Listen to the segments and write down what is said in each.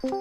Whoa!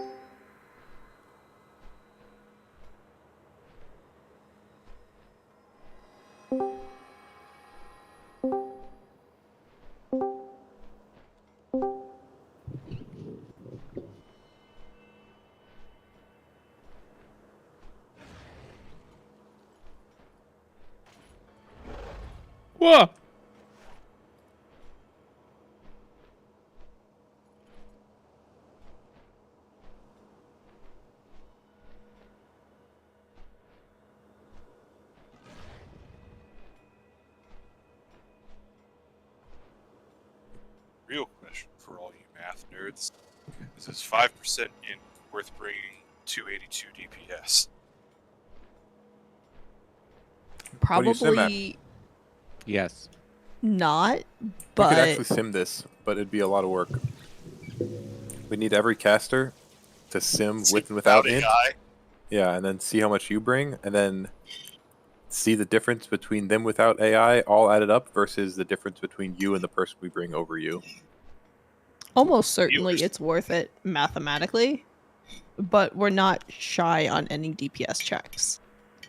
Real question for all you math nerds. Is this 5% in worth bringing 282 DPS? Probably Yes. not, We but could actually sim this, but it'd be a lot of work. We need every caster to sim with and without int. AI? Yeah, and then see how much you bring, and then see the difference between them without AI all added up versus the difference between you and the person we bring over you. almost certainly Viewers. it's worth it mathematically. But we're not shy on any DPS checks,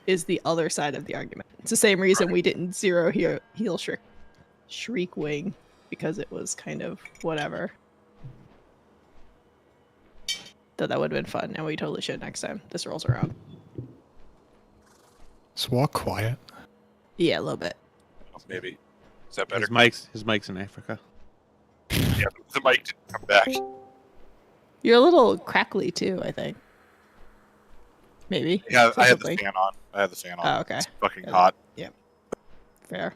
is the other side of the argument. It's the same reason we didn't zero heal Shriek Wing, because it was kind of whatever. Though that would have been fun, and we totally should next time this rolls around. Just walk quiet. Yeah, a little bit. Oh, maybe. Is that better? His mic's in Africa. Yeah, the mic didn't come back. You're a little crackly too, I think. Maybe. Yeah, I had the Something. fan on. Oh, okay. It's fucking Okay. hot. Yep. Fair.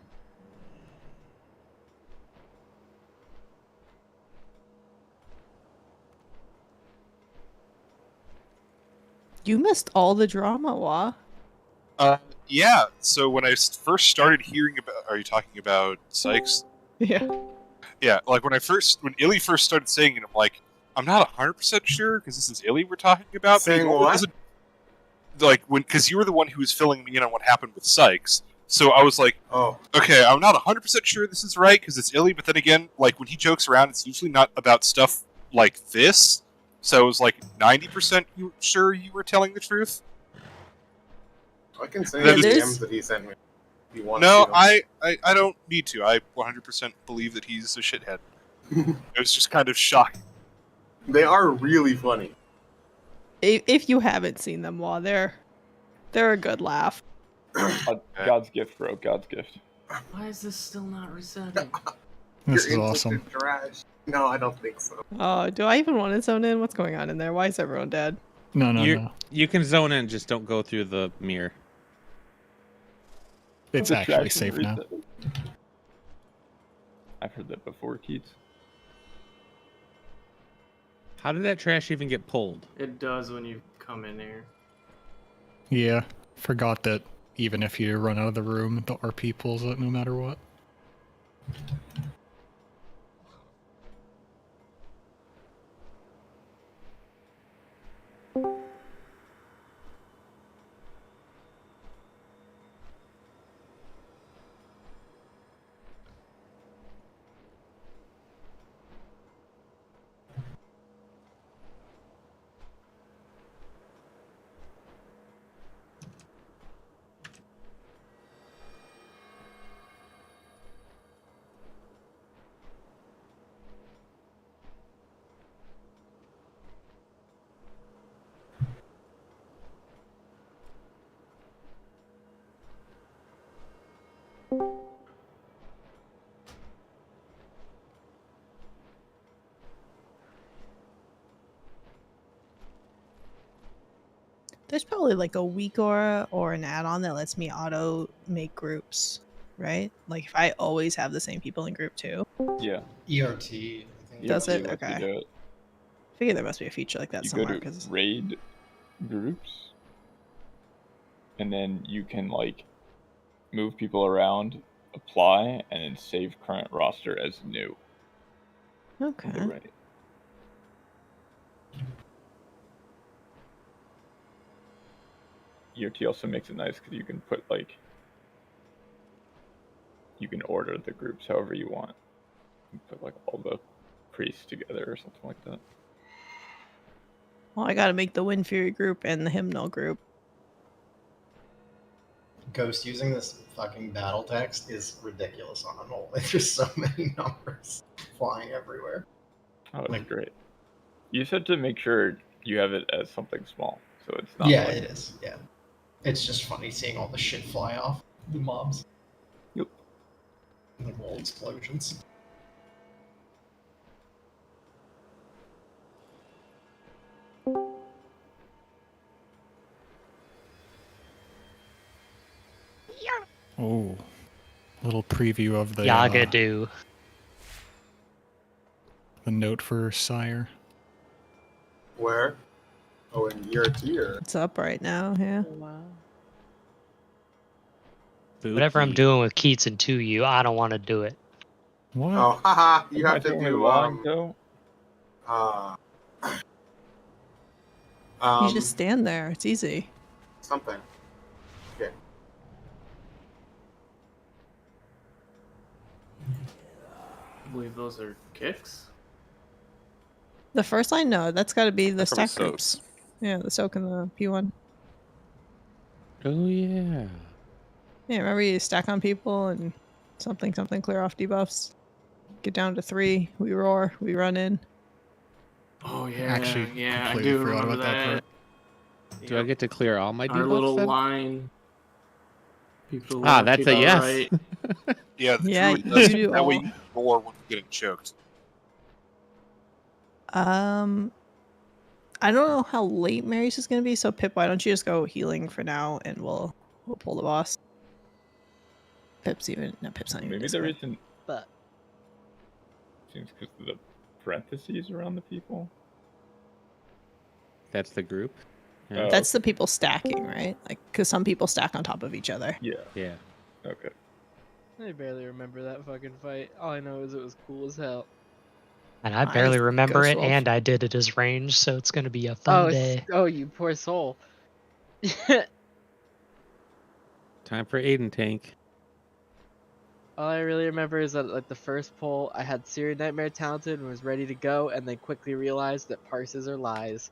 You missed all the drama, Wah. Yeah, so when I first started hearing about... Are you talking about Sykes? Yeah. Yeah, like when Illy first started saying it, I'm like, I'm not 100% sure, because this is Illy we're talking about. Saying but he what? doesn't- Like, because you were the one who was filling me in on what happened with Sykes. So I was like, Oh, okay, I'm not 100% sure this is right, because it's Illy, but then again, like, when he jokes around, it's usually not about stuff like this. So I was like 90% sure you were telling the truth. I can say That the is- DMs that he sent me. If you want No, to. I don't need to. I 100% believe that he's a shithead. It was just kind of shocking. They are really funny. If you haven't seen them, Wah, they're a good laugh. God's gift, bro. God's gift. Why is this still not resetting? This Your is inputs awesome. are trash. No, I don't think so. Oh, do I even want to zone in? What's going on in there? Why is everyone dead? No, no, you no. you can zone in, just don't go through the mirror. It's The actually trash safe is now. reset. I've heard that before, Keats. How did that trash even get pulled? It does when you come in here. Yeah, forgot that even if you run out of the room, the RP pulls it no matter what. There's probably like a weak aura or an add-on that lets me auto make groups, right? Like if I always have the same people in group too. Yeah. ERT. I think. Does it? lets you Okay. do it. I figure there must be a feeture like that You somewhere. go to Because raid groups, and then you can like move people around, apply, and then save current roster as new. okay. In the raid. ERT also makes it nice because you can put like you can order the groups however you want. You put like all the priests together or something like that. Well, I gotta make the Wind Fury group and the Hymnal group. Ghost using this fucking battle text is ridiculous on Unholy. There's so many numbers flying everywhere. Oh, it's Like- great. You said to make sure you have it as something small, so it's not. Yeah, like, it is. Yeah. It's just funny seeing all the shit fly off the mobs. Yep. Like little explosions. Oh, little preview of the Yagadu. the note for Sire. Where? Oh, in year tier. It's up right now, yeah. Whatever I'm doing with Keats and 2U, I don't want to do it. What? Oh, haha! You am I have to the only do one, though? You just stand there. It's easy. something. Okay. I believe those are kicks. The first line, no, that's got to be the From the stack groups. soaks. Yeah, the soak and the P1. Oh yeah. Yeah, remember you stack on people and something clear off debuffs. Get down to 3. We roar. We run in. Oh yeah, Actually, yeah, I completely do forgot remember about that part. Do I get to clear all my our debuffs little then? line? People Ah, left, that's a people yes. right. Yeah, the Yeah, druid you does do that way all. you roar when you're getting choked. I don't know how late Mary's is gonna be, so Pip, why don't you just go healing for now, and we'll pull the boss. Pip's not even Maybe this the way. reason But seems because of the parentheses around the people. That's the group. Oh, That's the people stacking, right? Like, because some people stack on top of each other. yeah. Yeah. Okay. I barely remember that fucking fight. All I know is it was cool as hell. and I I barely just remember ghost it, rolled. and I did it as range, so it's gonna be a fun day. Oh, you poor soul. Time for Aiden tank. All I really remember is that like the first pull, I had Searing Nightmare talented and was ready to go, and then quickly realized that parses are lies.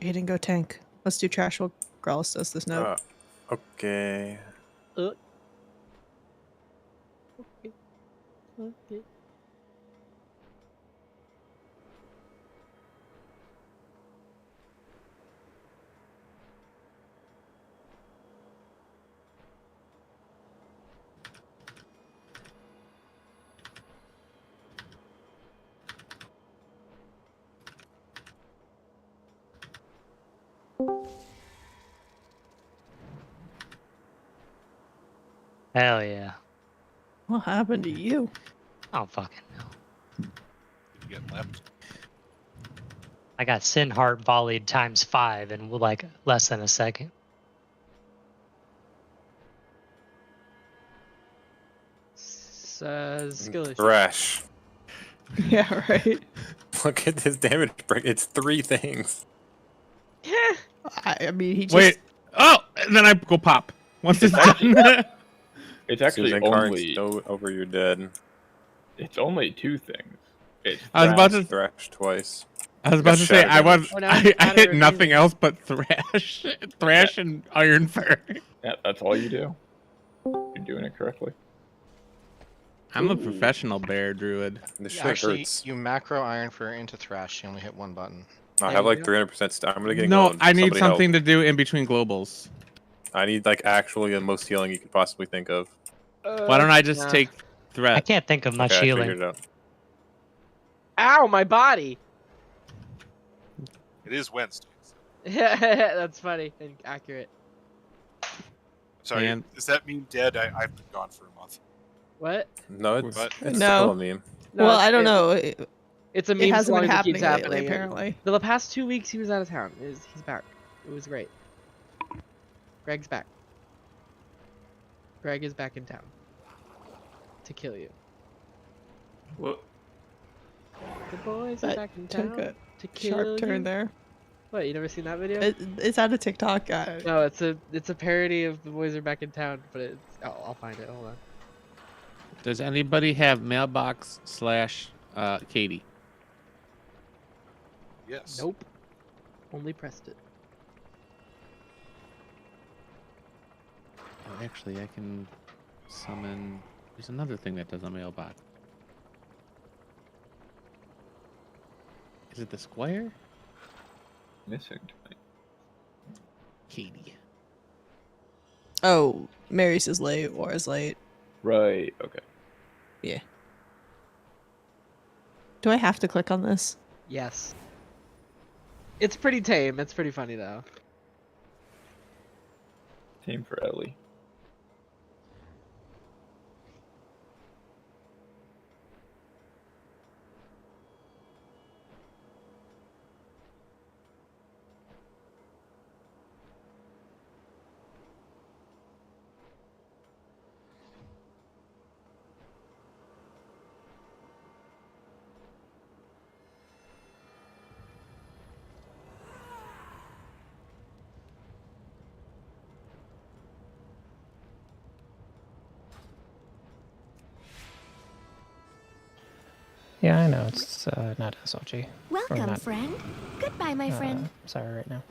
Aiden, go tank. Let's do trash while Growlithe does this note. Okay. Okay. Hell yeah. What happened to you? I don't fucking know. You get left. I got Sin Heart volleyed times 5 in like less than a second. Skill issue. Thrash. Yeah, right. Look at this damage break. It's 3 things. I mean, he just. Wait. Oh, and then I go pop. Once it's done. It's actually Susan Karn's only so over your dead. it's only 2 things. It's I was about thrash- to. Thrash twice. I was about to say I was. Oh, now I it's hit matter nothing of else but thrash, thrash, and iron fur. Yeah, that's all you do. You're doing it correctly. I'm a professional bear druid. This shit Actually, hurts. you macro Iron for into Thrash. You only hit 1 button. I have like 300% stuff. I'm gonna get No, going. I need Somebody help. something to do in between globals. I need like actually the most healing you could possibly think of. Why don't I just nah. take I threat? can't think of much Okay, I healing. figured it out. Ow, my body! It is Wednesday. That's funny and accurate. Sorry, And- does that mean dead? I've been gone for a month. What? No, it's, What? it's No. still a meme. No, well, I don't it- know. It's a meme It as hasn't long been as it happening keeps lately, happening. apparently. For the past 2 weeks, he was out of town. He's back. It was great. Greg's back. Greg is back in town. To kill you. What? The boys are That back in took town a to kill sharp you. turn there. What? You never seen that video? Is that a TikTok? No, it's a parody of The Boys Are Back in Town, but it's I'll find it. Hold on. Does anybody have mailbox / Katie? Yes. Nope. Only pressed it. Oh, actually, I can summon. There's another thing that does a mailbox. Is it the square? Missing tonight. Katie. Oh, Mary's is late. War is late. Right. Okay. Yeah. Do I have to click on this? Yes. It's pretty tame. It's pretty funny though. Team for Ellie. Yeah, I know it's not SLG. Welcome, not, friend. Goodbye, my friend. Sorry, right now.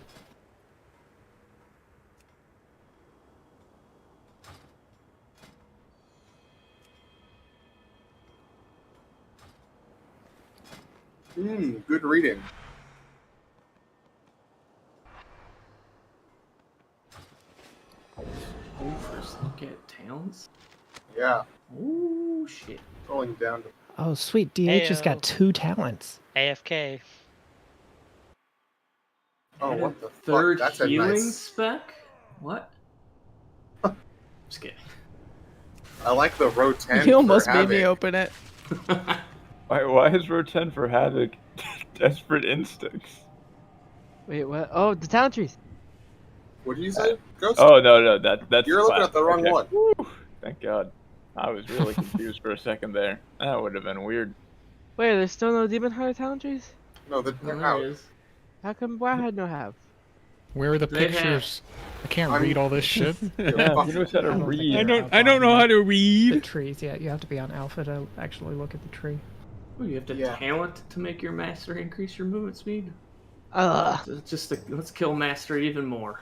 Good reading. Oh, first look at talents. Yeah. Oh shit. Going down to. Oh, sweet. DH has got 2 talents. AFK. Oh, And what a the third fuck? That's a healing nice. spec? What? Just kidding. I like the row 10. You almost for made me Havoc. open it. Why is row 10 for Havoc? Desperate Instincts. Wait, what? Oh, the talent trees. What did you say, Ghost? Oh no, that's. You're looking at the wrong okay. one. Woo, thank God. I was really confused for a second there. That would have been weird. Wait, there's still no Demon Hunter talent trees? No, Oh, they're there out. it is. How come Wowhead no have? Where are the They have- pictures? I can't I'm- read all this shit. Yeah, he knows how to read. I don't know how to The read. trees, yeah, you have to be on alpha to actually look at the tree. Oh, you have to Yeah. talent to make your master increase your movement speed. Ugh. Let's kill master even more.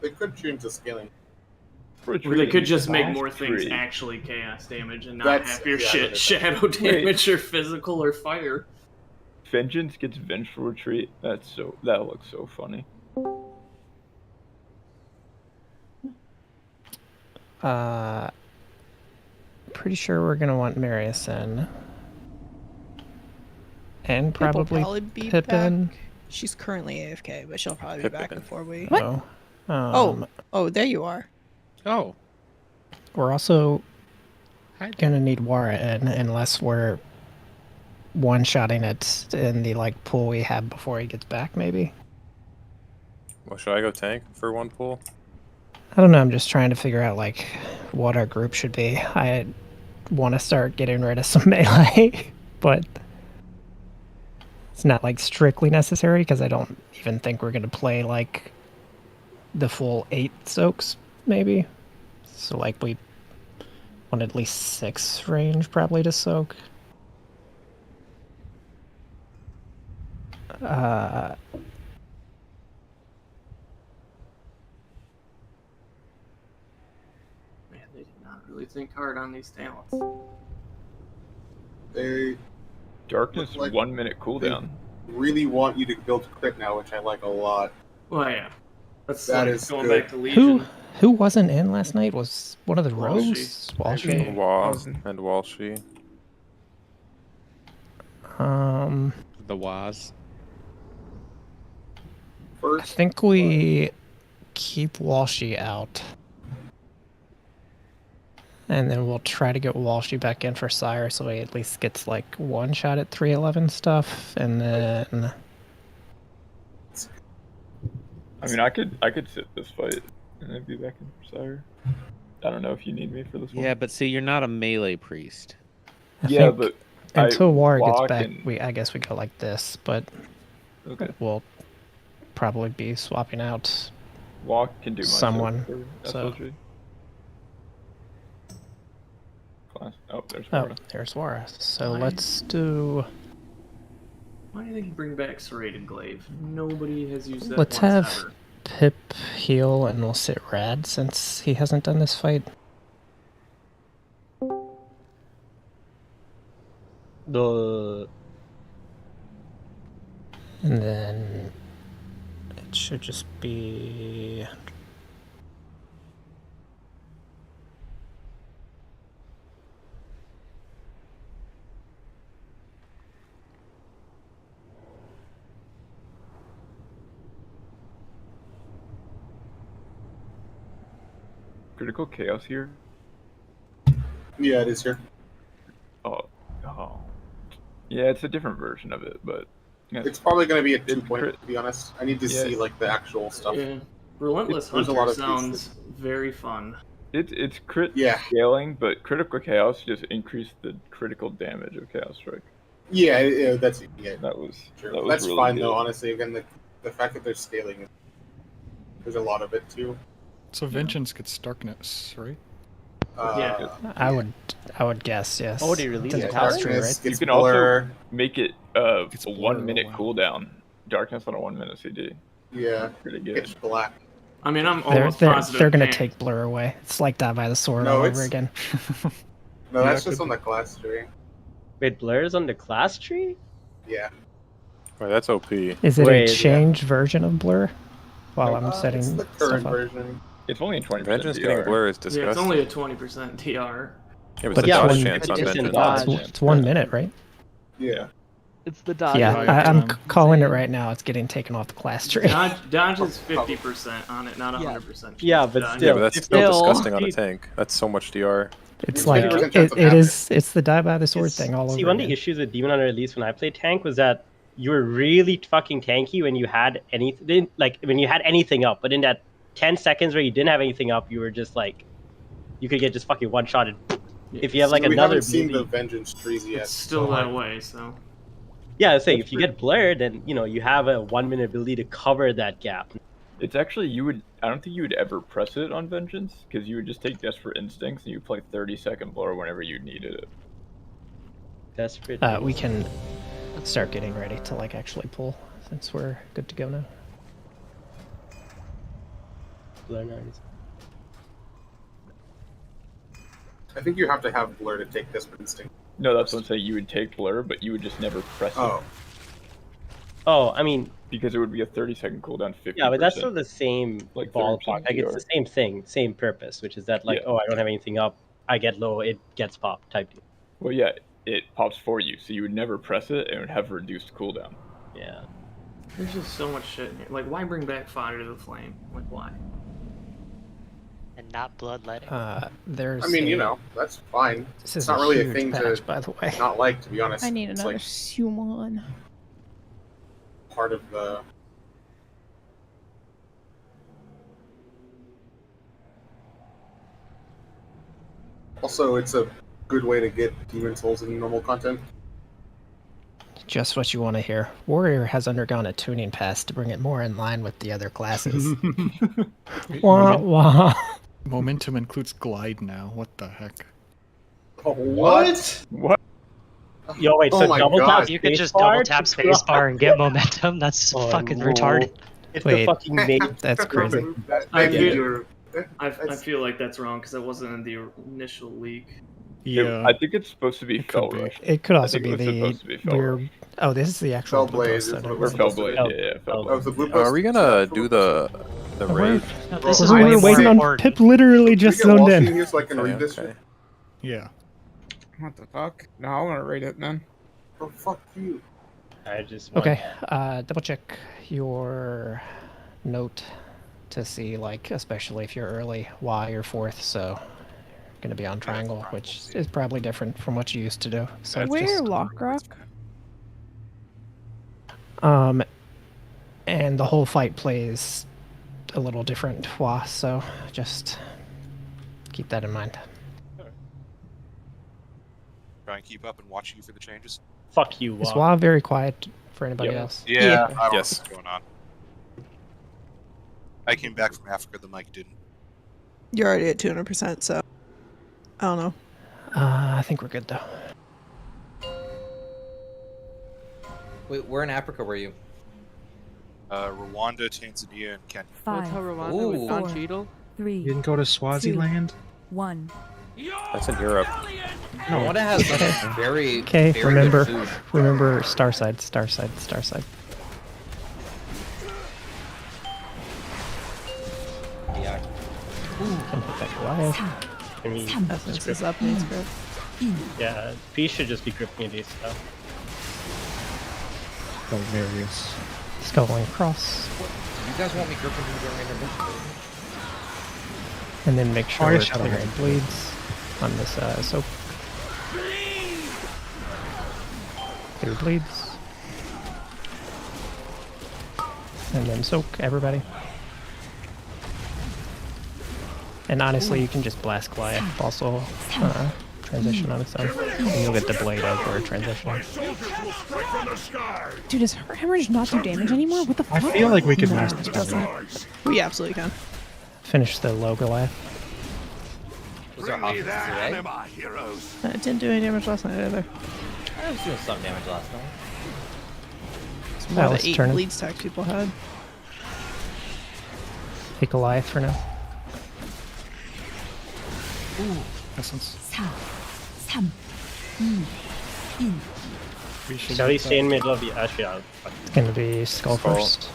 They could change the scaling. Or they could just make more things actually chaos damage and not That's- have your yeah, shit that is- shadow damage or physical or fire. Vengeance gets vengeful retreat. That looks so funny. Pretty sure we're gonna want Marius in. And Pip will probably be Pippin. back. She's currently AFK, but she'll probably be Pippin. back before we. No. Oh, there you are. Oh, We're also hi. gonna need Wara in unless we're one-shotting it in the like pool we have before he gets back, maybe. Well, should I go tank for one pool? I don't know, I'm just trying to figure out like what our group should be. I want to start getting rid of some melee, but it's not like strictly necessary because I don't even think we're gonna play like the full 8 soaks, maybe. So like we want at least 6 range probably to soak. Man, they did not really think hard on these talents. They Darkness, Like- 1 minute cooldown. really want you to build crit now, which I like a lot. Well, yeah. That's That like is going good. back to Legion. Who wasn't in last night was one of the Walshy. rogues. Walshy. Okay. Waz and Walshy. The Waz. I First, think we keep Walshy out. And then we'll try to get Walshy back in for Sire so he at least gets like one shot at 311 stuff. And then I mean, I could sit this fight and then be back in for Sire. I don't know if you need me for this one. Yeah, but see, you're not a melee priest. I Yeah, think but Until War gets walk back, and- I guess we go like this, but Okay. we'll probably be swapping out Walk can do much someone. for So SLG. Class. Oh, there's oh, Florida. there's War. So Why- let's do. Why do they bring back Serrated Glaive? Nobody has used that Let's once have ever. Pip heal, and we'll sit Rad since he hasn't done this fight. The And then it should just be. Critical chaos here. Yeah, it is here. Oh. Yeah, it's a different version of it, but yeah. It's probably going to be a 2-point, to be honest. I need to see like the actual stuff. Yeah. Relentless There's a Hunter lot of sounds very fun. It's crit Yeah. scaling, but critical chaos just increased the critical damage of Chaos Strike. Yeah, that's yeah. That was True. that was That's really fine good. though. Honestly, again, the fact that they're scaling, there's a lot of it too. So Vengeance gets darkness, right? Yeah. I would guess yes. Oh, they released It's it. a caster, Darkness right? You gets can blur. also make it a It's blur 1 minute allowed. cooldown. Darkness on a 1 minute CD. Yeah, Pretty good. pitch black. I mean, I'm They're, almost they're, positive. they're gonna Pan- take Blur away. It's like Die by the Sword No, all it's- over again. No, that's Yeah, just could on the class tree. wait, Blur is on the class tree? Yeah. Right, that's OP. Is it Wait, a yeah. changed version of Blur? While I'm It's setting the stuff current up. version. It's only in 20%. Vengeance DR. getting blur is yeah, disgusting. it's only a 20% DR. Yeah, but But the yeah, dodge one- chance on it's in Vengeance. dodge. It's 1 minute, right? Yeah. It's the dodge. Yeah, yeah, I'm yeah. calling it right now. It's getting taken off the class tree. Dodge is 50% on it, not 100%. Yeah, but Dodge. Yeah, still. but that's It's still still- disgusting on a tank. That's so much DR. It's It's like 50% chance of it having is. It's the Die by the Sword It's- thing all over See, one of again. the issues with Demon Hunter, at least when I played tank, was that you were really fucking tanky when you had anything, like when you had anything up. But in that 10 seconds where you didn't have anything up, you were just like, you could get just fucking one-shotted. If you have like we another haven't seen the ability- Vengeance trees yet. It's still so, that like, way, so. Yeah, I was saying, if you get blurred, then you have a 1 minute ability to cover that gap. It's actually I don't think you would ever press it on Vengeance because you would just take Desperate Instincts and you play 30-second blur whenever you needed it. Desperate. We can start getting ready to like actually pull since we're good to go now. Blur nines. I think you have to have blur to take Desperate Instinct. No, that's what I'm saying. You would take blur, but you would just never press Oh. it Oh, I mean, because it would be a 30-second cooldown. 50%. yeah, but that's still the same Like ballpark. 30% Like it's the same thing, same purpose, which is that like, Yeah. oh, I don't have anything up, I get low, it gets popped type deal. Well, yeah, it pops for you, so you would never press it, and it would have a reduced cooldown. Yeah. There's just so much shit in here. Like, why bring back Fodder to the Flame? Like, why? And not bloodletting. There's. I mean, a- that's fine. This It's is not really a huge thing patch, to by the way. not like, to be honest. I need It's another like summon. part of the. Also, it's a good way to get Demon Souls in normal content. Just what you want to hear. Warrior has undergone a tuning pass to bring it more in line with the other classes. Wah, wah. Momentum includes glide now. What the heck? Oh, what? What? Yo, wait, Oh so my double God. tap You could just spacebar double tap to spacebar and get momentum. That's Oh, fucking no. retarded. It's Wait. the fucking main. That's crazy. I Maybe feel- you're- I that's- feel like that's wrong because that wasn't in the initial leak. Yeah. I think it's supposed to be It Fell could be. Rush. It could I also think be it was supposed to be Fell we're. Rush. Oh, this is the actual blue Fellblade post is that what I we're Or was- supposed to Fellblade, be. yeah, Oh, Fellblade. the blue Are post we is gonna full. do the raid? No, this We're is way more waiting on important. Pip. Literally Can we just get zoned Walsh in. here so I can read this Okay. shit? Yeah. What the fuck? No, I want to rate it then. Oh, fuck you. I just want... Okay, double check your note to see, like, especially if you're early, why you're fourth, so you're going to be on triangle, which is probably different from what you used to do. So Where just, Lockrock? and the whole fight plays a little different, so just keep that in mind. Try and keep up and watch you for the changes. Fuck you, Is Wah. WA very quiet for anybody else? Yeah, I don't know Yes. what's going on. I came back from Africa, the mic didn't. You're already at 200%, so I don't know. I think we're good though. Wait, where in Africa were you? Rwanda, Tanzania, and Kenya. What's how Rwanda with Don Cheadle? 3. You didn't go to Swaziland? 1. That's in Europe. No, Rwanda has like very. Okay, very remember, good food. remember, Starside, Starside, Starside. Yeah. Can hit that Goliath. I mean, Essence is up, needs grip. yeah, P should just be gripping these stuff. Hilarious. Skull cross, You guys want me gripping you during intermission? and then make sure Oh, we're yes, Shadow clearing Hand. bleeds on this. So clear bleeds, and then soak everybody. And honestly, you can just blast Goliath also transition on its own, and you'll get the blade as we're transitioning. Dude, does her hemorrhage not do damage anymore? What the fuck? I feel like we could No, master it that. doesn't. We absolutely can. Finish the low Goliath. Was there options today? It didn't do any damage last night either. I was doing some damage last night. It's more Alice the 8 turning. bleed stack people had. Take Goliath for now. Essence. 4, 3, 2, 1. We should Shall we get stay in that. middle of the actually? It's gonna be skull Skull. first.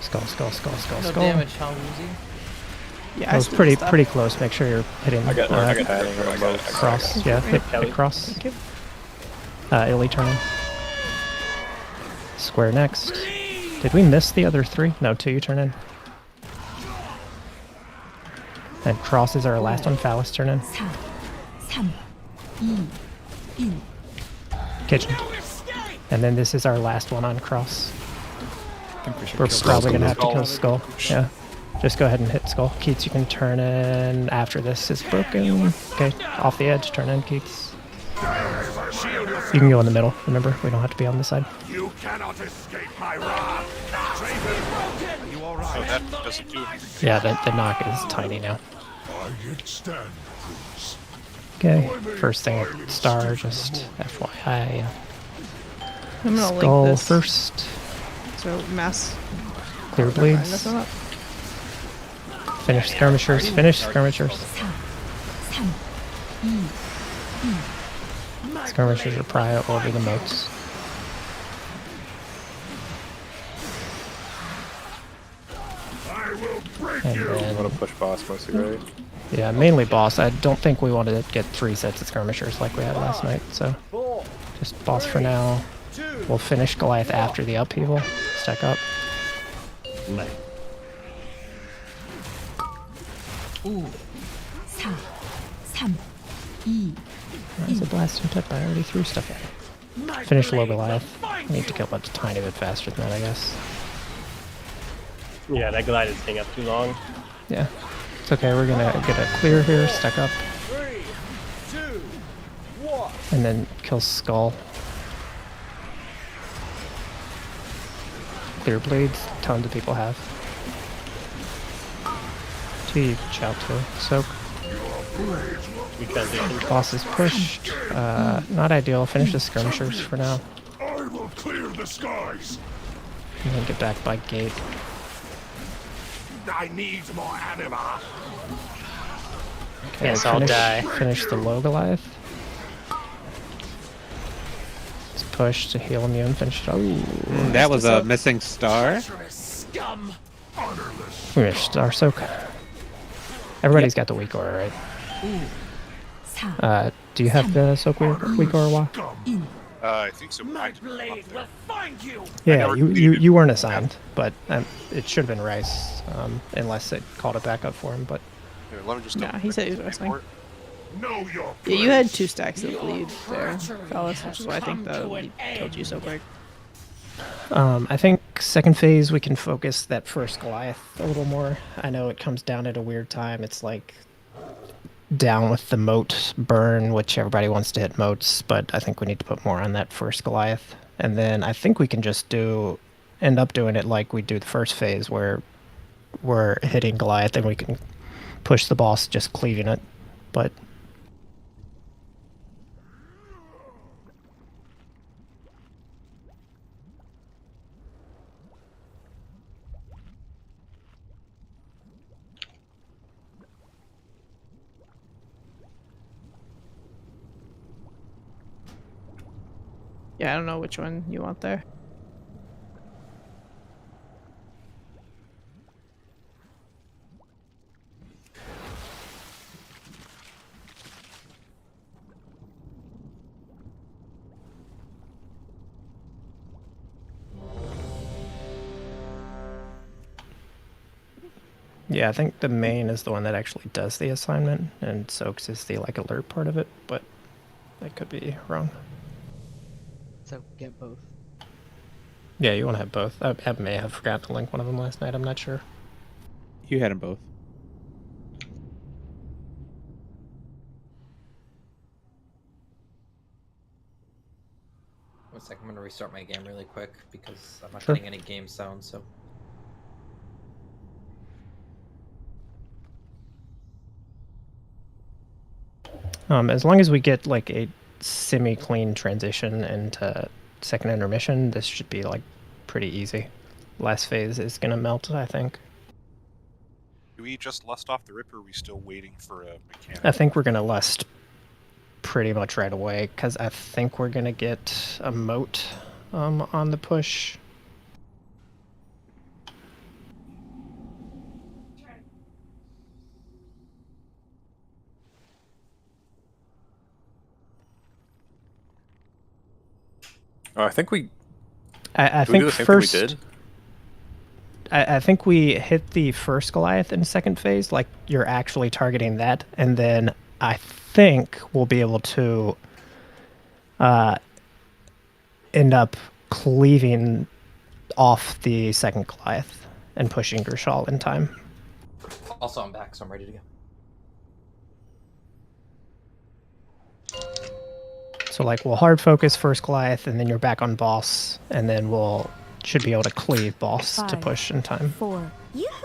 Skull, skull, skull, skull, No skull. damage, how easy? Yeah, That was pretty close. Make sure you're hitting I got cross. Yeah, hit cross. Illy turning. Square next. Did we miss the other 3? No, 2 you turn in. And cross is our last one. Phallus turn in. 4, 3, 2, 1. Kitchen. And then this is our last one on cross. I think we should We're kill probably Skull. gonna have to kill Skull. Yeah. Just go ahead and hit Skull. Keats, you can turn in after this is broken. Okay, off the edge, turn in, Keats. You can go in the middle, remember? We don't have to be on this side. You cannot escape my wrath. Are you all right? Oh, that doesn't do anything. Yeah, the knock is tiny now. I extend. Okay, first thing at star, just FYI. I'm gonna Skull link this. first. So mass. Clear Never mind, bleeds. that's not up. Finish skirmishers. Finish skirmishers. 4, 3, 2, 1. Skirmishers are prio over the moats. And I'm then, gonna push boss mostly, right? yeah, mainly boss. I don't think we wanted to get 3 sets of skirmishers like we had last night, so just boss for now. We'll finish Goliath after the upheaval. Stack up. Ooh. 4, 3, 2, That's a blasting tip. I already threw stuff at it. Finish low Goliath. I need to kill a tiny bit faster than that, I guess. Yeah, that glide is staying up too long. Yeah. It's okay, we're gonna get a clear here, stack up. 3, 2, 1. And then kill Skull. Clear bleeds, tons of people have. 2 you can shout to. Soak. We transition. Boss is pushed. Not ideal. Finish the skirmishers for now. I will clear the skies. And then get back by gate. I need more anima. Okay, Yes, I'll finish, die. Finish the low Goliath. Let's push to heal immune. Finish it up. That was a missing star. Scum. We missed our soak. Everybody's got the weak aura, right? Do you have the soak weak aura? Wa? I think so. My blade will find you. Yeah, you weren't assigned, but it should have been Rice, unless it called it back up for him. But Here, let me just Nah, he said he was wrestling. Know your Yeah, you had 2 stacks of bleed there, Phallus, which is why I think the bleed killed you so quick. I think second phase we can focus that first Goliath a little more. I know it comes down at a weird time. It's like down with the moat burn, which everybody wants to hit moats, but I think we need to put more on that first Goliath. And then I think we can just end up doing it like we do the first phase, where we're hitting Goliath and we can push the boss just cleaving it. But Yeah, I don't know which one you want there. yeah, I think the main is the one that actually does the assignment, and Soaks is the like alert part of it, but I could be wrong. So get both. Yeah, you want to have both. I may have forgot to link one of them last night, I'm not sure. You had them both. One second, I'm gonna restart my game really quick because I'm not Sure. getting any game sound, so. As long as we get like a semi-clean transition into second intermission, this should be like pretty easy. Last phase is gonna melt, I think. Do we just lust off the rip, or are we still waiting for a mechanic? I think we're gonna lust pretty much right away, because I think we're gonna get a moat on the push. I think we. I Did we think do the same first. thing we did? I think we hit the first Goliath in second phase, like you're actually targeting that, and then I think we'll be able to end up cleaving off the second Goliath and pushing Gershal in time. Also, I'm back, so I'm ready to go. So like we'll hard focus first Goliath, and then you're back on boss, and then should be able to cleave boss to 5, push in time. 4,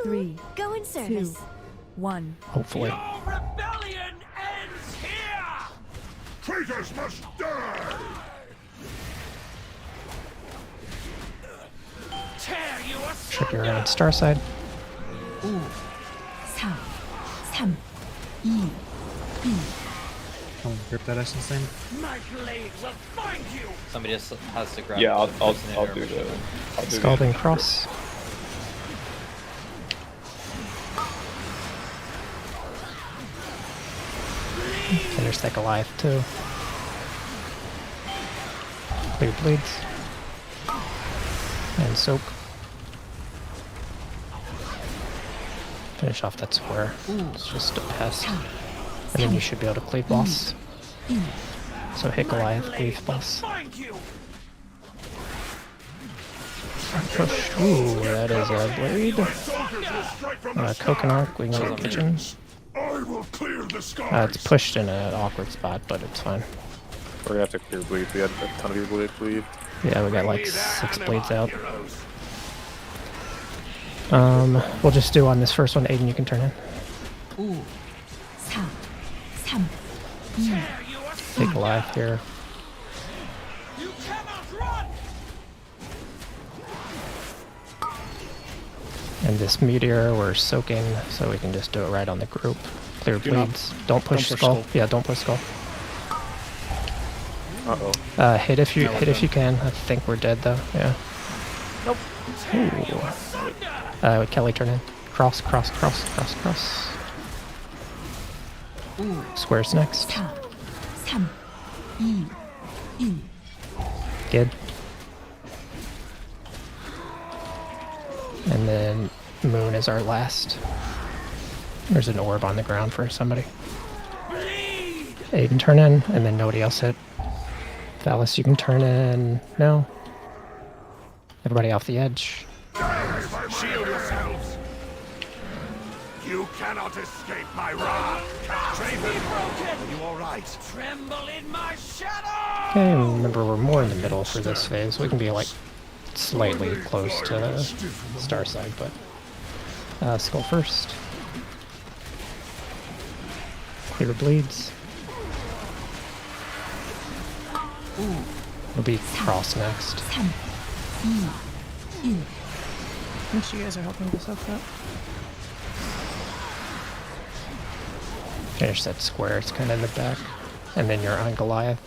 3, go in service. 2, 1. Hopefully. Traitors must die! Should be around star side. 4, 3, 2, 1. Grip that essence thing. My blade will find you! Somebody just has to grab. Yeah, I'll the do the. I'll do Scalding the cross. Finish that Goliath too. Clear bleeds. And soak. Finish off that square. It's just a pest. And then you should be able to cleave boss. So hit Goliath, cleave boss. Push. Ooh, that is a blade. Coconut, we can go to the kitchen. I will clear the skies. It's pushed in an awkward spot, but it's fine. We're gonna have to clear bleeds. We had a ton of people that bleed. Yeah, we got like 6 bleeds out. We'll just do on this first one. Aiden, you can turn in. 4, 3, 2, Take a life here. And this meteor we're soaking, so we can just do it right on the group. Clear bleeds. Don't push skull. Yeah, don't push skull. Uh-oh. Hit if you can. I think we're dead though. Yeah. Nope. Ooh. Kelly, turn in. Cross, cross, cross, cross, cross. Squares next. 3, 2, 1. Good. And then moon is our last. There's an orb on the ground for somebody. Aiden, turn in, and then nobody else hit. Phallus, you can turn in. No. Everybody off the edge. Shield yourselves! You cannot escape my wrath. Draven, are you all right? Tremble in my shadow. Okay, remember we're more in the middle for this phase. We can be like slightly close to star side, but skull first. Clear bleeds. It'll be cross next. Wish you guys are helping this up. Finish that square, it's kind of in the back. And then you're on Goliath.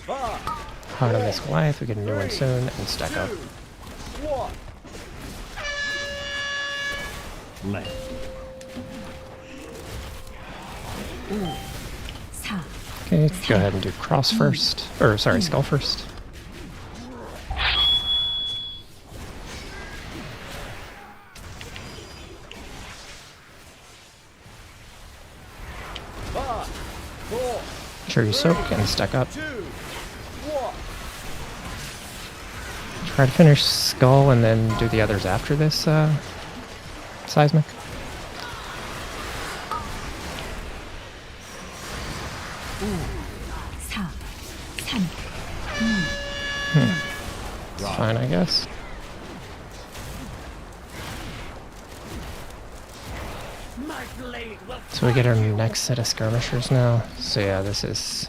Hard on this Goliath, we get a new one soon, and stack up. Okay, go ahead and do cross first. Or, sorry, skull first. Sure you soak and stack up. Try to finish skull and then do the others after this seismic. It's fine, I guess. So we get our next set of skirmishers now. So yeah, this is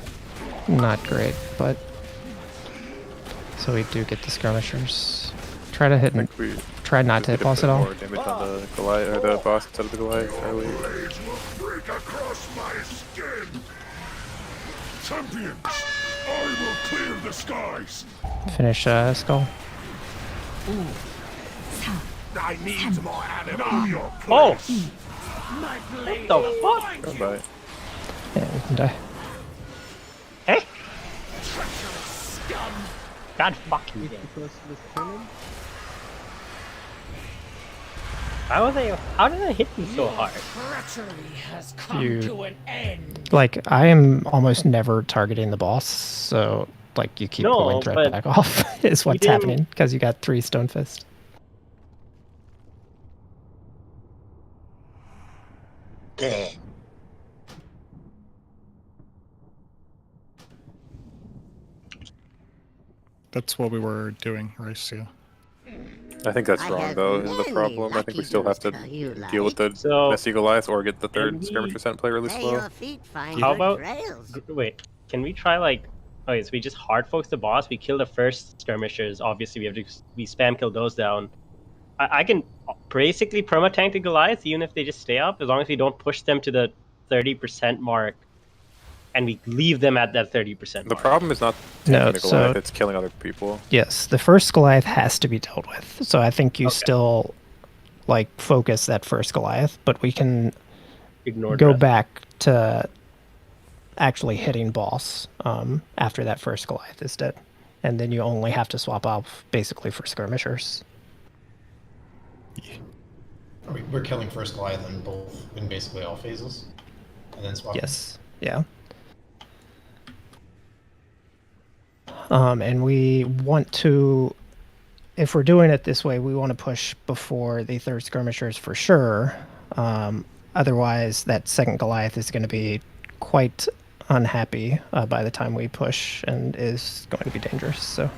not great, but so we do get the skirmishers. Try to hit and try not to hit boss at all. More damage on the Goliath, or the boss instead of the Goliath early. Break across my skin. Champions, I will clear the skies. Finish skull. I need more animal. Oh! What the fuck? Goodbye. Yeah, we can die. Hey! God fucking damn. How did I hit me so hard? Like, I am almost never targeting the boss, so like you keep pulling threat back off is what's happening, because you got 3 Stone Fist. That's what we were doing, Rice, yeah. I think that's wrong, though, is the problem. I think we still have to deal with the messy Goliath or get the third skirmisher sent play really slow. How about... Wait, can we try like... Okay, so we just hard focus the boss, we kill the first skirmishers, obviously we have to spam kill those down. I can basically perma-tank the Goliath even if they just stay up, as long as we don't push them to the 30% mark and we leave them at that 30% mark. The problem is not tanking the Goliath, it's killing other people. Yes, the first Goliath has to be dealt with. So I think you still like focus that first Goliath, but we can go back to actually hitting boss after that first Goliath is dead. And then you only have to swap off basically for skirmishers. We're killing first Goliath in basically all phases, and then swapping. Yes, yeah. And we want to, if we're doing it this way, we want to push before the third skirmishers for sure. Otherwise, that second Goliath is going to be quite unhappy by the time we push and is going to be dangerous. So.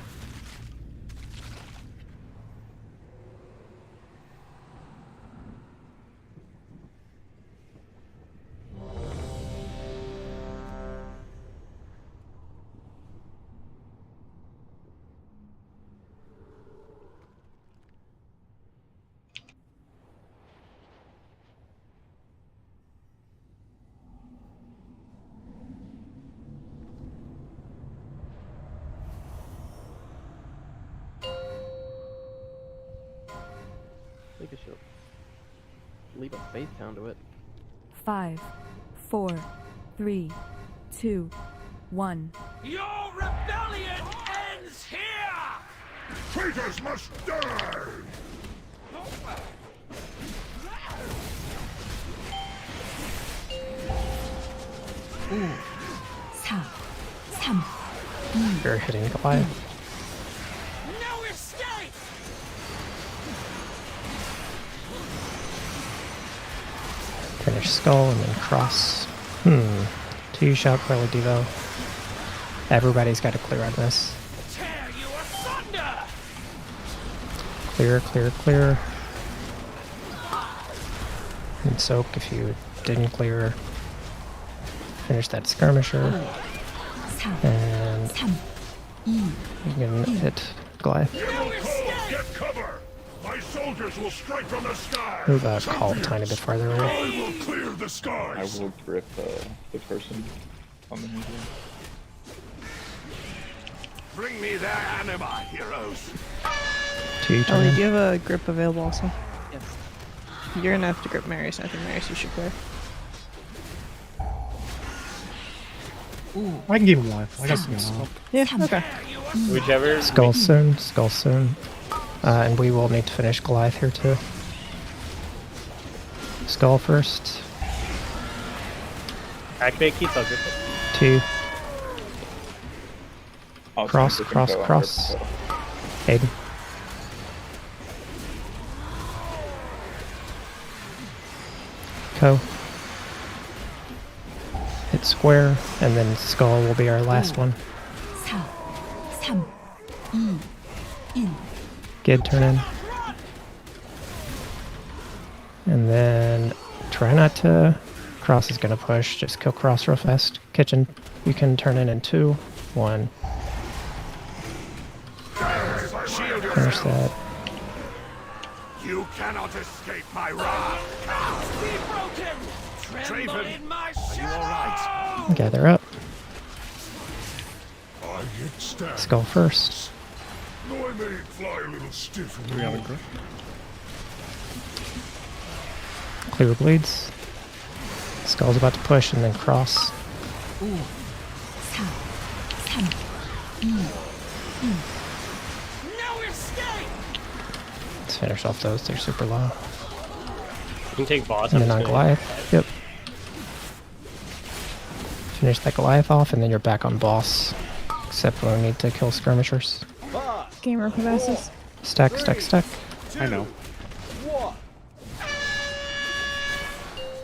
I think I should leave a faith count to it. 5, 4, 3, 2, 1. Your rebellion ends here! Traitors must die! 4, 3, 2, You're hitting Goliath. No escape! finish skull and then cross. 2 shout Quelly Devo. Everybody's got to clear on this. Clear, clear, clear. And soak if you didn't clear. Finish that skirmisher. And you can hit Goliath. Get cover! My soldiers will strike from the sky! Move call a tiny bit farther away. I will clear the skies! I will grip the person on the medium. Bring me their anima, heroes! 2 turn Ollie, in. do you have a grip available also? Yes. You're gonna have to grip Marius. I think Marius, you should clear. I can keep him alive. I got some help. Yeah, okay. Whichever. Skull soon, skull soon. And we will need to finish Goliath here too. Skull first. Activate keys, I'll grip it. 2. I'll Cross, send cross, info, I'll cross. grip Hayden. Co. Hit square, and then skull will be our last one. Gid turn in. And then try not to. Cross is gonna push. Just kill cross real fast. Kitchen, you can turn in 2, 1. Finish that. You cannot escape my wrath! Be broken! Tremble in my shadow! Are you alright? Gather up. I get stabbed. Skull first. Though I may fly a little stiff in the We got a moment. grip. Clear bleeds. Skull's about to push and then cross. No escape! Let's finish off those. They're super low. You can take boss. And I'm then on just gonna- Goliath. Yep. Finish that Goliath off, and then you're back on boss. Except when we need to kill skirmishers. Gamer devices. Stack, stack, stack. I know.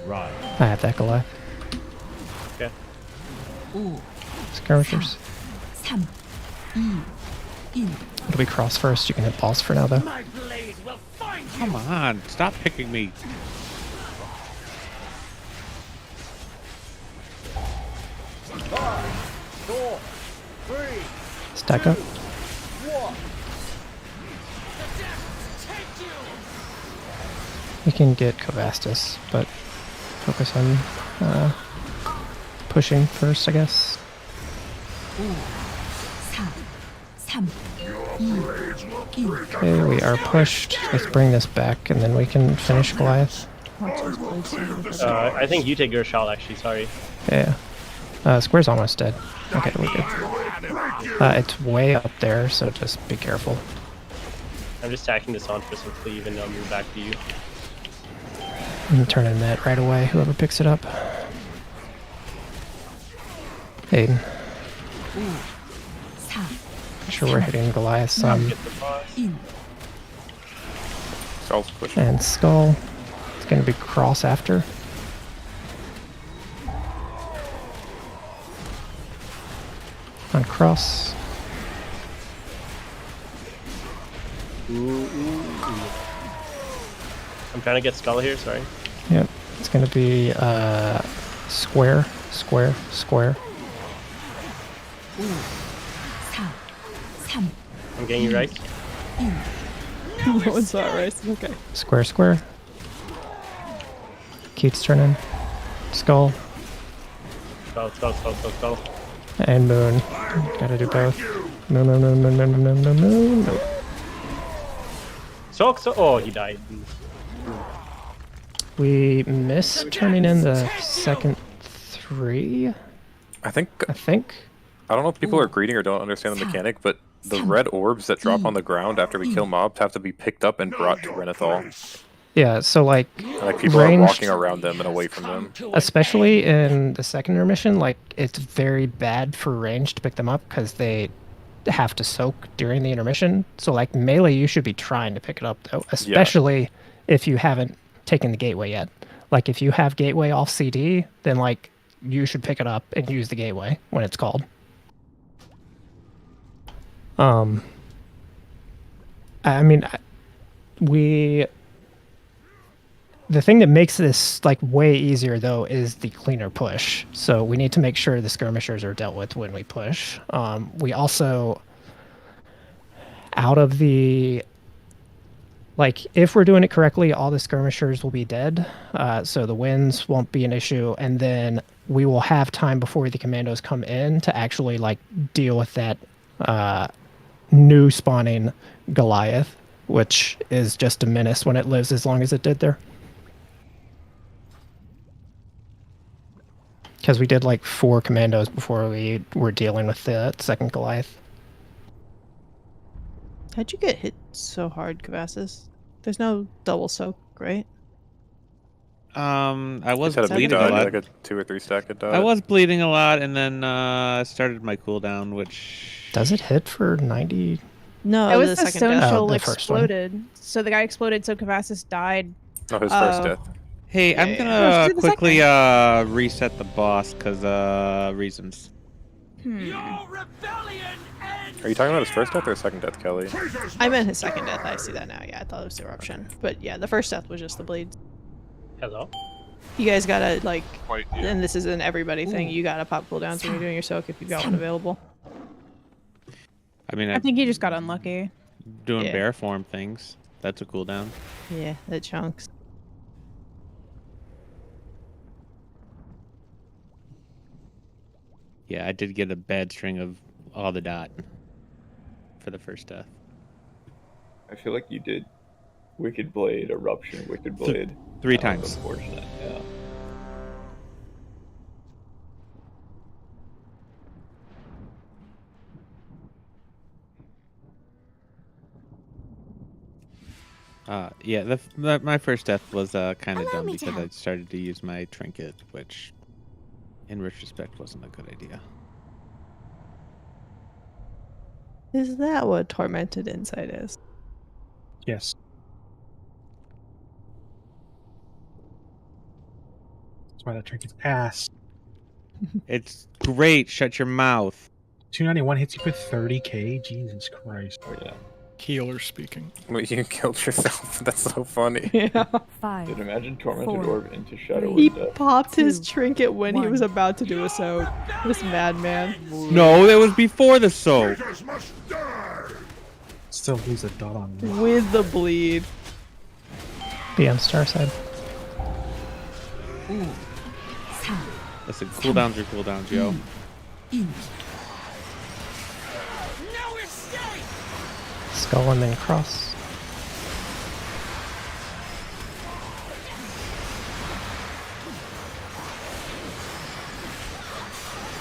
Right. I have that Goliath. Okay. Skirmishers. It'll be cross first. You can hit boss for now, though. My blade will find you! Come on, stop picking me. Stack up. You can get Covastus, but focus on pushing first, I guess. Okay, we are pushed. Let's bring this back, and then we can finish Goliath. I think you take your shot, actually, sorry. Yeah. Square's almost dead. Okay, we're good. It's way up there, so just be careful. I'm just stacking this on for some cleave and I'll move back to you. And turn in that right away, whoever picks it up. Hayden. Make sure we're hitting Goliath some. Skull's pushing. And Skull. It's going to be cross after. On cross. I'm trying to get Skull here, sorry. Yep. It's going to be square, square, square. I'm getting you right. What's that, right? Okay. Square, square. Keith's turning. Skull. Skull, skull, skull, skull, skull. And moon. Gotta do both. Moon, moon, moon, moon, moon, moon, moon, moon. Nope. So, oh, he died. We missed turning in the second 3. I think. I don't know if people are greeting or don't understand the mechanic, but the red orbs that drop on the ground after we kill mobs have to be picked up and brought to Renethal. Yeah, so like People are ranged, walking around them and away from them. especially in the second intermission, like it's very bad for range to pick them up because they have to soak during the intermission. So like melee, you should be trying to pick it up though, especially if you haven't taken the gateway yet. Like if you have gateway off CD, then like you should pick it up and use the gateway when it's called. I mean, the thing that makes this like way easier though is the cleaner push. So we need to make sure the skirmishers are dealt with when we push. We also, out of the, like if we're doing it correctly, all the skirmishers will be dead. So the winds won't be an issue. And then we will have time before the commandos come in to actually like deal with that new spawning Goliath, which is just a menace when it lives as long as it did there. Because we did like 4 commandos before we were dealing with the second Goliath. How'd you get hit so hard, Kavassis? There's no double soak, right? I was Just had a big bleeding a dodge, lot. like a 2 or 3 stack of dodge. I was bleeding a lot, and then started my cooldown, which... Does it hit for 90? No, It was the the second stone death. shoal the first one. exploded. So the guy exploded, so Kavassis died. Oh, his first death. Hey, I'm Let's gonna do the quickly reset the boss, because reasons. Are you talking about his first death or his second death, Kelly? I meant his second death. I see that now. Yeah, I thought it was the eruption. But yeah, the first death was just the bleeds. Hello? You guys gotta, like, Quite, yeah. and this is an everybody thing, you gotta pop cooldowns when you're doing your soak if you've got one available. I mean, I think he just got unlucky. doing Yeah. bear form things. That's a cooldown. Yeah, that chunks. Yeah, I did get a bad string of all the dot for the first death. I feel like you did Wicked Blade, Eruption, Wicked Blade. 3 That was times. unfortunate, yeah. Yeah, my first death was kind of Allow dumb me to because I help. started to use my trinket, which, in retrospect, wasn't a good idea. Is that what Tormented Insight is? Yes. That's why that trinket's ass. It's great. Shut your mouth. 291 hits you for 30k. Jesus Christ. Oh yeah. Healer speaking. Wait, you killed yourself. That's so funny. Yeah. 5. Dude, imagine Tormented 4, Orb into Shadow He of Death. popped his 2, trinket when he 1. was about to do a soak. This madman. No, that was before the soap. Still lose a dot on me. With the bleed. Be on star side. Listen, cooldowns are cooldowns, yo. Skull and then cross.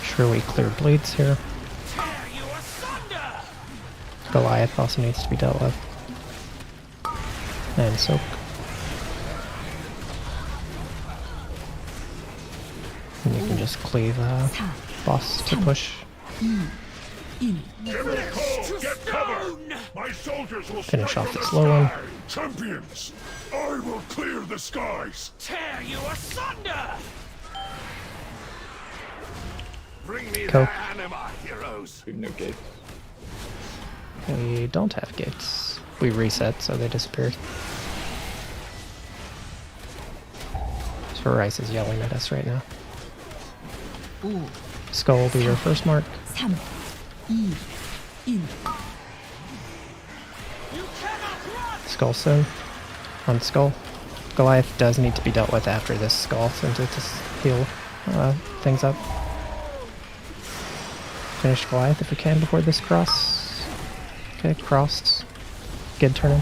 Sure we clear bleeds here. Goliath also needs to be dealt with. And soak. And you can just cleave boss to push. Get cover! My soldiers will Finish off strike this the low one. sky! Champions, I will clear the skies. Tear you asunder! Bring me Go. the anima, heroes. We have no gates. We don't have gates. We reset, so they disappeared. So Rice is yelling at us right now. Skull will be your first mark. Skull soon. On Skull. Goliath does need to be dealt with after this Skull, since it just heal things up. Finish Goliath if we can before this cross. Okay, crossed. Gid turn in.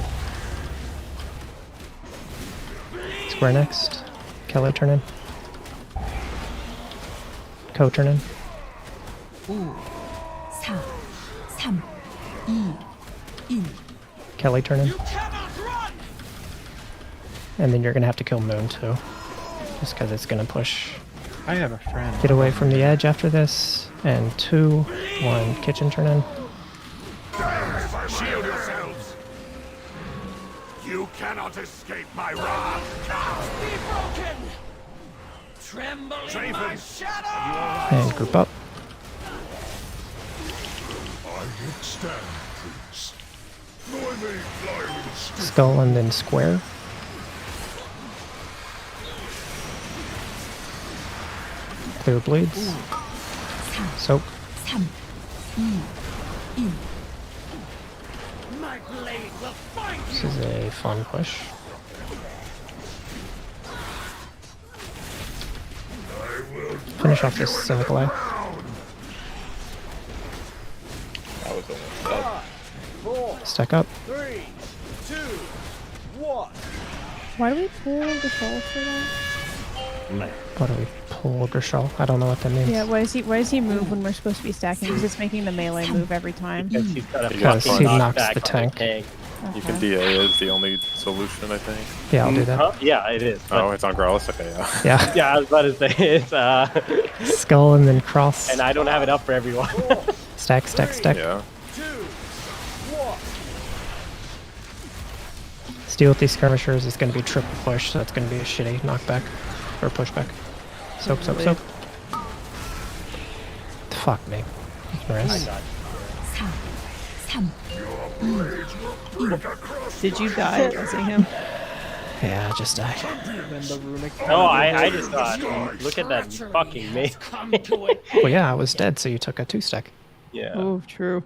Square next. Kello turn in. Ko turn in. 4, 3, 2, 1. Kelly turn in. And then you're gonna have to kill Moon too. Just because it's gonna push. I have a friend. Get away from the edge after this. And 2, 1, kitchen turn in. Shield yourselves. You cannot escape my wrath. Be broken. Tremble in my shadow. And group up. I extend, priest. Blimey, flying stick. Skull and then square. Clear bleeds. Soak. 3, 2, 1. My blade will find This is a fun push. Finish off this cynical eye. That was almost dead. Stack up. 3, 2, 1. Why do we pull the soul for that? What do we pull Gershal? I don't know what that means. Yeah, why does he move when we're supposed to be stacking? Because it's making the melee move every time. Because he's got a Because fucking he knocks knockback the on tank. You can DA is the only solution, I think. Yeah, I'll do that. Huh? Yeah, it is. but- Oh, it's on Growlithe? Okay, yeah. Yeah. Yeah, I was about to say it's Skull and then cross. and I don't have it up for everyone. Stack, stack, stack. Yeah. Steal with these skirmishers is going to be triple push, so it's going to be a shitty knockback. Or pushback. Soak, soak, soak. Fuck me. Ignorance. 3, 2, Did you die losing him? Yeah, I just died. No, I just thought, look at that fucking me. Well, yeah, I was dead, so you took a 2-stack. Yeah. Oh, true.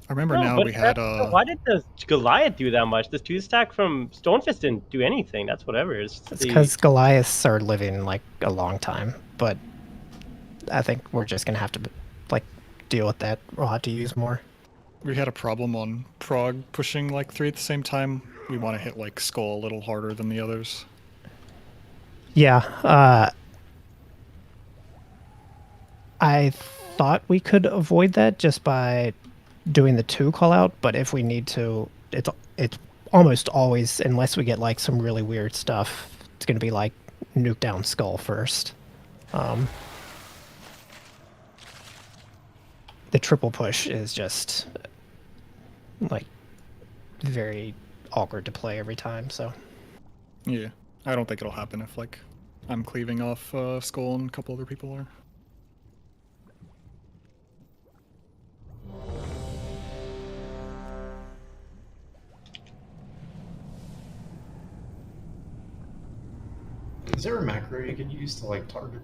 I remember No, now but we had why did the Goliath do that much? This 2-stack from Stonefist didn't do anything. That's whatever. It's because Goliaths are living like a long time, but I think we're just gonna have to like deal with that. We'll have to use more. we had a problem on Prague pushing like 3 at the same time. We want to hit like Skull a little harder than the others. Yeah, I thought we could avoid that just by doing the 2 call out, but if we need to, it's almost always, unless we get like some really weird stuff, it's gonna be like nuke down Skull first. The triple push is just like very awkward to play every time, so Yeah, I don't think it'll happen if like I'm cleaving off Skull and a couple other people are. Is there a macro you could use to like target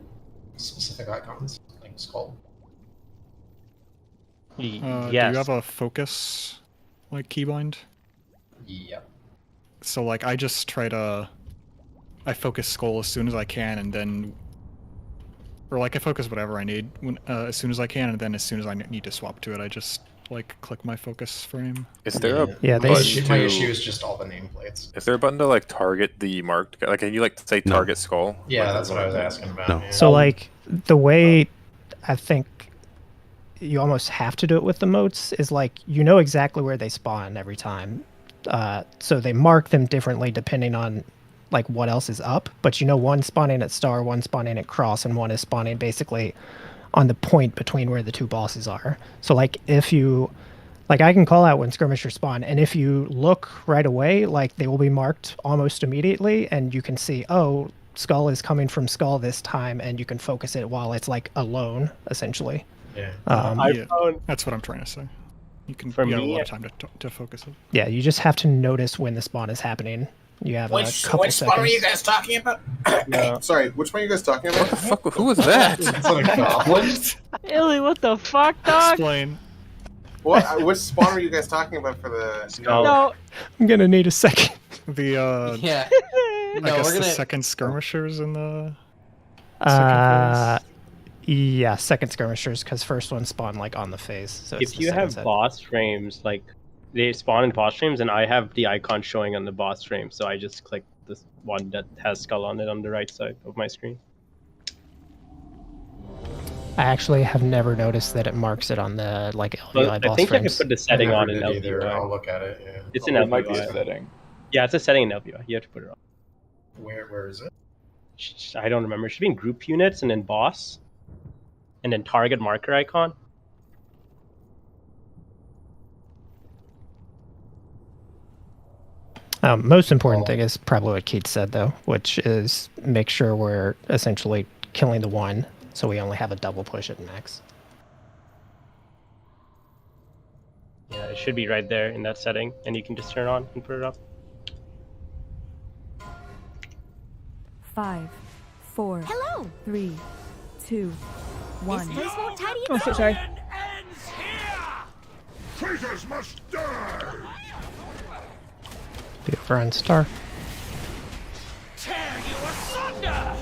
specific icons, like Skull? Do you Yes. have a focus like keybind? Yep. So like I just try to I focus Skull as soon as I can, and then or like I focus whatever I need when as soon as I can, and then as soon as I need to swap to it, I just like click my focus frame. Is there a Yeah, they button My to- issue is just all the nameplates. Is there a button to like target the marked guy? Like, can you like say target Skull? Yeah, Like, that's what I was asking about. No. Yeah. So like the way I think you almost have to do it with the moats is like you know exactly where they spawn every time. So they mark them differently depending on like what else is up, but you know one spawning at star, one spawning at cross, and one is spawning basically on the point between where the 2 bosses are. So like if you like I can call out when skirmishers spawn, and if you look right away, like they will be marked almost immediately, and you can see, oh, Skull is coming from Skull this time, and you can focus it while it's like alone, essentially. Yeah. Yeah, that's what I'm trying to say. You can For you have a me, lot of time to focus it. Yeah, you just have to notice when the spawn is happening. You have a couple Which seconds. one were you guys talking about? Sorry, which one are you guys talking about? What the fuck? Who was that? Is it a goblin? Illy, what the fuck, dog? Explain. What? Which spawn were you guys talking about for the? No. I'm gonna need a second. The Yeah. I No, guess we're the gonna. second skirmishers in the Yeah, second skirmishers, because first one spawned like on the phase. So it's If the you second have set. boss frames, like they spawn in boss frames, and I have the icon showing on the boss frame, so I just click this one that has Skull on it on the right side of my screen. I actually have never noticed that it marks it on the like LVI But I boss think frames. I can put the setting I on never in did either. I'll LVI. look at it. Yeah. It's in It might be a LVI. setting. Yeah, it's a setting in LVI. You have to put it on. Where is it? I don't remember. It should be in group units and then boss, and then target marker icon. Most important thing is probably what Keith said, though, which is make sure we're essentially killing the one, so we only have a double push at max. Yeah, it should be right there in that setting, and you can just turn it on and put it up. 5, 4, 3, 2, 1. This place won't tidy itself. Oh, shit, sorry. Traitors must die! Be over on star. Tear you asunder!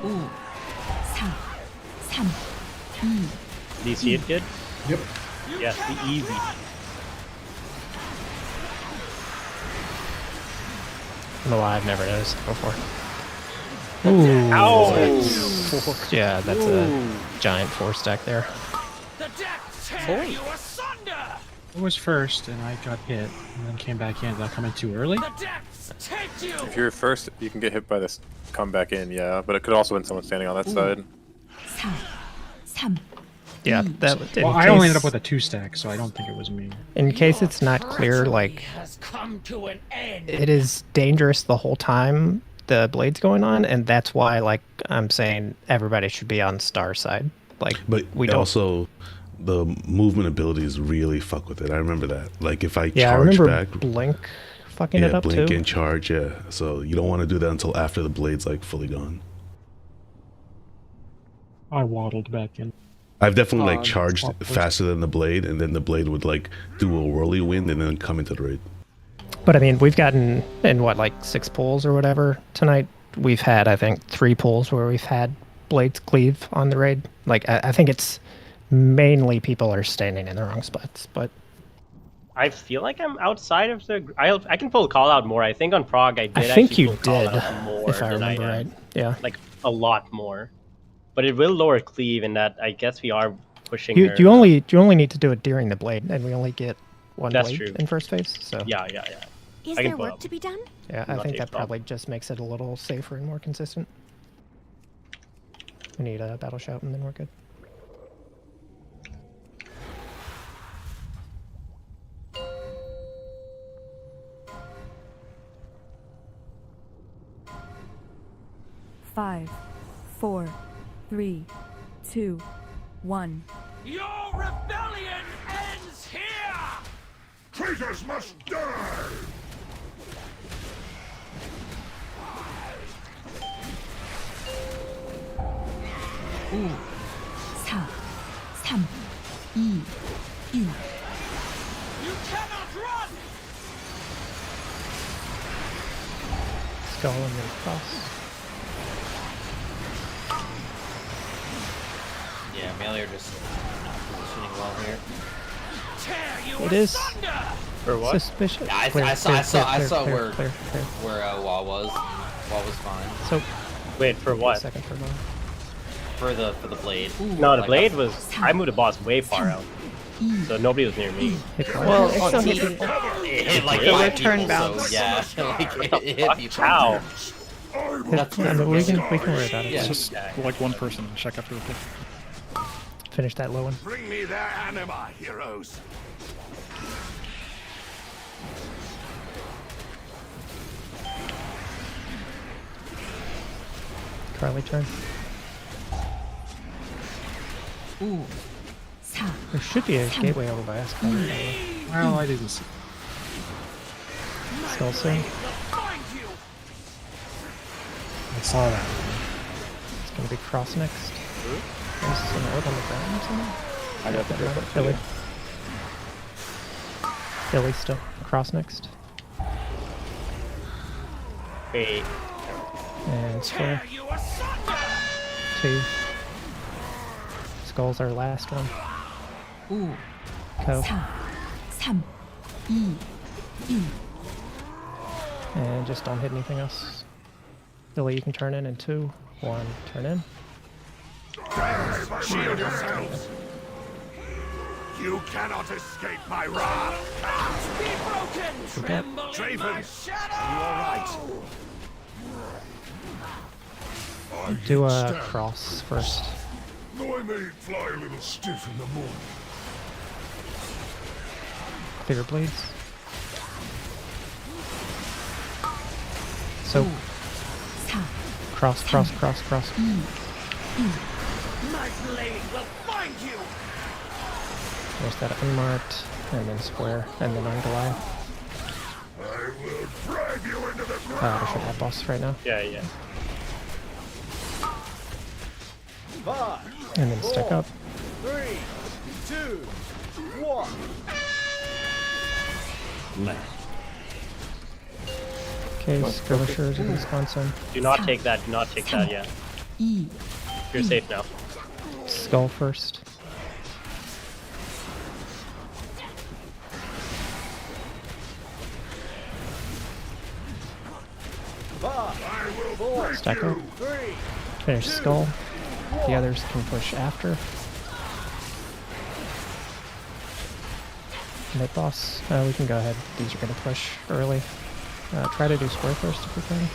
Ooh. 3, 3, 2. Do you see it good? Yep. Yes, easy. I don't know why I've never noticed it before. Ooh. Ow! Yeah, that's a giant 4-stack there. I was first, and I got hit, and then came back in. Did I come in too early? If you're first, you can get hit by this come back in, yeah. But it could also have been someone standing on that side. 3, 3. Yeah, that. Well, I only ended up with a 2-stack, so I don't think it was me. In case it's not clear, like, it is dangerous the whole time the blade's going on, and that's why, like, I'm saying everybody should be on star side. Like, but we don't. Also, the movement abilities really fuck with it. I remember that. Like, if I Yeah, I charge remember back, blink fucking it up blink too. and charge, yeah. So you don't want to do that until after the blade's like fully gone. I waddled back in. I've definitely like charged faster than the blade, and then the blade would like do a whirlwind and then come into the raid. But I mean, we've gotten in what, like 6 pulls or whatever tonight. We've had, I think, 3 pulls where we've had blades cleave on the raid. Like, I think it's mainly people are standing in the wrong spots. But I feel like I'm outside of the. I can pull call out more. I think on Prague I did. I think actually you pull call did, out more if I than remember right. Yeah. Like a lot more. But it will lower cleave, in that I guess we are pushing. You only need to do it during the blade, and we only get one That's blade true. in first phase. So Yeah. Is I can there pull work up. to be done? yeah, I Not think a that problem. probably just makes it a little safer and more consistent. We need a battle shout, and then we're good. Five, 4, 3, 2, 1. Your rebellion ends here! Traitors must die! Ooh. 4, 3, 2, 1. You cannot run! Skull and then cross. Yeah, melee are just not positioning well here. It is For what? suspicious. Yeah, I Clear, saw clear, where Wall was. Wall was fine. So wait, for what? Second for Wall. For the blade. No, the Like, blade was. I moved the boss way far out, so nobody was near me. Well, it's still hitting. It hit like The 5 return people, bounce. so yeah, like it hit people. How? That's Yeah, but we can worry about it. Yeah. It's just like one person. Check after the pull. Finish that low one. Bring me their anima, heroes! Carly turn. Ooh. 4. There should be a gateway over by us. Well, I didn't see. Still soon. I saw that. It's gonna be cross next. There's an orb on the ground or something. I got the drip up Billy. Billy still. Cross next. Wait. And square. 2. Skull's our last one. Ooh. Co. 4, 3, 2, 1. And just don't hit anything else. Billy, you can turn in 2, 1, turn in. Shield yourselves! You cannot escape my wrath! Be broken! Tremble Draven, you are right. Do a cross first. Though I may fly a little stiff in the morning. Bigger blades. Soak. Cross, cross, cross, cross. My blade will find you. There's that unmarked, and then square, and then on Goliath. I will drive you into the ground. I should have boss right now. Yeah, yeah. And then stack up. 3, 2, 1. Okay, skirmishers in Wisconsin. Do not take that. Do not take that yet. You're safe now. Skull first. Stack up. Finish skull. The others can push after. Mid boss. We can go ahead. These are going to push early. Try to do square first if we can.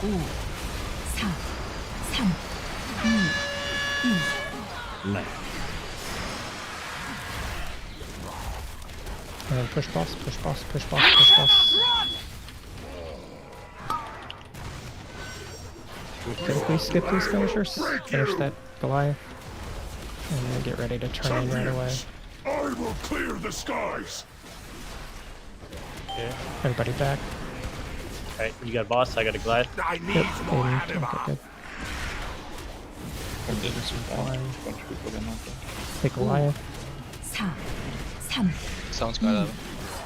5, 4, 3, 2, 1. And push boss, push boss, push boss, push boss. Quickly skip these finishers. Finish that Goliath. And then get ready to turn in right away. I will clear the skies. Okay. Everybody back. Alright, you got boss, I got a Goliath. I need Yep, more okay, anima. good. Take Goliath. 4, 3, Someone's got a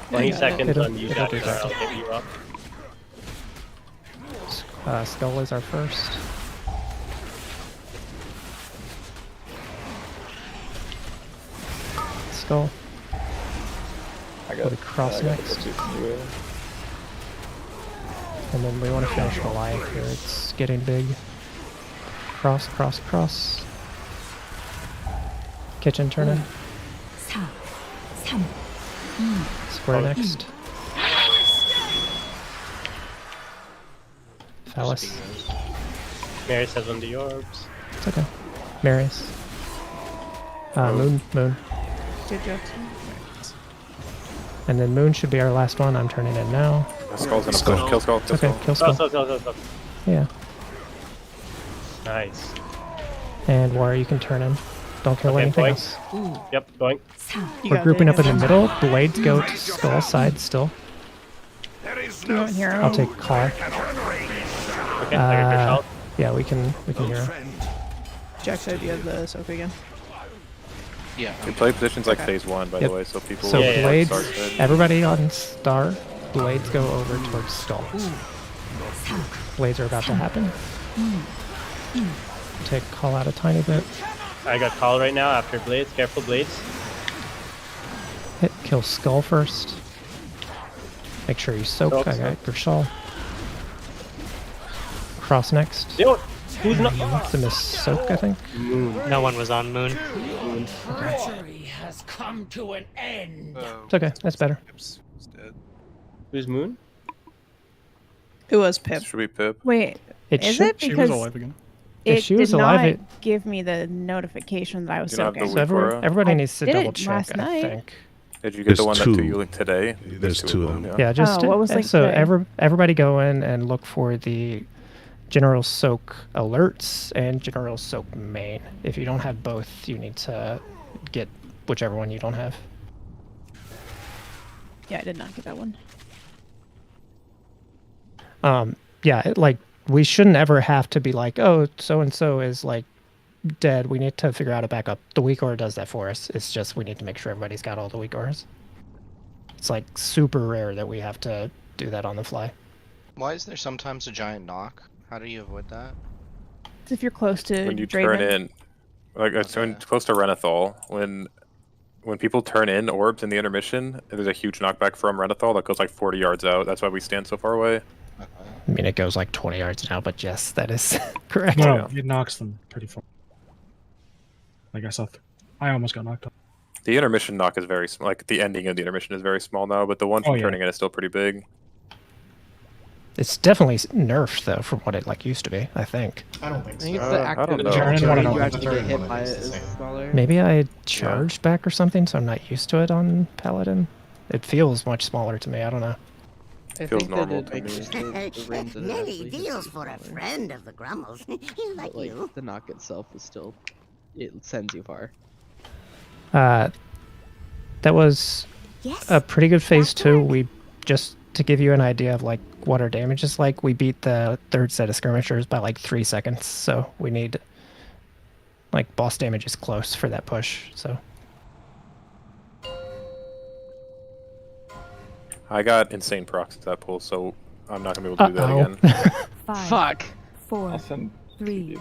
20 seconds It'll- on you it'll guys, do or that. I'll hit you up. Skull is our first. Skull. Go to cross next. And then we want to finish Goliath here. It's getting big. Cross, cross, cross. Kitchen turn in. 4, 3, 2, Square next. Phallus. Mary says on the orbs. It's okay. Marius. Moon. Good job. And then Moon should be our last one. I'm turning in now. Skull's gonna push. Kill Skull. Kill Okay, Skull. kill Skull. Go. Yeah. Nice. And Warrior, you can turn in. Don't kill Okay, anything going. else. Yep, going. We're grouping up in the middle. Blades go to Skull side still. You don't hear him. I'll take Claw. Okay, I got your shot. Yeah, we can hear him. Jack said you have the soak again. Yeah. We play positions like phase 1, by Yep. the way, so people So will blades, start good. everybody on Star, blades go over towards Skull. Blades are about to happen. Take Call out a tiny bit. I got call right now after blades. Careful, blades. Hit, kill Skull first. Make sure you soak. Soak, I got your shawl. Cross next. Yo, who's not? It's a miss soak, I think. No one was on Moon. Treachery has come to an end. It's okay. That's better. Who's Moon? It was Pip. Should be Pip. Wait, It is should- it? She Because was alive again. it she was did alive, not it- give me the notification that I was You don't have the soaking. So everybody I needs to did it double check, last I night. think. Did you get There's the one that two. you linked today? There's two of them. Yeah, just what was linked so today? everybody go in and look for the general soak alerts and general soak main. If you don't have both, you need to get whichever one you don't have. Yeah, I did not get that one. Yeah, like we shouldn't ever have to be like, oh, so and so is like dead. We need to figure out a backup. The weak aura does that for us. It's just we need to make sure everybody's got all the weak auras. It's like super rare that we have to do that on the fly. Why is there sometimes a giant knock? How do you avoid that? It's if you're close to When you Draven. turn in, like it's when close to Renathal, when people turn in orbs in the intermission, there's a huge knockback from Renathal that goes like 40 yards out. That's why we stand so far away. I mean, it goes like 20 yards now, but yes, that is correct. No, it knocks them pretty far. Like I almost got knocked off. The intermission knock is very small. Like the ending of the intermission is very small now, but the one from yeah. turning in is still pretty big. It's definitely nerfed though from what it like used to be, I think. I don't think I so. think it's the I active don't know. charge I don't you know. actually get hit Turn by one it is is the same. smaller. Maybe I charged back or something, so I'm not used to it on Paladin. It feels much smaller to me. I don't know. I Feels think normal that to it makes me. the range that it Many actually hits deals is for a smaller. friend of the Grummels. Like But, you. the knock itself is still, it sends you far. That was a pretty good phase 2. We just to give you an idea of like what our damage is like, we beat the third set of skirmishers by like 3 seconds. So we need like boss damage is close for that push. So I got insane procs to that pull, so I'm not gonna be able to do that again. 5, Fuck. 4, I'll send 3,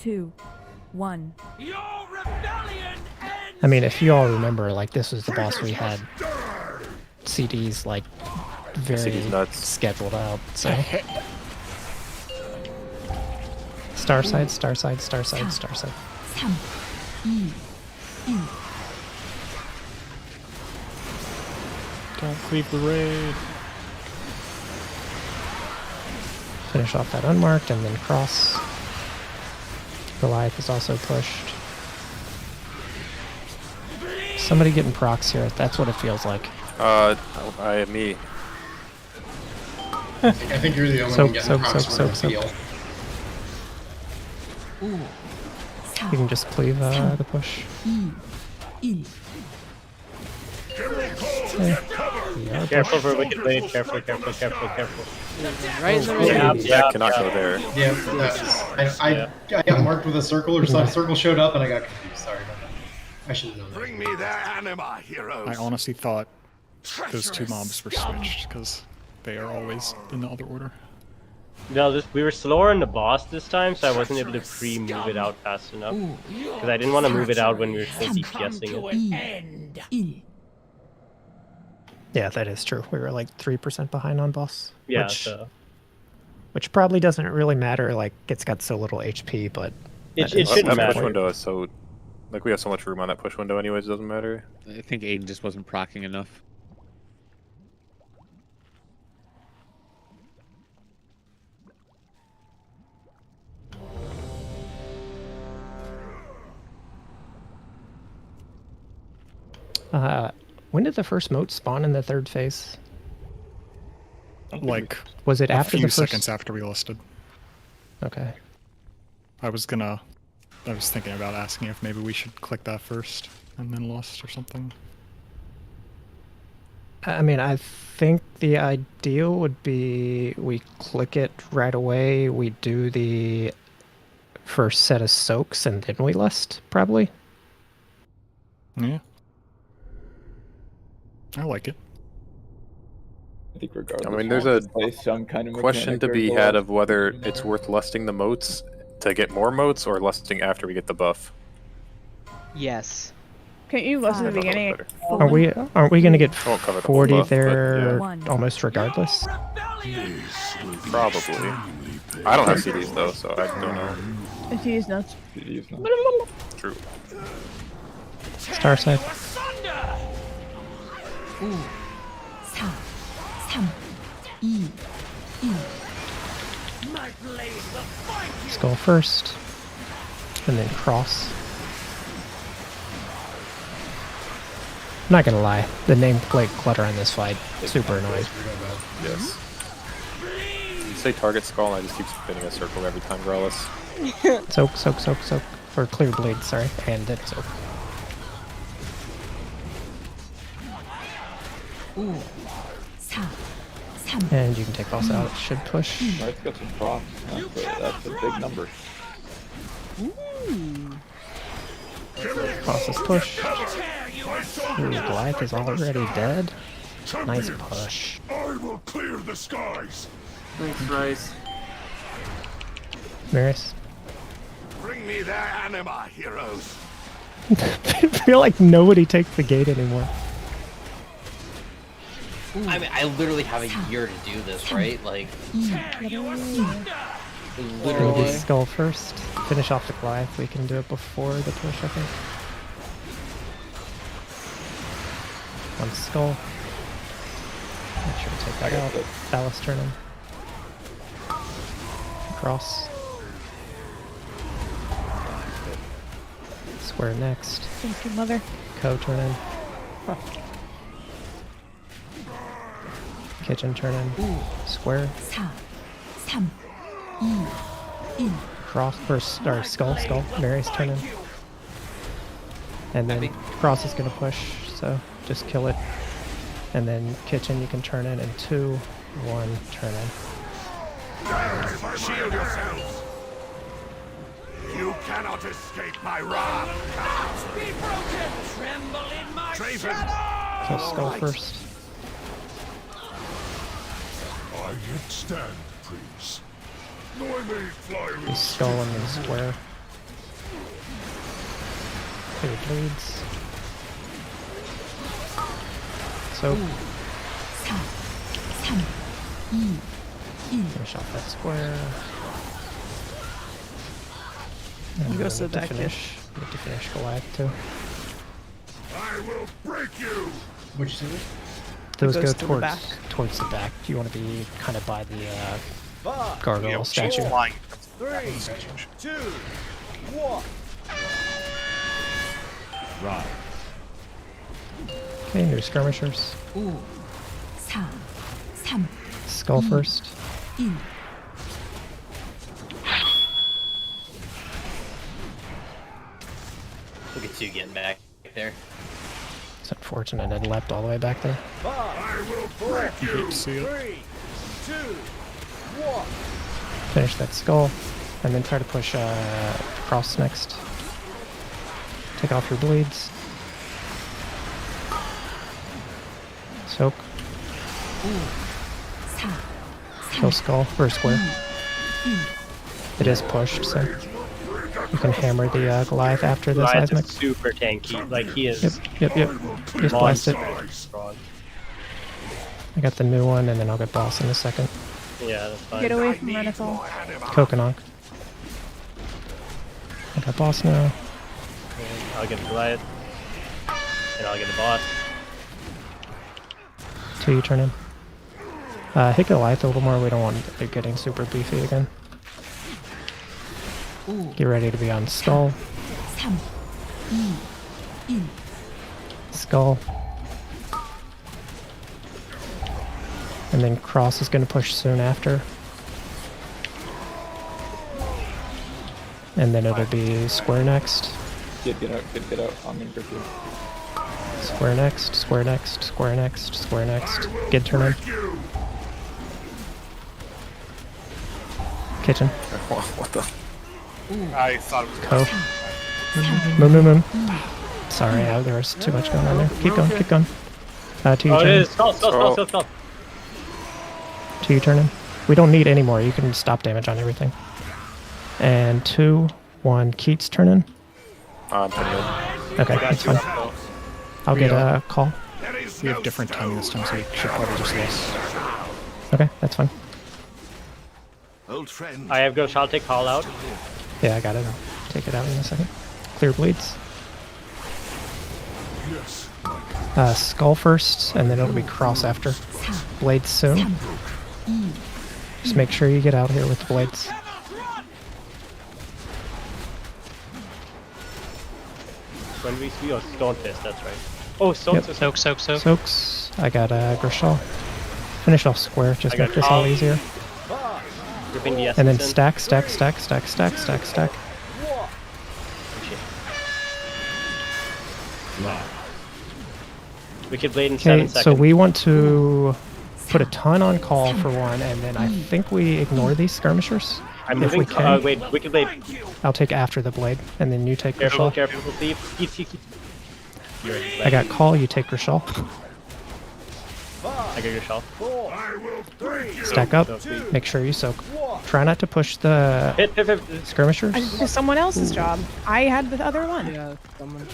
2, 1. I mean, if you all remember, like this was the boss we had CDs like very CD's nuts. scheduled out. So star side, star side, star side, star side. 3、2、1。 Don't cleave the raid. Finish off that unmarked and then cross. Goliath is also pushed. Somebody getting procs here. That's what it feels like. Me. I think you're the only one getting procs for the feel. You can just cleave the push. Careful for wicked blade. Careful, careful, careful, careful. Right in the That cannot go there. Yeah, I got marked with a circle, or some circle showed up, and I got confused. Sorry about that. I should have known that. Bring me their anima, heroes. I honestly thought those two mobs were switched because they are always in the other order. No, we were slower in the boss this time, so I wasn't able to pre-move it out fast enough. Because I didn't want to move it out when we were still DPSing it. Yeah, that is true. We were like 3% behind on boss. Yeah, which probably doesn't really matter. Like it's got so little HP, but it shouldn't that matter. push window is so, like we have so much room on that push window anyways. It doesn't matter. I think Aiden just wasn't proccing enough. When did the first moat spawn in the third phase? Like, was it a after few the first? seconds after we listed? Okay. I was thinking about asking if maybe we should click that first and then list or something. I mean, I think the ideal would be we click it right away, we do the first set of soaks, and then we list, probably. Yeah. I like it. I think regardless. I mean, there's a some kind of question to be had of whether it's worth lusting the moats to get more moats or lusting after we get the buff. Yes. Can't you listen to the beginning? Aren't we going to get Won't cover the whole 40 buff, but there yeah. almost regardless? Probably. I don't have CDs though, so I don't know. If you use nuts. True. Star side. 5、4、3、2、1。 Skull first, and then cross. I'm not gonna lie, the nameplate clutter on this fight super annoying. Yes. You say target skull, and I just keep spinning a circle every time, Growlithe. Soak, soak, soak, soak. Or clear blade, sorry, and then soak. And you can take boss out, it should push. It's got some procs. That's a big number. Boss is pushed. Ooh, Goliath is already dead. Nice push. I will clear the skies. Thanks, Rice. Maris. Bring me their anima, heroes. I feel like nobody takes the gate anymore. I mean, I literally have a year to do this, right? Like, Literally skull first. Finish off the Goliath. We can do it before the push, I think. One skull. Make sure to take that out. Ballast turn in. Cross. Square next. Thank you, mother. Co turn in. Kitchen turn in. Square. 4, 3, 2, 1. Cross first, or skull. Mary's turn in. And then cross is gonna push, so just kill it. And then kitchen you can turn in 2, 1, turn in. Shield yourselves! You cannot escape my wrath! Be broken! Tremble in my shadow! So skull first. I yet stand, Prince. I may fly The skull and then square. 2 bleeds. So finish off that square. And You go then to the back, Need to finish Goliath too. I will break you! Which suit? Those It go goes to the towards back. towards the back. You want to be kind of by the gargoyle statue. 3, 2, 1. Right. Okay, new skirmishers. 4, 3, Skull first. 1. Look at you getting back there. It's unfortunate it leapt all the way back there. 5, 4, 3, See it. 2, 1. Finish that skull, and then try to push cross next. Take off your bleeds. Soak. 4, Kill skull or square. It is pushed, so you can hammer the Goliath after the Goliath seismic. is super tanky. Like he is. Yep. Just blast it. Strong. I got the new one, and then I'll get boss in a second. Yeah, that's fine. Get away from Renethal. Kokonok. I got boss now. And I'll get the Goliath. And I'll get the boss. 2 you turn in. Hit Goliath a little more, we don't want it getting super beefy again. Get ready to be on skull. 3, 2, 1. Skull. And then cross is going to push soon after. And then it'll be square next. Get out. I'm gonna grip you. Square next, square next, square next, square next. Get turn in. Kitchen. What the? I thought it was Co. Moon. Sorry, there was too much going on there. Keep going. 2 you Oh, it turn in. is. Skull. 2 you turn in. We don't need any more. You can stop damage on everything. And 2, 1. Keats turn in. Okay, that's fine. I'll get a call. We have different timing this time, so we should probably just lose. Okay, that's fine. Old friend. I have Ghost. I'll take call out. Yeah, I got it. I'll take it out in a second. Clear bleeds. Yes. Skull first, and then it'll be cross after. Blades soon. Just make sure you get out here with the blades. When we see your Stone Fist, that's right. Oh, Yep. Soak. Soaks. I got Grishal. Finish off square, just I got make this all Call. easier. Gripping the essence And then in. stack. We could blade in 7 Okay, seconds. so we want to put a ton on call for one, and then I think we ignore these skirmishers. I'm if moving. we can. Wait, Wicked Blade. I'll take after the blade, and then you take Careful, Grishal. Thief. Keep. You're ready. I got call, you take Grishal. I got your shell. Stack up, make sure you soak. Try not to push the skirmishers. It was someone else's job. I had the other one. Yeah, someone.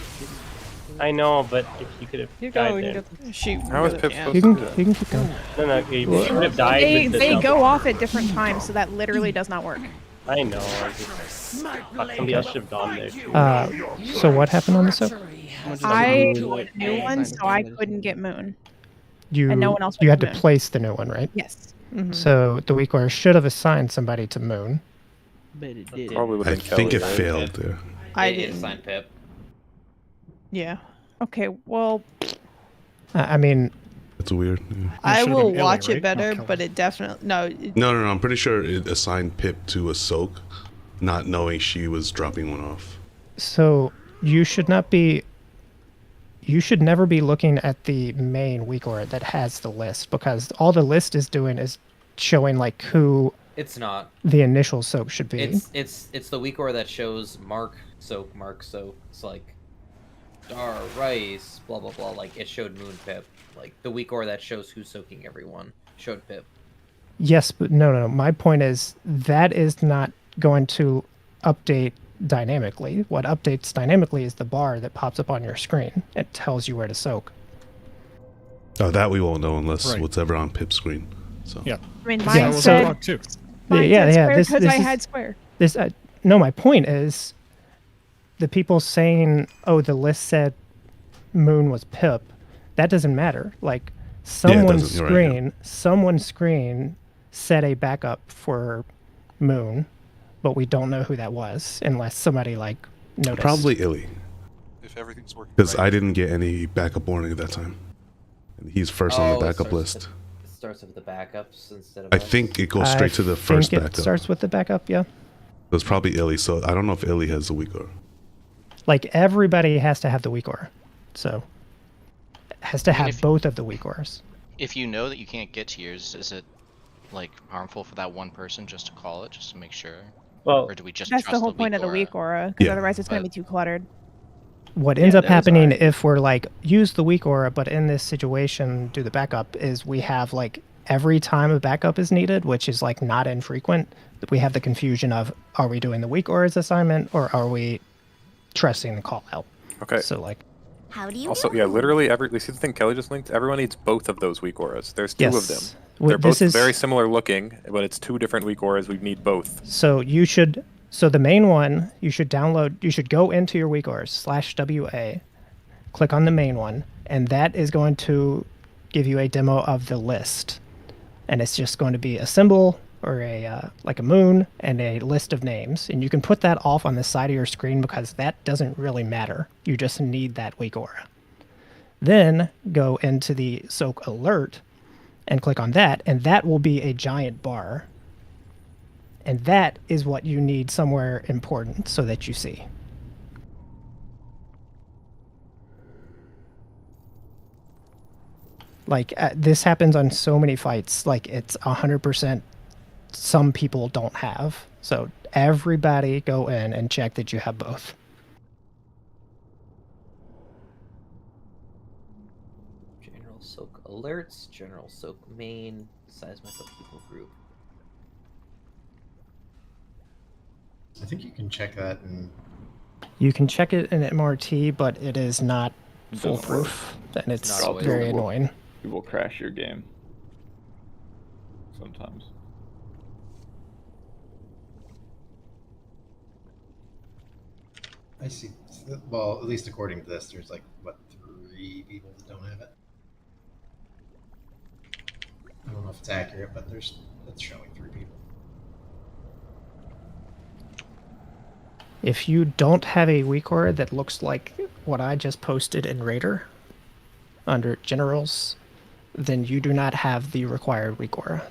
I know, but if you could have died there. Shoot. How is Pip supposed You to can, do that? you can keep going. No, you would have died They, with the they jump. go off at different times, so that literally does not work. I know. Somebody else should have gone there too. So what happened on the soak? I put a new one, so I couldn't get Moon. You, And no one else you went had to to Moon. place the new one, right? Yes. So the weak warrior should have assigned somebody to Moon. But it did. Probably would I have been think it Kelly. failed there. I It is didn't. signed Pip. Yeah. Okay, well, I mean, It's weird. Yeah. I should've will been Illy, watch right? it better, Not but it definitely no. No. I'm pretty sure it assigned Pip to a soak, not knowing she was dropping one off. So you should not be. You should never be looking at the main weak aura that has the list, because all the list is doing is showing like who It's not. the initial soak should be. It's the weak aura that shows Mark soak. It's like Star Rice blah blah blah. Like it showed Moon Pip. Like the weak aura that shows who's soaking everyone showed Pip. Yes, but no. My point is that is not going to update dynamically. What updates dynamically is the bar that pops up on your screen. It tells you where to soak. Oh, that we won't know unless Right. what's ever on Pip's screen. So yeah. I mean, Yeah, mine so- said. too. Mine Yeah, said yeah, square this- because this I is- had square. This no, my point is the people saying, "Oh, the list said Moon was Pip." That doesn't matter. Like someone's doesn't. You're right, screen, someone's screen set a backup for Moon, but we don't know who that was unless somebody like noticed. probably Illy, If everything's working because right. I didn't get any backup warning at that time. And he's first on the it backup starts list. It starts with the backups instead of. I us. think it goes straight to the first think backup. it starts with the backup. Yeah. It was probably Illy, so I don't know if Illy has the weak aura. Like everybody has to have the weak aura, so it has to I mean, have if- both of the weak auras. If you know that you can't get to yours, is it like harmful for that one person just to call it, just to make sure? Well, or do we just That's trust the whole point of the weak aura, because Yeah. otherwise it's going to be too cluttered. What ends up those happening are- if we're like use the weak aura, but in this situation do the backup, is we have like every time a backup is needed, which is like not infrequent, we have the confusion of are we doing the weak aura's assignment or are we trusting the call out? Okay. So like How do you Also, know? yeah, literally you see the thing Kelly just linked? Everyone needs both of those weak auras. There's two of them. Yes. They're This both is- very similar looking, but it's two different weak auras. We need both. So you should, so the main one, you should download, you should go into your weak auras /WA, click on the main one, and that is going to give you a demo of the list. And it's just going to be a symbol or a, like a moon and a list of names. And you can put that off on the side of your screen because that doesn't really matter. You just need that weak aura. Then go into the soak alert and click on that, and that will be a giant bar. And that is what you need somewhere important so that you see. Like, this happens on so many fights. Like, it's 100% some people don't have. So everybody go in and check that you have both. General soak alerts, general soak main, seismic people group. I think you can check that and You can check it in MRT, but it is not Doesn't work. foolproof, and it's not always. very annoying. It will crash your game. Sometimes. I see. Well, at least according to this, there's like what 3 people that don't have it. I don't know if it's accurate, but it's showing 3 people. If you don't have a weak aura that looks like what I just posted in Raider under Generals, then you do not have the required weak aura.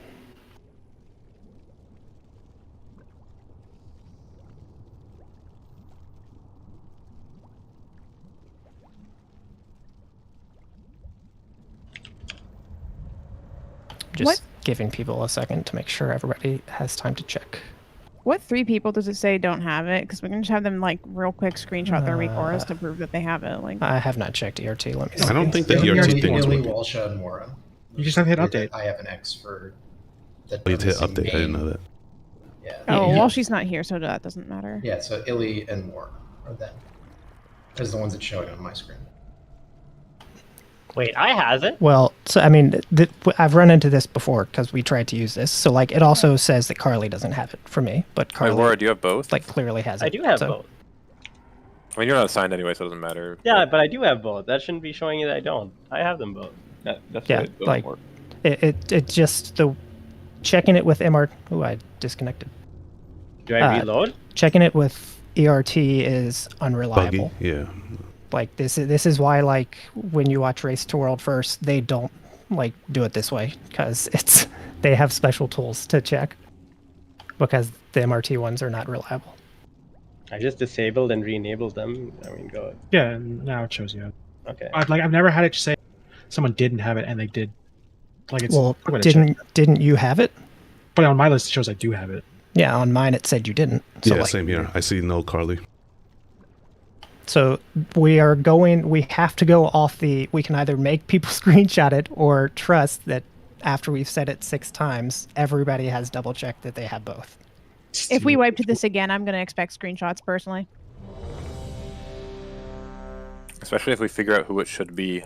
Just What? giving people a second to make sure everybody has time to check. What 3 people does it say don't have it? Because we can just have them like real quick screenshot their weak auras to prove that they have it. Like I have not checked ERT. Let me see. I don't think the Illy, ERT thing is Illy, working. Walsha, and Mora. You just have to hit Or update. that I have an X for. That Oh, you hit missing update. I didn't main. know that. Yeah. oh, Yeah. well, she's not here, so that doesn't matter. Yeah, so Illy and Mora are them. As the ones that's showing on my screen. Wait, I hasn't. Well, so I mean, I've run into this before because we tried to use this. So like, it also says that Carly doesn't have it for me, but Wait, Carly Laura, do you have both? like clearly has it. I do have so. both. I mean, you're not assigned anyway, so it doesn't matter. Yeah, but I do have both. That shouldn't be showing you that I don't. I have them both. That's Yeah, why it doesn't like work. it just the checking it with MR. Ooh, I disconnected. Do I reload? Checking it with ERT is unreliable. Buggy. Yeah. Like this is why like when you watch Race to World First, they don't like do it this way because they have special tools to check because the MRT ones are not reliable. I just disabled and re-enabled them. I mean, go. Yeah, and now it shows you. Okay. I've never had it say someone didn't have it and they did. Like it's Well, what it shows. didn't you have it? But on my list it shows I do have it. Yeah, on mine it said you didn't. So yeah, like, same here. I see no Carly. So we have to go off we can either make people screenshot it or trust that after we've said it 6 times, everybody has double checked that they have both. If we wiped this again, I'm going to expect screenshots personally. Especially if we figure out who it should be.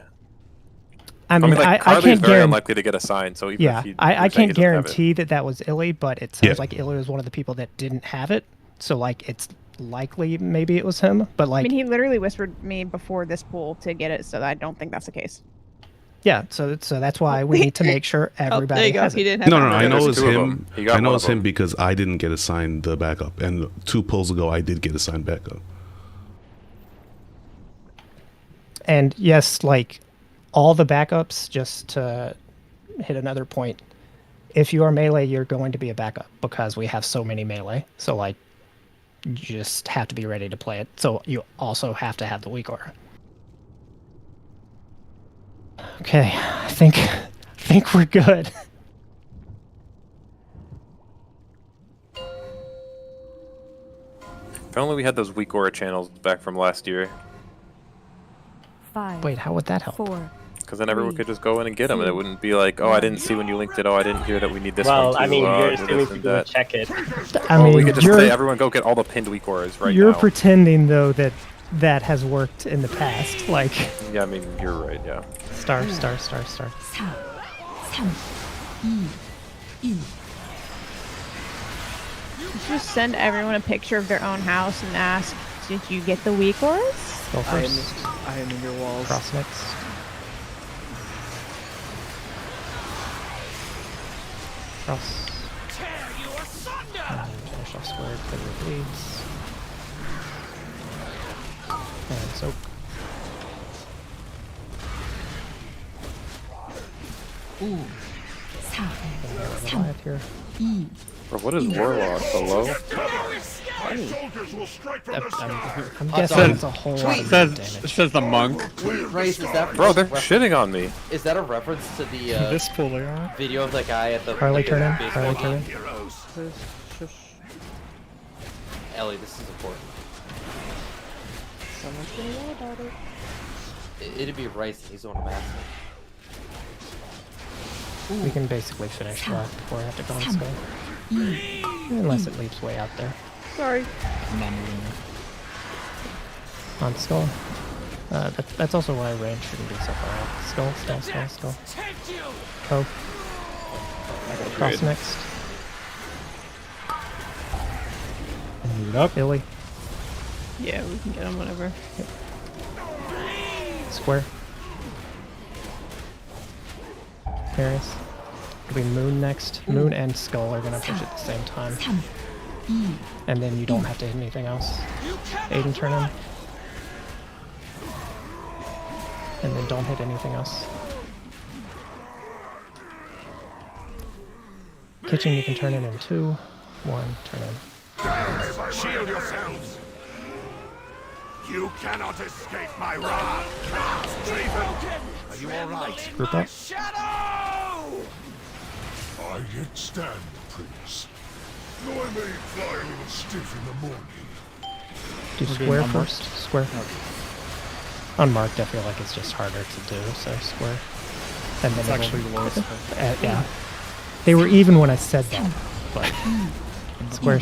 I mean, I Carly's can't very guarantee. unlikely to get assigned. So even Yeah, if he, I you're saying can't he doesn't have it. guarantee that was Illy, but it sounds like Illy was one of the people that didn't have it. So like, it's likely maybe it was him. But like, I mean, he literally whispered me before this pool to get it, so I don't think that's the case. yeah. So that's why we need to make sure everybody there you go. has He it. didn't have No, it. I know there's it's 2 of him. them. He got I know one it's of him them. because I didn't get assigned the backup, and 2 polls ago I did get assigned backup. And yes, like all the backups, just to hit another point, if you are melee, you're going to be a backup because we have so many melee. So like, you just have to be ready to play it. So you also have to have the weak aura. Okay, I think we're good. If only we had those weak aura channels back from last year. 5. Wait, how would that help? 4. Because then everyone could just go in and get them, and it wouldn't be like, oh, I didn't see when you linked it. Oh, I didn't hear that we need this Well, one too. I mean, oh, you're this assuming and people will that. check it. I Well, mean, we could just you're, say everyone go get all the pinned weak auras right you're now. pretending though that has worked in the past. Like, Yeah, I mean, you're right. Yeah. star. Just send everyone a picture of their own house and ask, did you get the weak auras? Go I first. am in your walls. Cross next. Cross. And finish off square, clear the bleeds. And soak. Ooh. Goliath here. Bro, what is Warlock? Hello? I'm guessing it's a whole lot of damage. It says the monk. Rice, is that Bro, they're reference- shitting on me. Is that a reference to the This pool they are. video of that guy at the Carly, turn in. baseball Carly, turn game? in. Ellie, this is important. Someone's gonna know about it. It'd be Rice. He's the one I'm asking. We can basically finish that before I have to go on skull. Unless it leaps way out there. Sorry. I'm not moving there. On skull. That's also why range shouldn't be so far out. Skull. Go. Cross next. Move it up. Billy. Yeah, we can get him whenever. Square. Paris. It'll be Moon next. Moon and Skull are gonna push at the same time. And then you don't have to hit anything else. Aiden, turn in. And then don't hit anything else. Kitchen you can turn in 2. 1, turn in. Shield yourselves! You cannot escape my wrath! Draven, are you alright? Group up. I yet stand, Prince. Though I may fly a little stiff in the morning. Do We're square doing first. Square. Unmarked I feel like it's just harder to do, so square. And then It's it'll- actually the lowest. yeah. They were even when I said that, but square.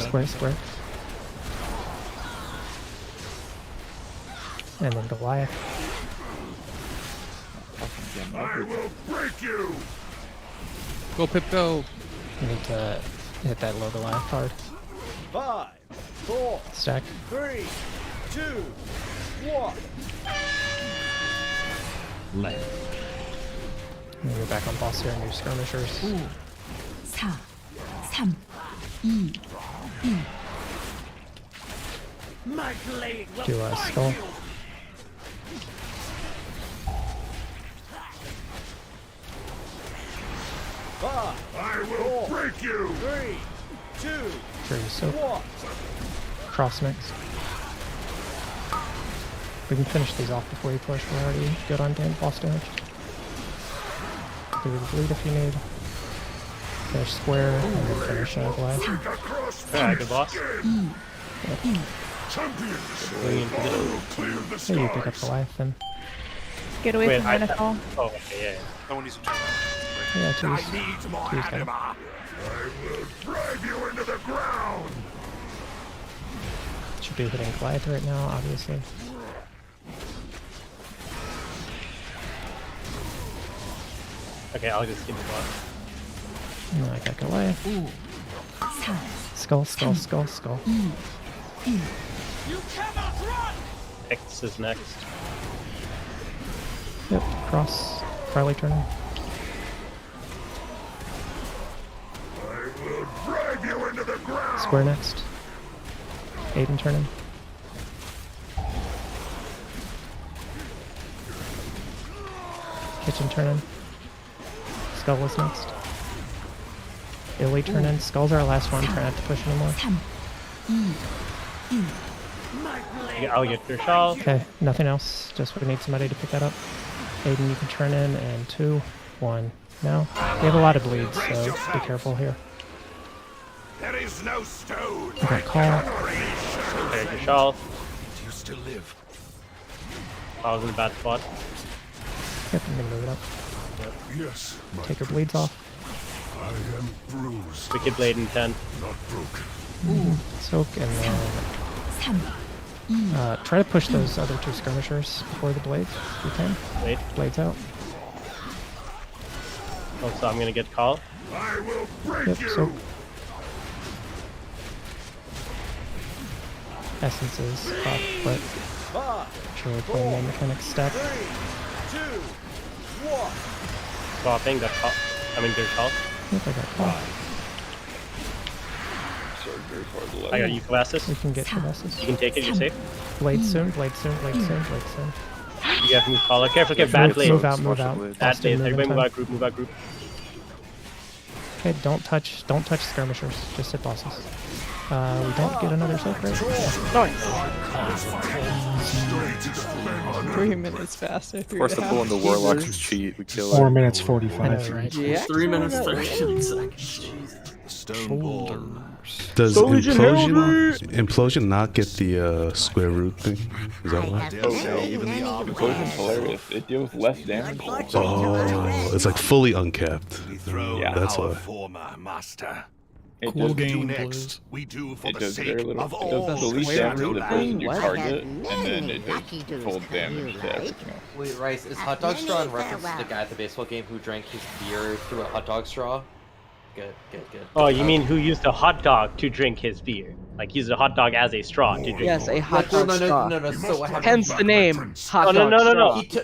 And then Goliath. I will break you! Go, Pip, go. You need to hit that low Goliath hard. 5, 4, Stack. 3, 2, 1. Left. And then you're back on boss here and your skirmishers. 4, 3, 2, 1. Do a skull. I will break you. 3, 2, Sure, so cross next. We can finish these off before you push. We're already good on boss damage. Do the bleed if you need. Finish square and then finish Goliath. Yeah, good boss. So you pick up Goliath then. Get away from Renical. Oh, okay, yeah. No one needs to Yeah, I need more anima. I will drive you into the ground. Should be hitting Goliath right now, obviously. Okay, I'll just skip the boss. No, I got Goliath. Skull, skull, skull, skull. You cannot run. X is next. Yep, cross. Farley turning. I will drive you into the ground. Square next. Aiden turning. Kitchen turning. Skull is next. Illy turning. Skull's our last one. Try not to push anymore. I'll get your shawl. Okay, nothing else. Just we need somebody to pick that up. Aiden, you can turn in, and 2, 1. Now, we have a lot of bleeds, so be careful here. There is no stone. I got call. There's your shawl. Do you still live? I was in a bad spot. Yep, I'm gonna move it up. Yes. Take her bleeds off. I am bruised. Wicked Blade in 10. Not broken. Soak, and then try to push those other 2 skirmishers before the blades, if you can. Blades out. Also, I'm gonna get call. I will break Yep, you. soak. Essence is up, but sure we're playing the mechanic step. 3, 2, 1. Swapping, that's call. I mean, there's call. Yep, I got call. I got Eucalyptus. We can get Colossus. You can take it, you're safe. Blade soon, blade soon, blade soon, blade soon. You have to move caller. Careful, get bad blade. Move out, move out. Bad blade. Move in Everybody move time. out group, move out group. Okay, don't touch skirmishers. Just hit bosses. We don't get another soak, right? Nice. 3 minutes faster. Force the pull on the warlocks is cheat. We kill 4 it. minutes 45. Right? Yeah. 3 minutes 30 seconds. Jesus. Stone ball. Does implosion not get the square root thing? Is that why? Oh no, Implosion's hilarious. It deals less damage. Oh, it's like fully uncapped. Yeah, that's Our why. former master. It Cool does, game, next, Blues. we do for it the does sake very little. of It all does the least square damage to the to person you life. target, and then it does full damage to everything else. Wait, Rice, is hot dog straw in reference to the guy at the baseball game who drank his beer through a hot dog straw? Good, good, good. Oh, you mean who used a hot dog to drink his beer? Like used a hot dog as a straw to drink. Yes, a hot No, dog no, straw. no, so what happened? Hence the name, hot no, dog no, no, no. straw.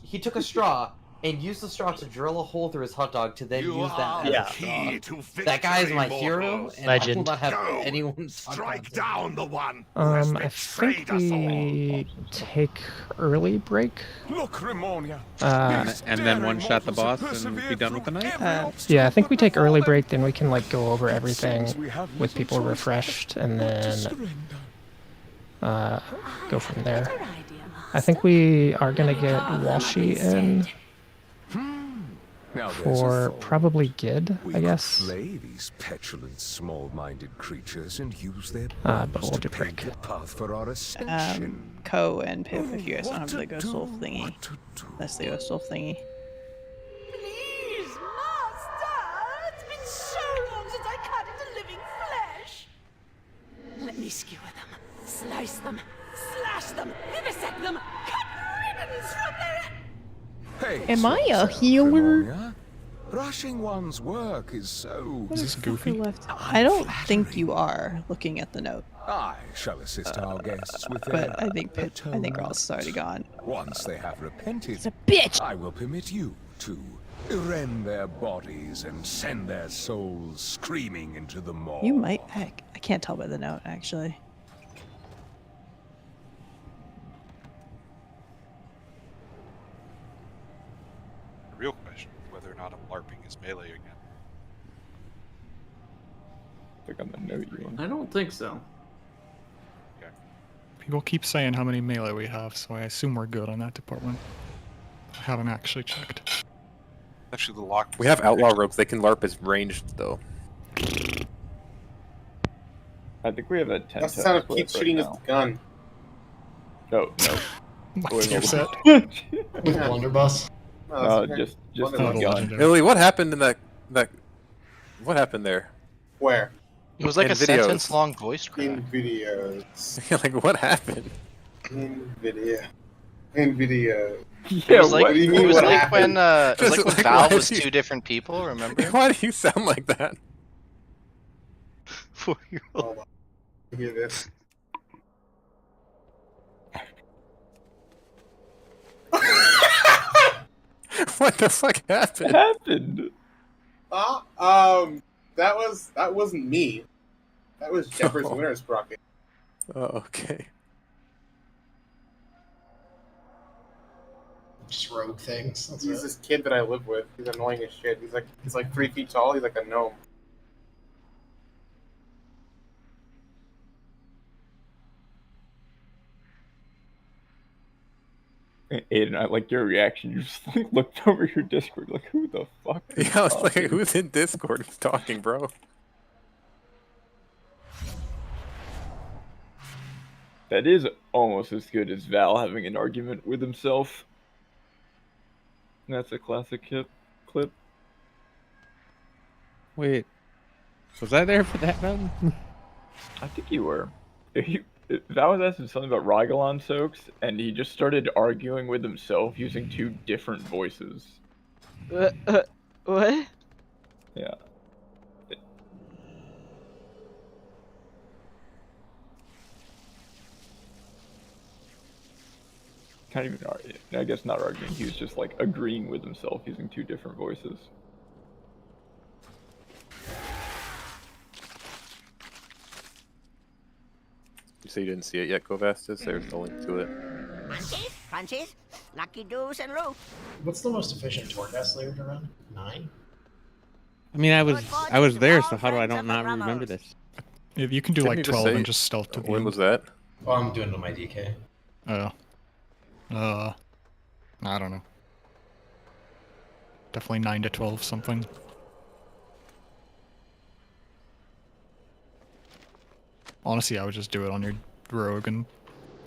He took a straw and used the straw to drill a hole through his hot dog to then use that as a straw. That guy is my hero, and I will Legend. not have anyone Strike down the one. I think we take early break. Look, Ramonia. And then one-shot the boss and be done with the night? Yeah, I think we take early break, then we can like go over everything with people refreshed, and then go from there. I think we are gonna get Walshy in for probably Gid, I guess. Slay these petulant, small-minded creatures and use their But bombs we'll to do pave break. the path for our ascension. Ko and Pip, if you guys don't have the Ghost Wolf thingy. That's the Ghost Wolf thingy. Please, Master! It's been so long since I cut into living flesh! Let me skewer them, slice them, slash them, vivisect them, cut ribbons from their... Hey, Am I a Sir healer? Ramonia, rushing one's work is so... Is this goofy? I don't think you are, looking at the note. I shall assist our guests with their But I think Ross is already gone. Once they have repented, It's a bitch! I will permit you to rend their bodies and send their souls screaming into the maw. You might. Heck, I can't tell by the note, actually. real question, whether or not I'm LARPing as melee again. Like on the note you want. I don't think so. People keep saying how many melee we have, so I assume we're good on that department. I haven't actually checked. Actually, the lock. We have outlaw rogues. They can LARP as ranged, though. I think we have a 10. That's the sound of Keith shooting his gun. No, no. What's your set? With blunderbuss. No, just the gun. Illy, what happened in that? What happened there? Where? It was like In a videos. sentence-long voice crack. In videos. Like, what happened? In video. In video. It was like, what do you mean it was what like happened? when it was Just like when like, Val why was do you- 2 different people. Remember? Why do you sound like that? 4-year-old. Hold on. Hear this. What the fuck happened? What happened? That wasn't me. That was Jeffers Oh. Winter Sprocket. Oh, okay. Just rogue things. That's He's it. this kid that I live with. He's annoying as shit. He's like 3 feet tall. He's like a gnome. Aiden, I like your reaction. You just like looked over your Discord, like, who the fuck? is Yeah, I was like, talking? who's in Discord talking, bro? That is almost as good as Val having an argument with himself. That's a classic clip. Wait, was I there for that one? I think you were. Val was asking something about Rygalon soaks, and he just started arguing with himself using 2 different voices. What? Yeah. Can't even argue. I guess not arguing. He was just like agreeing with himself using 2 different voices. You say you didn't see it yet, Kovastis? There's the link to it. Munchies, crunchies, lucky doos and loot. What's the most efficient Torghast layer to run? 9? I mean, I was there, so how do I not remember this? If you can do Didn't like you just 12 say- and just stealth to the When end. was that? Oh, I'm doing it on my DK. I don't know. Definitely 9 to 12 something. Honestly, I would just do it on your rogue and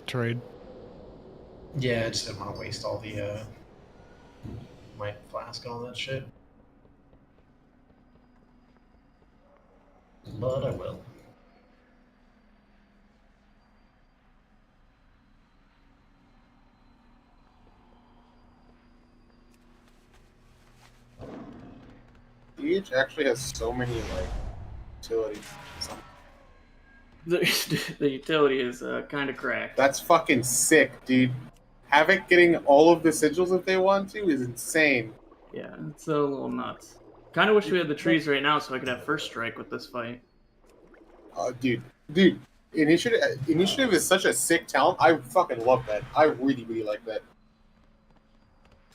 trade. Yeah, I just didn't want to waste all the my flask and all that shit. But I will. DH actually has so many like utilities. The utility is kind of cracked. That's fucking sick, dude. Havoc getting all of the sigils if they want to is insane. Yeah, it's a little nuts. Kind of wish we had the trees right now so I could have first strike with this fight. Dude, initiative is such a sick talent. I fucking love that. I really, really like that.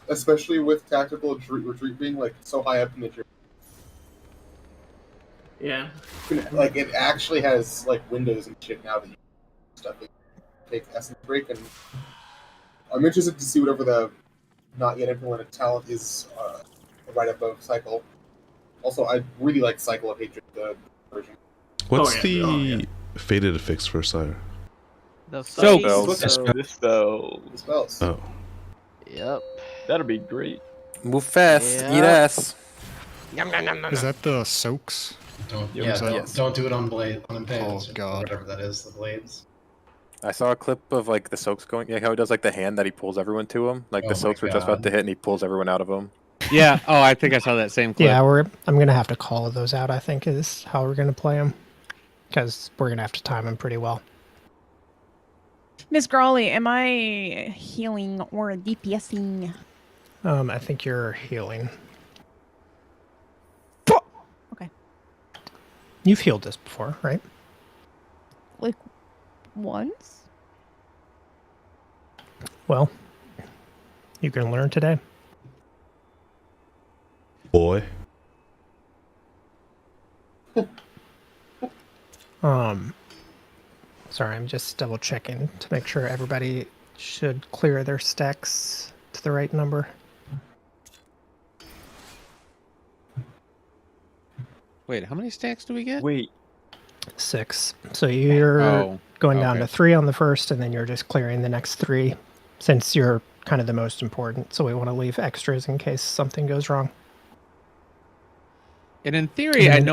Especially with tactical retreat being like so high up in the tree. Yeah. Like it actually has like windows and shit now that you stuff in. Take essence break, and I'm interested to see whatever the not yet implemented talent is right above cycle. Also, I really like Cycle of Hatred, the version. What's the faded affix for Sire? The Spells. fight, so- The spells. The spells. Oh. Yep. That'll be great. Move fast, Yeah. eat ass. Yum, yum, yum, yum, Is that the soaks? Don't, Yeah, yeah, was that- don't, don't do it on blade on impales. Oh, God. Whatever that is, the blades. I saw a clip of like the soaks going. Yeah, how he does like the hand that he pulls everyone to him. Like Oh the my soaks were just about God. to hit, and he pulls everyone out of them. Yeah. Oh, I think I saw that same clip. Yeah, I'm gonna have to call those out. I think is how we're gonna play them, because we're gonna have to time them pretty well. Miss Grawley, am I healing or DPSing? I think you're healing. Okay. You've healed this before, right? Like once? Well, you can learn today. Boy. Sorry, I'm just double checking to make sure everybody should clear their stacks to the right number. Wait, how many stacks do we get? Wait. 6. So you're going down okay. to 3 on the first, and then you're just clearing the next 3, since you're kind of the most important. So we want to leave extras in case something goes wrong. And in theory, And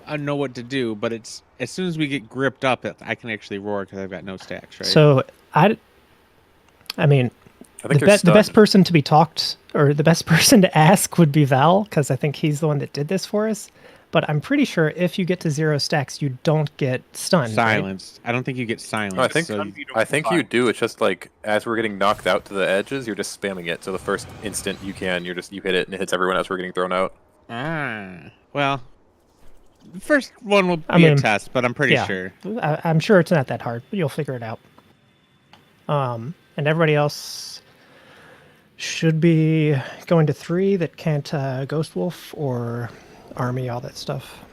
I know what to do, but it's as soon as we get gripped up, I can actually roar because I've got no stacks, right? So I mean, I think the best person to be talked, or the best person to ask would be Val, because I think he's the one that did this for us. But I'm pretty sure if you get to 0 stacks, you don't get stunned. Silenced. Right? I don't think you get silenced. No, I think you do. It's just like as we're getting knocked out to the edges, you're just spamming it. So the first instant you can, you hit it and it hits everyone else. We're getting thrown out. Well, the first one will be a test, but I'm pretty sure. I'm sure it's not that hard, but you'll figure it out. And everybody else should be going to 3 that can't Ghost Wolf or Army, all that stuff.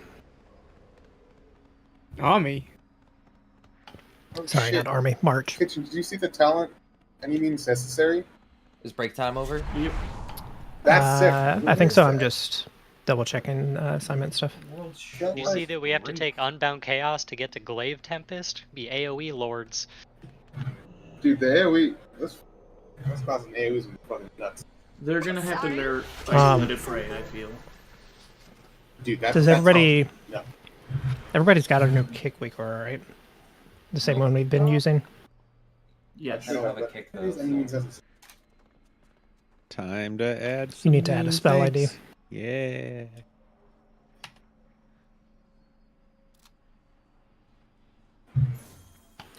Army? Sorry, not Army. March. Kitchen, did you see the talent? Any means necessary? Is break time over? Yep. That's sick. I think so. I'm just double checking assignment stuff. You see that we have to take Unbound Chaos to get to Glaive Tempest? Be AoE lords. Dude, the AoE, that's causing AoEs and fucking nuts. They're gonna have to nerf isolated prey, I feel. Dude, Does everybody? No. Everybody's got a new kick week, right? The same one we've been using. Yes. I don't have a kick though. So. Time to add. You need to add a spell ID. Yeah.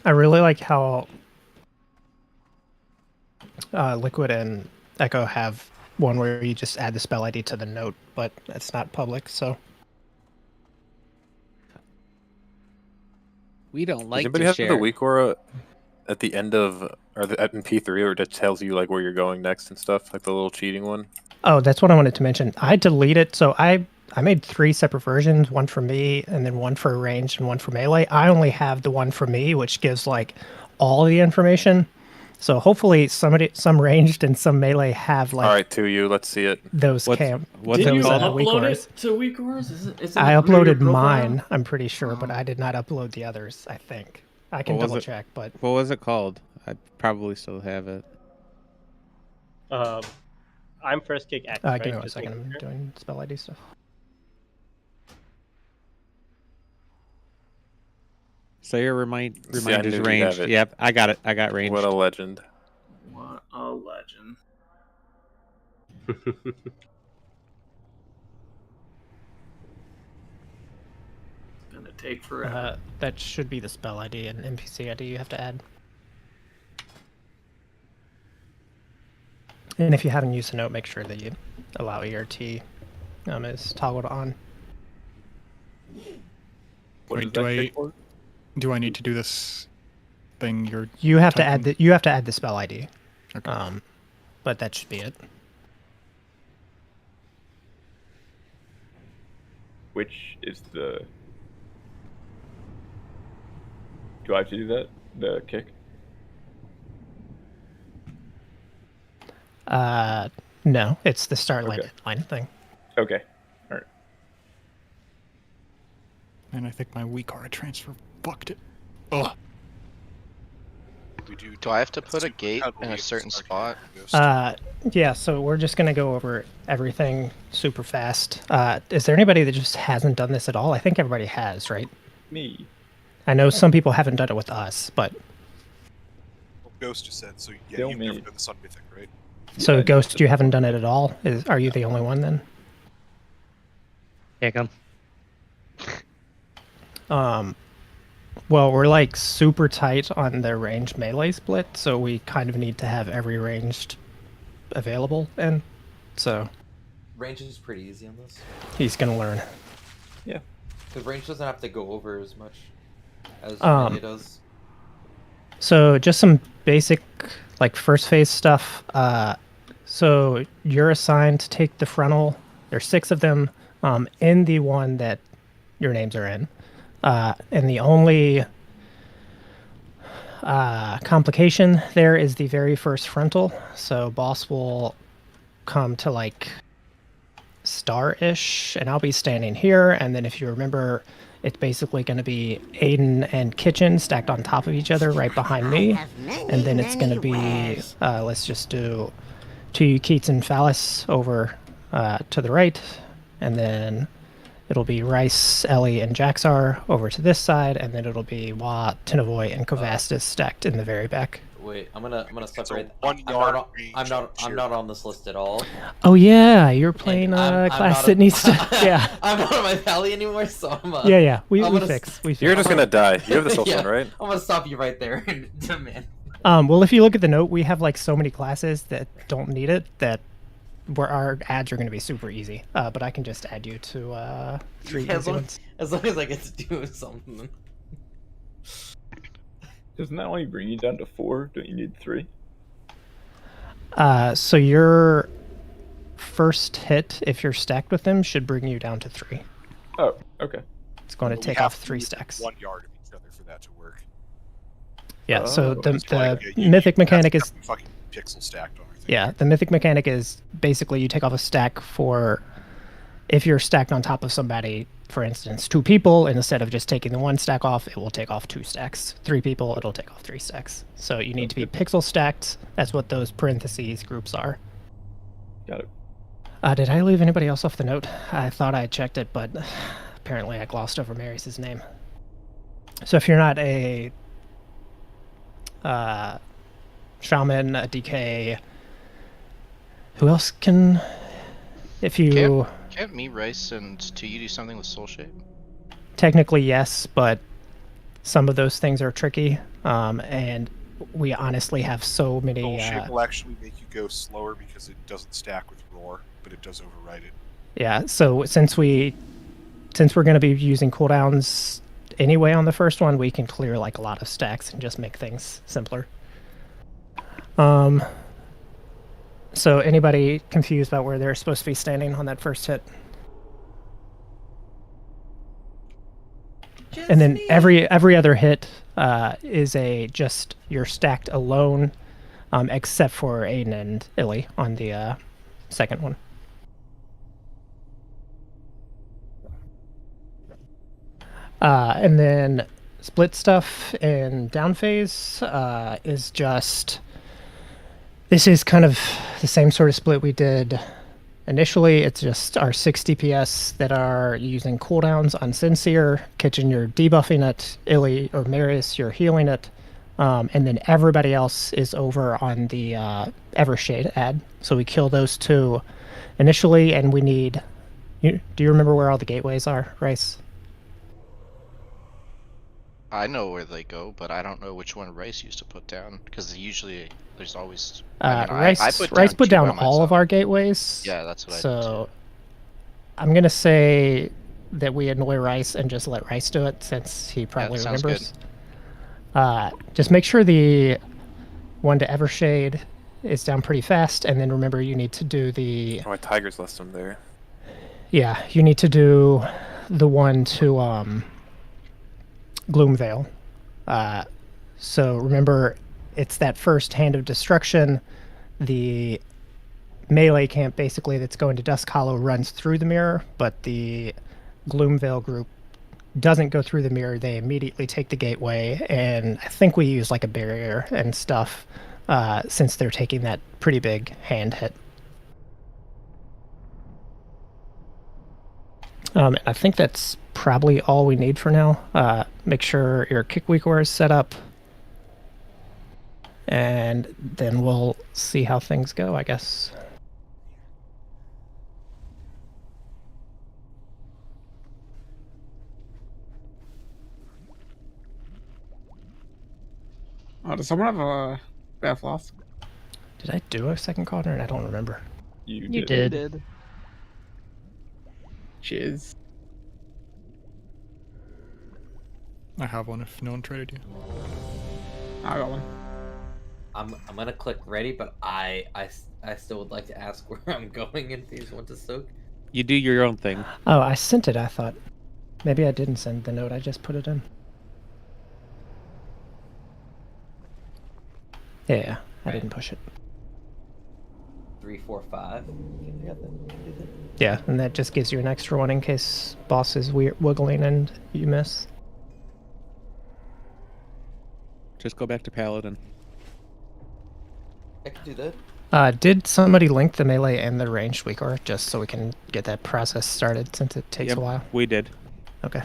I really like how Liquid and Echo have one where you just add the spell ID to the note, but it's not public, so. We don't like Does anybody to have share. the weak aura at the end of, or in P3, or it just tells you like where you're going next and stuff, like the little cheating one? Oh, that's what I wanted to mention. I deleted, so I made 3 separate versions, one for me, and then one for ranged and one for melee. I only have the one for me, which gives like all the information. So hopefully some ranged and some melee have like. All right, to you. Let's see it. Those Did you upload it to weak auras? I uploaded mine. I'm pretty sure, but I did not upload the others. I think I can double check. But what was it called? I probably still have it. I'm first kick X. Right? Give me 1 Just second. I'm making sure. doing spell ID stuff. So your reminders I knew you'd ranged. have it. Yep, I got it. I got ranged. What a legend. What a legend. It's gonna take forever. That should be the spell ID and NPC ID you have to add. And if you haven't used a note, make sure that you allow ERT is toggled on. Wait, do I need to do this thing? You have to add the spell ID. Okay. But that should be it. Which is the? Do I have to do that? The kick? No, it's the start line thing. Okay. All right. And I think my weak aura transfer fucked it. Ugh. Do I have to put a gate in a certain spot? Yeah, so we're just gonna go over everything super fast. Is there anybody that just hasn't done this at all? I think everybody has, right? Me. I know some people haven't done it with us, but Well, Ghost just said, so yeah, Kill you've me. never done this on Mythic, right? so Yeah, Ghost, you haven't done it at all? Are you the only one then? Kick him. Well, we're like super tight on the ranged melee split, so we kind of need to have every ranged available, and so Range is pretty easy on this. he's gonna learn. Yeah. Because range doesn't have to go over as much as melee does. So just some basic like first phase stuff. So you're assigned to take the frontal There's 6 of them in the one that your names are in. And the only complication there is the very first frontal. So boss will come to like star-ish, and I'll be standing here. And then if you remember, it's basically going to be Aiden and Kitchen stacked on top of each other right behind me. And then it's going to be, let's just do 2 Keats and Phallus over to the right. And then it'll be Rice, Ellie, and Jaxar over to this side. And then it'll be Wa, Tinavoy, and Kovastis stacked in the very back. Wait, I'm gonna separate. I'm not on this list at all. Oh yeah, you're playing I'm class not that needs to. Yeah. I'm not on my valley anymore, so I'm. Yeah. We gonna fix. You're just gonna die. You have the social one, right? I'm gonna stop you right there, man. Well, if you look at the note, we have like so many classes that don't need it that where our ads are going to be super easy. But I can just add you to 3 as easy long, ones. as long as I get to do something. Doesn't that only bring you down to 4? Don't you need 3? So your first hit, if you're stacked with them, should bring you down to 3. Oh, okay. It's going to We take have off 3 be stacks. 1 yard of each other for that to work. Yeah. So the You mythic have to mechanic have is. fucking pixel stacked on. Yeah, the mythic mechanic is basically you take off a stack for if you're stacked on top of somebody, for instance, 2 people, and instead of just taking the 1 stack off, it will take off 2 stacks. 3 people, it'll take off 3 stacks. So you need to be pixel stacked. That's what those parentheses groups are. Got it. Did I leave anybody else off the note? I thought I checked it, but apparently I glossed over Mary's name. So if you're not a shaman, a DK, who else can? If you Can't me, Rice, and to you do something with Soul Shape? technically yes, but some of those things are tricky, and we honestly have so many. Soul Shape will actually make you go slower because it doesn't stack with Roar, but it does override it. Yeah, so since we're going to be using cooldowns anyway on the first one, we can clear like a lot of stacks and just make things simpler. So anybody confused about where they're supposed to be standing on that first hit? And then every other hit is just you're stacked alone, except for Aiden and Illy on the second one. And then split stuff in down phase is just. This is kind of the same sort of split we did initially. It's just our 6 DPS that are using cooldowns on Sincere. Kitchen, you're debuffing it. Illy or Marius, you're healing it. And then everybody else is over on the Evershade ad. So we kill those 2 initially, and we need... do you remember where all the gateways are, Rice? I know where they go, but I don't know which one Rice used to put down, because usually there's always... Rice put down all of our gateways. Yeah, that's what I did So I'm going to say that we annoy Rice and just let Rice do it, since he probably sounds remembers. Just make sure the one to Evershade is down pretty fast, and then remember you need to do the... Oh, my Tiger's left them there. Yeah, you need to do the one to Gloomvale. So remember, it's that first Hand of Destruction. The melee camp, basically, that's going to Dusk Hollow runs through the mirror, but the Gloomvale group doesn't go through the mirror. They immediately take the gateway, and I think we use like a barrier and stuff since they're taking that pretty big hand hit. I think that's probably all we need for now. Make sure your kick weak core is set up, and then we'll see how things go, I guess. Does someone have a Beth loss? Did I do a second cauldron? I don't remember. You did. Cheers. I have one if no one traded you. I got one. I'm gonna click ready, but I still would like to ask where I'm going in phase 1 to soak. You do your own thing. Oh, I sent it, I thought. Maybe I didn't send the note, I just put it in. Yeah, I didn't push it. 3, 4, 5. Yeah, and that just gives you an extra one in case boss is wiggling and you miss. Just go back to Paladin. I can do that. Did somebody link the melee and the ranged weaker just so we can get that process started since it takes Yep, a while? we did. Okay.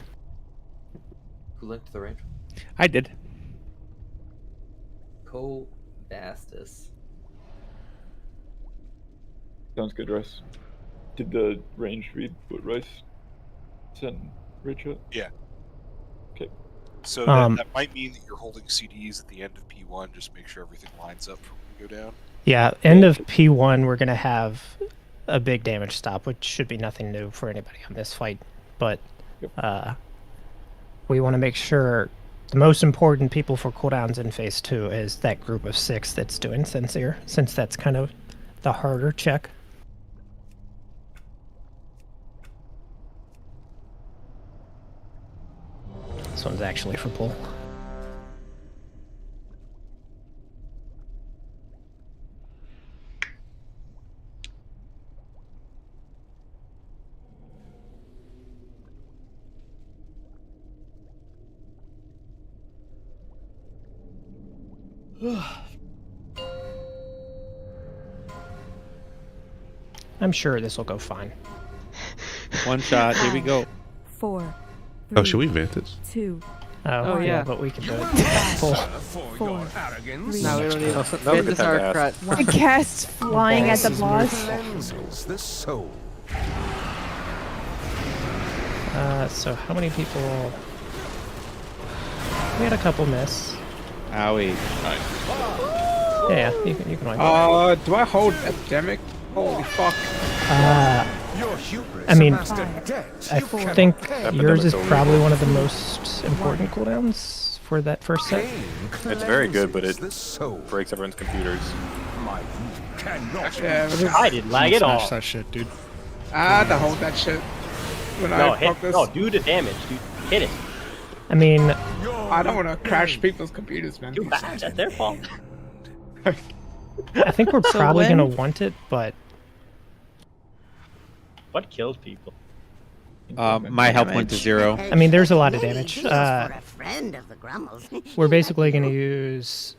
Who linked the range? I did. Bastus. Sounds good, Rice. Did the range read what Rice sent Richard? Yeah. Okay. So that might mean that you're holding CDs at the end of P1. Just make sure everything lines up before we go down. Yeah, end of P1, we're going to have a big damage stop, which should be nothing new for anybody on this fight. But we want to make sure the most important people for cooldowns in Phase 2 is that group of 6 that's doing Sincere, since that's kind of the harder check. This one's actually for pull. I'm sure this will go fine. One shot, here we go. 4. Oh, should we advance this? 2. Oh yeah, but we can do it. Full. 4. No, we don't need No, to. This our crutch. The cast's flying at the boss. The soul. So how many people? We had a couple miss. Owie. Yeah, you can wipe it. Do I hold epidemic? Holy fuck. I mean, I think yours is probably one of the most important cooldowns for that first set. It's very good, but it breaks everyone's computers. I didn't lag it all. Smash that shit, dude. I had to hold that shit. When No, I focus. no, do the damage, dude. Hit it. I mean, I don't want to crash people's computers, man. Too bad. That's their fault. I think we're So probably when- gonna want it, but What kills people? My health went to 0. I mean, there's a lot of damage. For a friend of the Grummels. We're basically gonna use.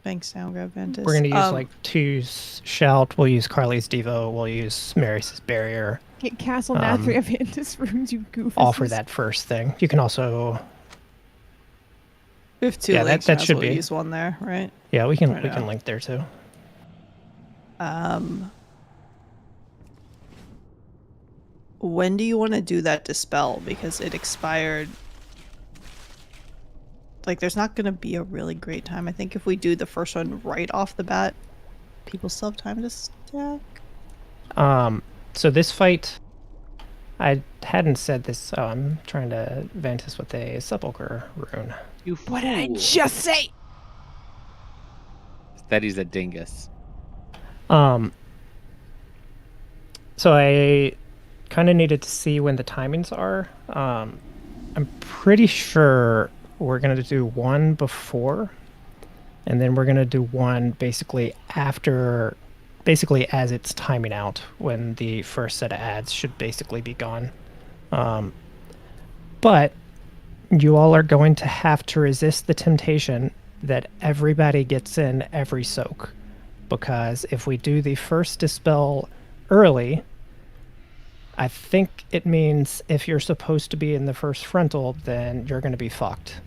Thanks, Soundgrab Ventus. We're gonna use like 2 Shout. We'll use Carly's Devo. We'll use Mary's Barrier. Get Castle Nathria Ventus runes, you goof. All for that first thing. You can also. We have 2 Yeah, links. that might as should well be. use one there, right? Yeah, we can Right we now. can link there too. When do you want to do that dispel? Because it expired. Like, there's not going to be a really great time. I think if we do the first one right off the bat, people still have time to stack. So this fight, I hadn't said this. Oh, I'm trying to Ventus with a Sepulchre rune. You What did I just say? That he's a dingus. So I kind of needed to see when the timings are. I'm pretty sure we're going to do one before, and then we're going to do one basically after, basically as it's timing out, when the first set of ads should basically be gone. But you all are going to have to resist the temptation that everybody gets in every soak, because if we do the first dispel early, I think it means if you're supposed to be in the first frontal, then you're going to be fucked.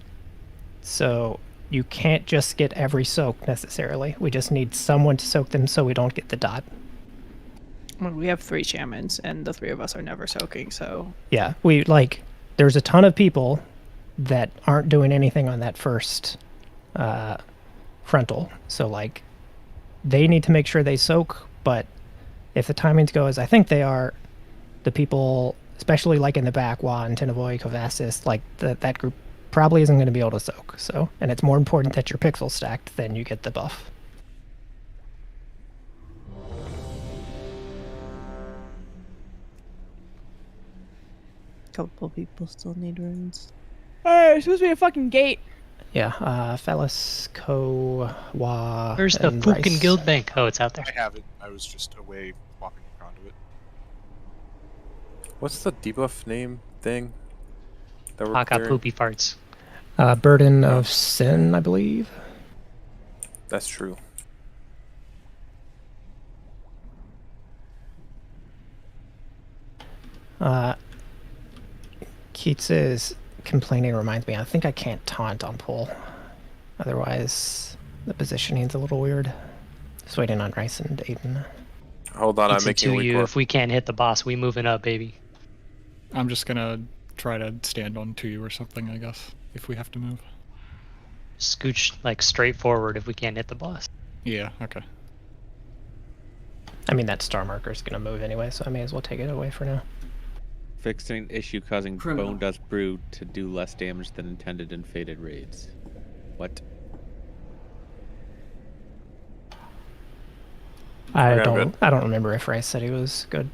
So you can't just get every soak necessarily. We just need someone to soak them so we don't get the dot. Well, we have 3 shamans, and the 3 of us are never soaking, so... Yeah, there's a ton of people that aren't doing anything on that first frontal. So, like, they need to make sure they soak, but if the timings go as I think they are, the people, especially like in the back, Juan, Tinavoy, Kovassis, like that group probably isn't going to be able to soak. So, and it's more important that your pixel stacked than you get the buff. Couple people still need runes. Alright, it's supposed to be a fucking gate. Yeah, Phallus, Ko, Wa, Where's the and fucking Rice. guild bank? Oh, it's out there. I have it. I was just away walking around to it. What's the debuff name thing? That we're Haka clearing? poopy farts. Burden of Sin, I believe. That's true. Keats's complaining reminds me, I think I can't taunt on pull. Otherwise, the positioning's a little weird. Just waiting on Rice and Aiden. Hold on, I'm It's making to a weak you. core. If we can't hit the boss, we moving up, baby. I'm just gonna try to stand on to you or something, I guess, if we have to move. Scooch like straight forward if we can't hit the boss. Yeah, okay. I mean, that star marker's gonna move anyway, so I may as well take it away for now. Fixing issue causing Criminal. Bone Dust Brew to do less damage than intended in Faded Raids. What? I Okay, I'm good. don't remember if Rice said he was good.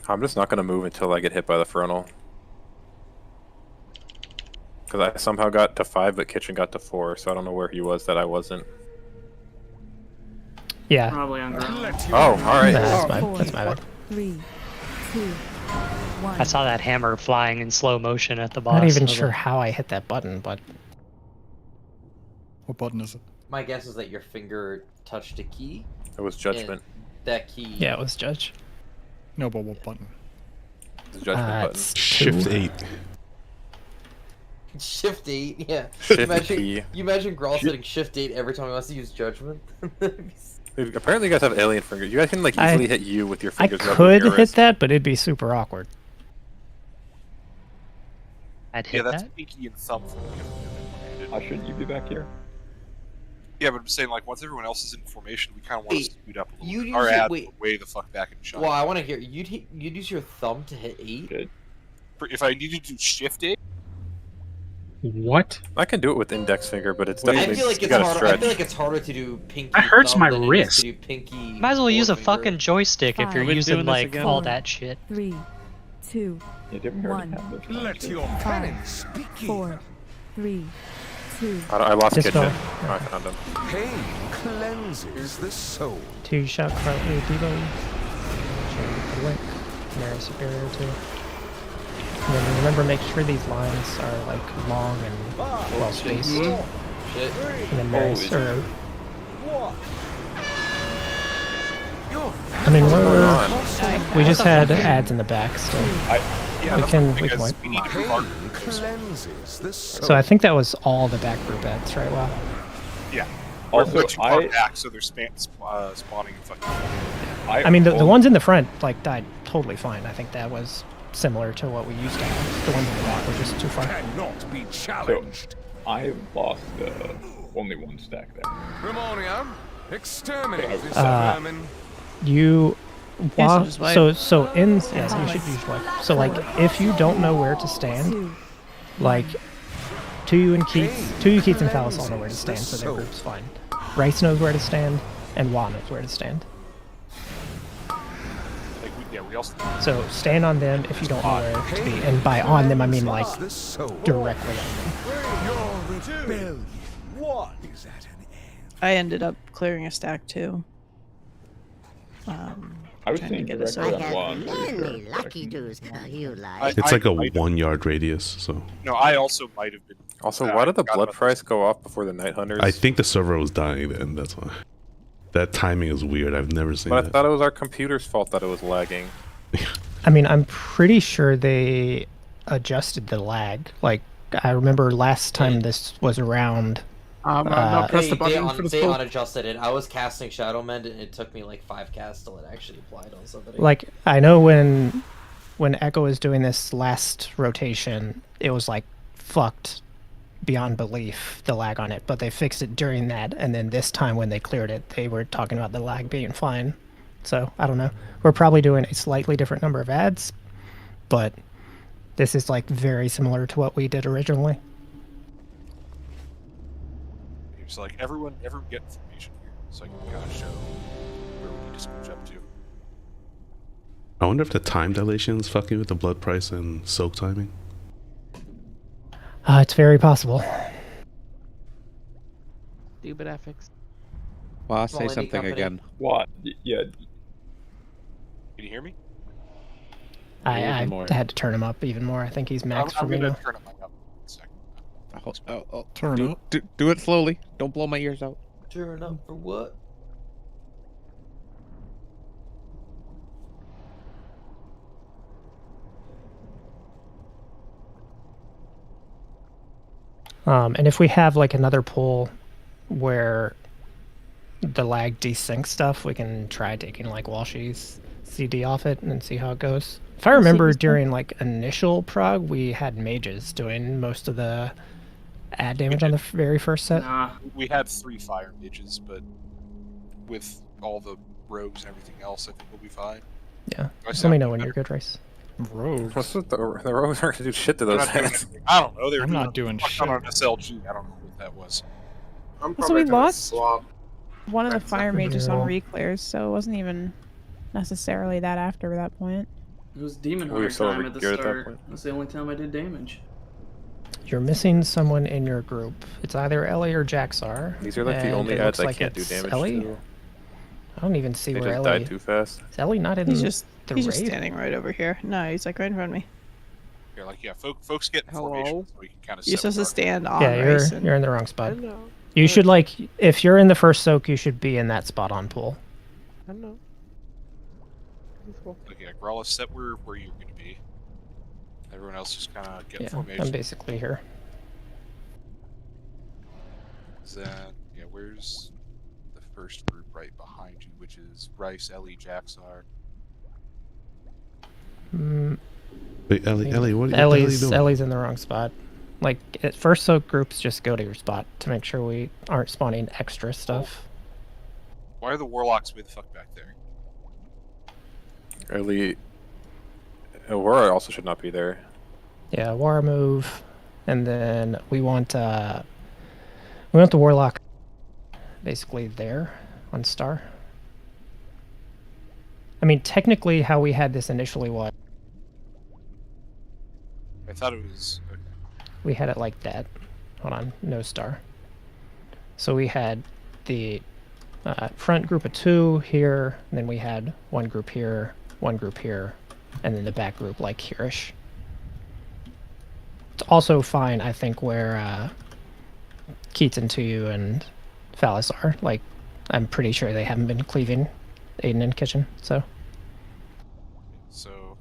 I'm just not going to move until I get hit by the frontal. Because I somehow got to 5, but Kitchen got to 4, so I don't know where he was that I wasn't. Yeah. Probably on ground. Oh, alright. That's my bad. 3, 2, 1. I saw that hammer flying in slow motion at the boss. Not even I was sure like, how I hit that button, but What button is it? My guess is that your finger touched a key. It was Judgment. and That key. yeah, it was Judge. No, but what button? The Judgment button. It's Shift 8. Shift 8, yeah. Shift key. You imagine Grawl hitting Shift 8 every time he wants to use Judgment? Dude, apparently you guys have alien fingers. You guys can like easily hit you with your I fingers. rather could than your hit wrist. that, but it'd be super awkward. I'd Yeah, hit that's that. pinky and thumb. For me. Why shouldn't you be back here? Yeah, but I'm saying like once everyone else is in formation, we kind of want to speed up a little you'd bit. Our use it- ads wait. are way the fuck back in shot. Well, I want to hear. You'd use your thumb to hit 8? If I needed to do Shift 8, What? I can do it with index finger, but it's I definitely feel like you it's gotta harder. stretch. I feel like it's harder to do pinky. That hurts thumb my than it is wrist. To do pinky. Might as well use a forefinger. fucking joystick if you're We're using doing this like again. all that shit. 3, 2, Yeah, didn't we already 1. have those Let matches? your 5, penance speak 4, 3, 2. I lost Just Kitchen. go. Oh, I found him. Pain cleanses the soul. 2 shot quietly Debo. Link. Mary Superior too. And then remember, make sure these lines are like long and well spaced. Shit. And then Mary Holy or Your I mean, on? we just had ads in the back still. yeah, We that's can- what we I can guess wait. we need to pain mark. cleanses the soul. So I think that was all the back group ads, right? Wow. Yeah. Also, We're too far back, so they're spawning fucking. I mean, the ones in the front like died totally fine. I think that was similar to what we used to have. The ones in the back were just too far. Cannot be So, challenged. I lost only one stack there. Ramonium, exterminate this Uh, vermin. You Yeah, so just wipe. so in yes, you should use wipe. So like if you don't know where to stand, like Tuyu and Keats and Phallus all know where to stand, so their group's fine. Rice knows where to stand, and Wa knows where to stand. We also. So stand on them if you don't know where to be, and by on them I mean like The soul. directly on them. Your rebellion. What is at an end? I ended up clearing a stack too. I was trying to saying get a directly soda. on one. Many lucky doos you like. It's like a might have- 1 yard radius, so No, I also might have been. Also, I why did the forgot blood about price go off before the Night Hunters? I think the server was dying then, that's why. That timing is weird, I've never seen But I that. thought it was our computer's fault that it was lagging. I mean, I'm pretty sure they adjusted the lag. Like I remember last time this was around. No, press the button for the They spool. unadjusted it. I was casting Shadow Mend, and it took me like 5 casts till it actually applied on somebody. Like I know when Echo was doing this last rotation, it was like fucked beyond belief, the lag on it, but they fixed it during that, and then this time when they cleared it, they were talking about the lag being fine. So I don't know. We're probably doing a slightly different number of ads, but this is like very similar to what we did originally. So like everyone get information here, so I can kind of show where we need to switch up to. I wonder if the time dilation is fucking with the blood price and soak timing. It's very possible. Stupid ethics. Well, I'll Small say indie something company. again. What? Yeah. Can you hear me? I Even more. had to turn him up even more. I think he's max for I'm me gonna now. turn it back up in a second. Turn up. Do it slowly. Don't blow my ears out. Turn up for what? And if we have like another poll where the lag desync stuff, we can try taking like Walshy's CD off it and see how it goes. If I remember during like initial prog, we had mages doing most of the add damage on the very first set. Nah. We had 3 fire mages, but with all the rogues and everything else, I think we'll be fine. Yeah. I Just let me know when you're good, Rice. Rogues. What's with the rogues aren't gonna do shit to those They're not doing things. anything. I don't know. They were I'm not doing fuck shit. on an SLG. I don't know what that was. So we lost one of the fire mages on reclears, so it wasn't even necessarily that after that point. It was Demon We were Hunter still time at the geared at that start. point. That's the only time I did damage. You're missing someone in your group. It's either Ellie or Jaxar. These are like the and only it ads looks I like can't do it's damage Ellie? to. I don't even see They where just Ellie died too fast. is. Ellie not in He's just the he's raid? just standing right over here. No, he's like right in front of me. Yeah, like folks get in formation so we can kind of. You're supposed to stand on Yeah, Rice and- you're in the wrong spot. You should like if you're in the first soak, you should be in that spot on pool. I know. Okay, Growlithe, set where you're going to be. Everyone else just kind of get in Yeah, formation. I'm basically here. Then, yeah, where's the first group right behind you, which is Rice, Ellie, Jaxar. Wait, Ellie, what the hell are you doing? Ellie's in the wrong spot. Like at first soak groups, just go to your spot to make sure we aren't spawning extra stuff. Why are the warlocks way the fuck back there? Ellie, Aurora also should not be there. Yeah, war move, and then we want the warlock basically there on star. I mean, technically, how we had this initially was I thought it was. Okay. we had it like that. Hold on, no star. So we had the front group of 2 here, and then we had one group here, one group here, and then the back group like here-ish. It's also fine, I think, where Keaton to you and Phallus are. Like, I'm pretty sure they haven't been cleaving Aiden and Kitchen, so. So.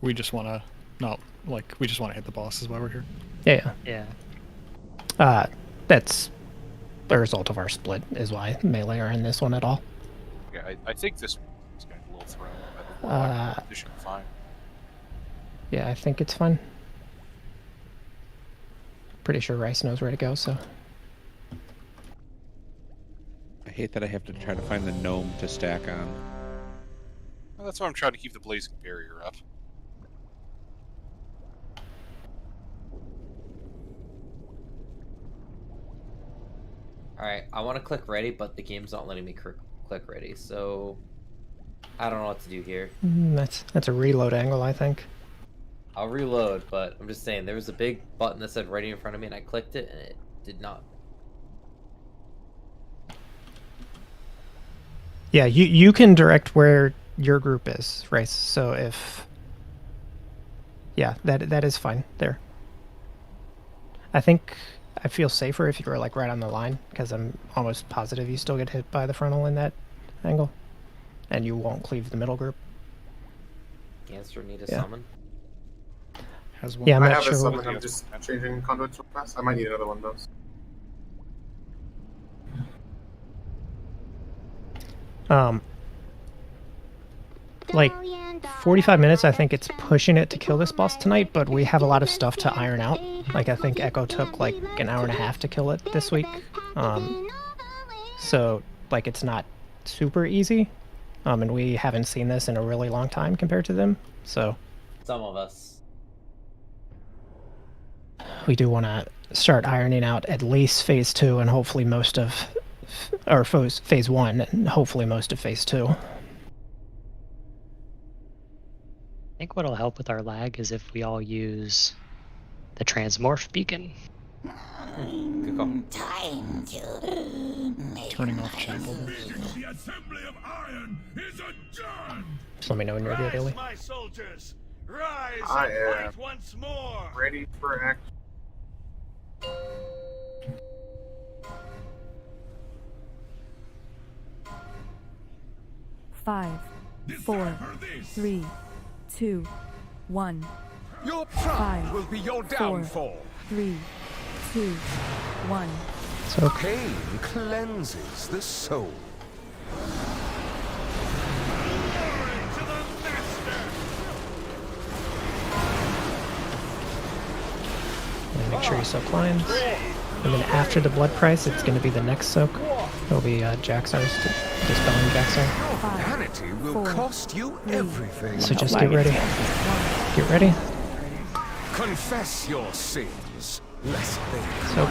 We just want to we just want to hit the boss is why we're here. Yeah. That's the result of our split, is why melee are in this one at all. Yeah, I think this one's getting a little thrown by the warlock. This should be fine. Yeah, I think it's fine. Pretty sure Rice knows where to go, so. I hate that I have to try to find the gnome to stack on. Well, that's why I'm trying to keep the blazing barrier up. Alright, I want to click ready, but the game's not letting me click ready, so I don't know what to do here. That's a reload angle, I think. I'll reload, but I'm just saying, there was a big button that said ready in front of me, and I clicked it, and it did not. Yeah, you can direct where your group is, Rice. So if... Yeah, that is fine there. I think I feel safer if you're like right on the line, because I'm almost positive you still get hit by the frontal in that angle, and you won't cleave the middle group. Gangster need a Yeah. summon? Has one. Yeah, I'm I not have sure. a summon, I'm just changing conduits real fast. I might need another one though. Like 45 minutes, I think it's pushing it to kill this boss tonight, but we have a lot of stuff to iron out. Like I think Echo took like an hour and a half to kill it this week. So like it's not super easy. And we haven't seen this in a really long time compared to them. So Some of us. we do want to start ironing out at least phase 2 and hopefully most of, or phase 1 and hopefully most of phase 2. I think what'll help with our lag is if we all use the transmorph beacon. Good call. Time to Turning off channels. The assembly of iron is adjourned. Just let me know when you're ready, Ellie. My soldiers, rise I and am fight once more. ready for action. Five, 4, 3, 2, 1. Your pride will be your downfall. 3, 2, 1. So Pain cleanses the soul. make sure you soak lines. And then after the blood price, it's going to be the next soak. It'll be Jaxar's, dispelling Jaxar. Vanity will cost you everything. So just get ready. Get ready. Confess your sins, lest they So,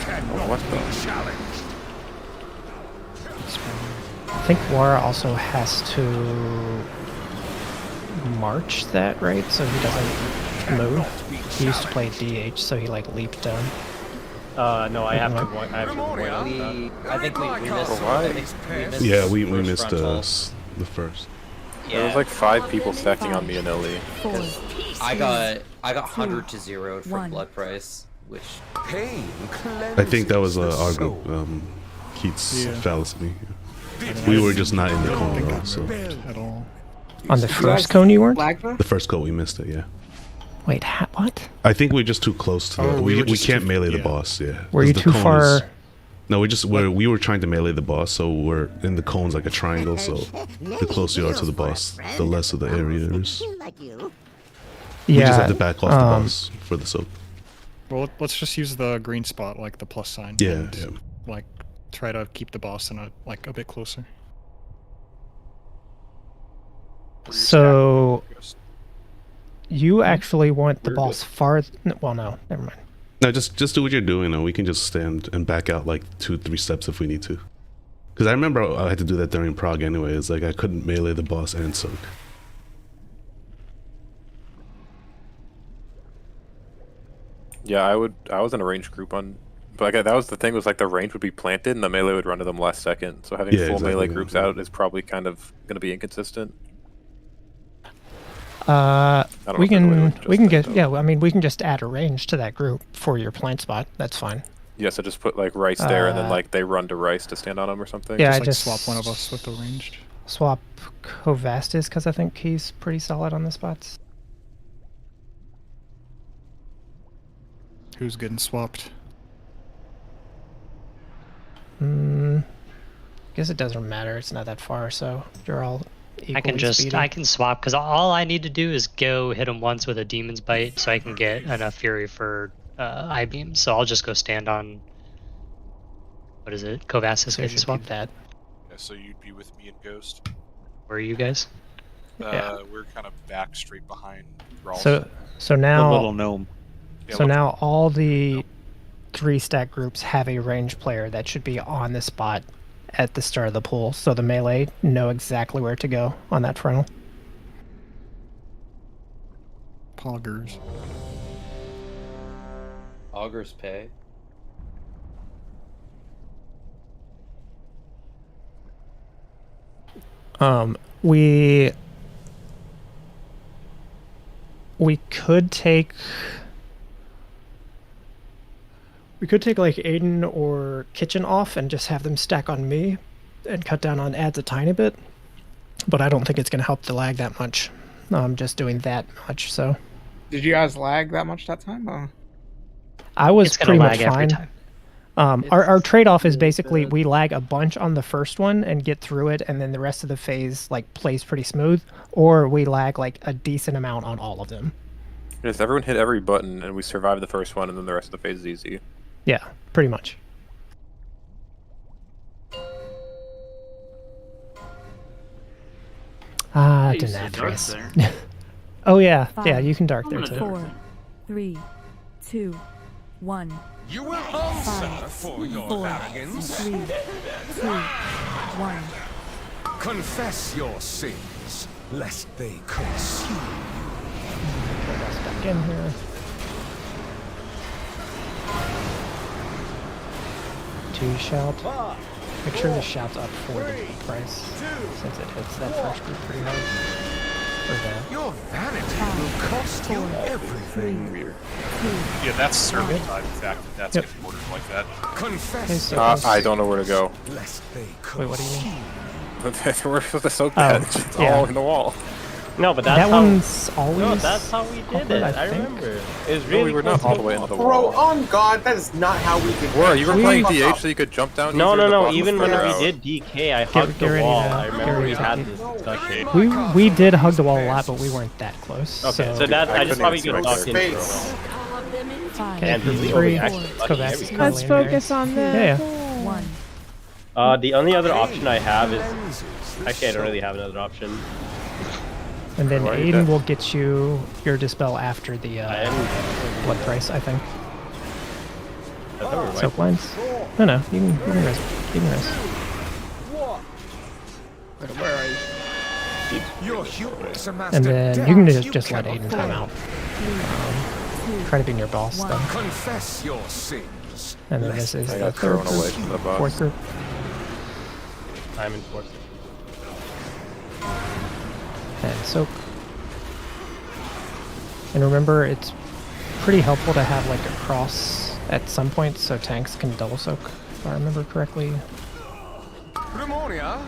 cannot be challenged. I think Wara also has to march that, right? So he doesn't move. He used to play DH, so he like leaped down. No, I have to. I have to I think we missed. Why? I think we missed Yeah, the we first missed frontal. The first. There was like 5 people stacking on me and Ellie. I got 100 to 0 from blood price, which pain I think that was our group, Keith's fallacy. We were just not in the cone row, so. At all. On the first cone you weren't? The first cone we missed it, yeah. Wait, what? I think we're just too close to the. We can't melee the boss, yeah. Were you 'Cause too the cone far? is- No, we were trying to melee the boss, so we're in the cones like a triangle. So the closer you are to the boss, the less of the area there is. We just have to back off the boss for the soak. Well, let's just use the green spot, like the plus sign. Yeah, and, yeah. like try to keep the boss in a bit closer. So you actually want the boss far? Well, no, never mind. No, just do what you're doing, and we can just stand and back out like 2-3 steps if we need to. Because I remember I had to do that during Prague anyway. It's like I couldn't melee the boss and soak. Yeah, I was in a range group on, but like, that was the thing, was like the range would be planted and the melee would run to them last second. So having full melee groups out is probably kind of going to be inconsistent. We can get I mean we can just add a range to that group for your plant spot. That's fine. Yeah, so just put like Rice there, and then like they run to Rice to stand on him or something. Yeah, just swap one of us with the ranged. Swap Kovastis because I think he's pretty solid on the spots. Who's getting swapped? Guess it doesn't matter. It's not that far, so you're all equally speedy. I can swap because all I need to do is go hit him once with a demon's bite, so I can get enough fury for eye beam. So I'll just go stand on. What is it? Kovastis So you should swap keep that. Yeah, so you'd be with me and Ghost. Where are you guys? We're kind of back straight behind Rolf. So now the little gnome. Yeah, so now all the 3 stack groups have a range player that should be on the spot at the start of the pool, so the melee know exactly where to go on that frontal. Poggers. Augurs pay. We could take like Aiden or Kitchen off and just have them stack on me and cut down on ads a tiny bit, but I don't think it's going to help the lag that much. Just doing that much, so. Did you guys lag that much that time? I was It's gonna pretty much lag every fine. time. Our trade-off is basically we lag a bunch on the first one and get through it, and then the rest of the phase like plays pretty smooth, or we lag like a decent amount on all of them. Yes, everyone hit every button and we survived the first one, and then the rest of the phase is easy. Yeah, pretty much. Denathrius. Oh yeah, yeah, you can dark there too. 4, 3, 2, 1. You will answer 5, for your 4, arrogance. 3, 2, 1. Confess your sins, lest they consume Let's back in here. 2 shout. Make sure the shout's up for the price, since it hits that first group pretty hard. Or that. Your vanity will cost you everything. Weird. Yeah, that's certified. In fact, that's getting ordered like that. Confess. I don't know where to go. Wait, what do you mean? We're supposed to soak that. It's all in the wall. No, but that's that how. one's always. No, that's how we did it. I remember. It was really. No, we were not all the way into the Bro, wall. on God, that is not how we did. Were you were playing DH so you could jump down? No, easier, no, the no. boss was Even when further we out. did DK, I hugged the wall. I remember we had this discussion. We did hug the wall a lot, but we weren't that close. Okay, so that I just probably could talk into it. Okay, And group we 3. actually Let's go back. lucky. Let's focus on the. Yeah. 1. The only other option I have is actually I don't really have another option. And then Aiden will get you your dispel after the blood price, I think. Soap lines? No, you can rest. You can rest. Where are you? And then you can just let Aiden time out. Try to be near boss though. Confess your sins. And then this is I the got third thrown away from the group, boss. fourth group. I'm in fourth. And soak. And remember, it's pretty helpful to have like a cross at some point so tanks can double soak, if I remember correctly. Remoria,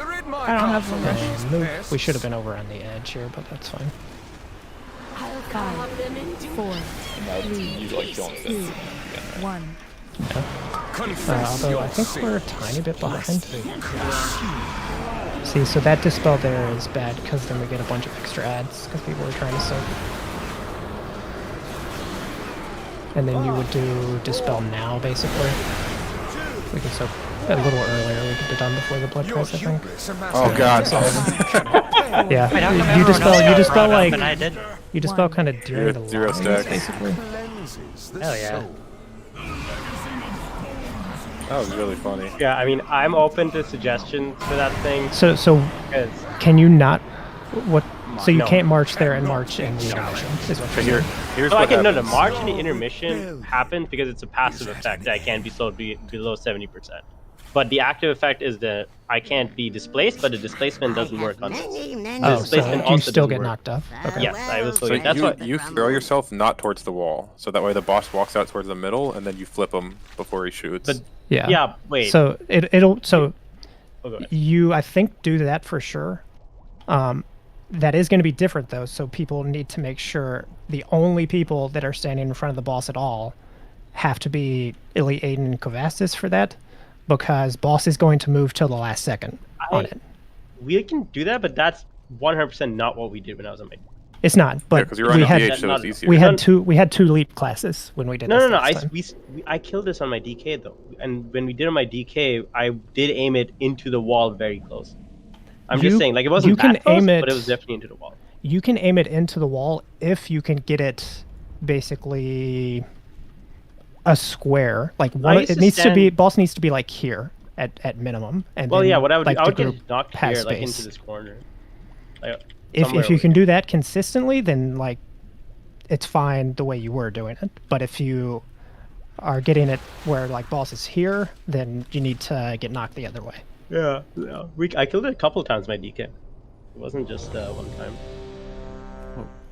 rid my I don't have one. And move. We should have been over on the edge here, but that's fine. 5, 4, And 3, you like don't 2, 1. Although I think we're a tiny bit behind. See, so that dispel there is bad because then we get a bunch of extra ads because people are trying to soak. And then you would do dispel now, basically. We can soak a little earlier. We could have done before the blood price, I think. Oh God! Yeah, Wait, how come you everyone dispel. else You got dispel brought up like. and I didn't? You dispel kind of during the Zero lines, stack. basically. Hell yeah. That was really funny. Yeah, I mean, I'm open to suggestions for that thing. So Because can you not? What? So you No. can't march there and march in the intermission. Is what you're saying. Here's so I what can happens. the march in the intermission happens because it's a passive effect that can be slowed below 70%. But the active effect is that I can't be displaced, but the displacement doesn't work on this. Oh, so Displacement you also still doesn't get work. knocked off. Okay. Yes, I will still So get. That's what. you throw yourself not towards the wall, so that way the boss walks out towards the middle, and then you flip him before he shoots. But Yeah. yeah, wait. So it'll so Oh, go ahead. you I think do that for sure. That is going to be different though. So people need to make sure the only people that are standing in front of the boss at all have to be Elite Aiden and Kovastis for that, because boss is going to move till the last second on it. We can do that, but that's 100% not what we did when I was on my. It's not, but because you're we on had DH, so it's easier. we had two leap classes when we did No, this no, no. last time. I killed this on my DK though, and when we did on my DK, I did aim it into the wall very close. I'm just saying, like it wasn't that close, but it was definitely into the wall. You can aim it into the wall if you can get it basically a square. Like one, it needs to be boss needs to be like here at minimum. And Well, then, yeah, what I would like, do, I would the get group knocked has here, like space. into this corner. Like, If you can do that consistently, then like it's fine the way you were doing it. But if you are getting it where like boss is here, then you need to get knocked the other way. Yeah, I killed it a couple times my DK. It wasn't just one time.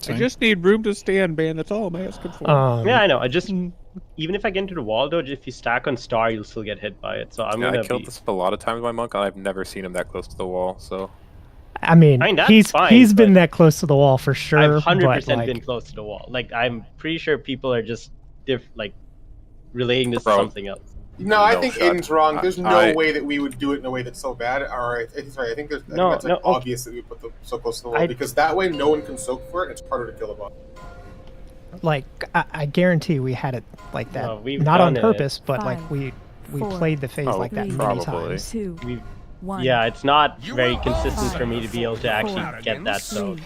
I just need room to stand, man. That's all I'm asking for. Yeah, I know. I just even if I get into the wall though, if you stack on star, you'll still get hit by it. So I'm gonna. I killed this a lot of times with my monk, and I've never seen him that close to the wall. So. I mean, that's he's fine, been that close to the wall for sure. I've 100% but, like, been close to the wall. Like I'm pretty sure people are just like relating this to Bro. something else. No, I No think shot. Aiden's wrong. There's no I- way that we would do it in a way that's so bad. Or sorry, I think there's No, that's like no, okay. obvious that we put them so close to the wall because that way no one can soak for it. And it's harder to kill a boss. like I guarantee we had it like that. No, we've Not on done it. purpose, but like 5, we 4, played the phase like that many probably. times. 2, 1. Yeah, it's not very consistent for me to be able to actually get that. So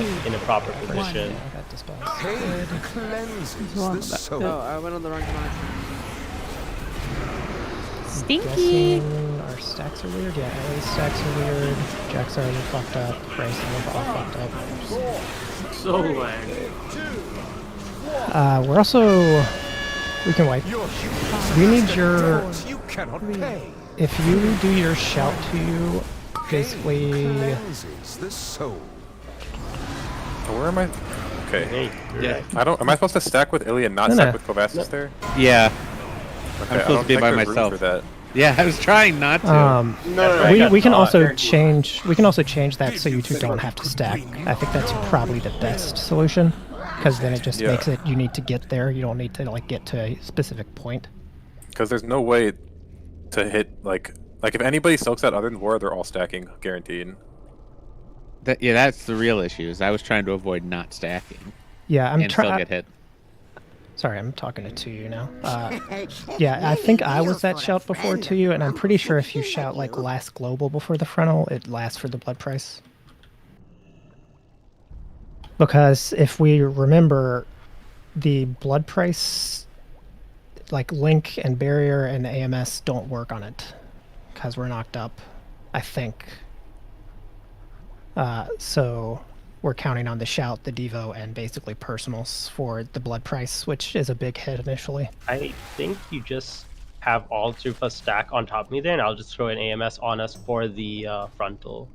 in a proper position. Pain cleanses the soul. Oh, I went on the wrong command. Stinky. Guessing our stacks are weird. Yeah, Ellie's stacks are weird. Jack's already fucked up. Bryce and we're all fucked up. So lag. We're also. We can wipe. We need your. You cannot pay. If you do your shout to you, basically. Cleanses the soul. Where am I? Okay. Yeah. I don't. Am I supposed to stack with Illy and not No, stack no. with Kovasis there? Yeah. Okay, I'm supposed to be by myself. For that. Yeah, I was trying not to. We can also change. We can also change that so you two don't have to stack. I think that's probably the best solution, because then it just makes it. You need to get there. You don't need to like get to a specific point. Because there's no way to hit like if anybody soaks that other than War, they're all stacking, guaranteed. That's the real issue. Is I was trying to avoid not stacking. Yeah, I'm and still get hit. Sorry, I'm talking to you now. Yeah, I think I was that shout before to you, and I'm pretty sure if you shout like last global before the frontal, it lasts for the blood price. Because if we remember, the blood price, like Link and Barrier and AMS don't work on it, because we're knocked up, I think. So we're counting on the shout, the Devo, and basically personals for the blood price, which is a big hit initially. I think you just have all 2 of us stack on top of me there, and I'll just throw an AMS on us for the frontal.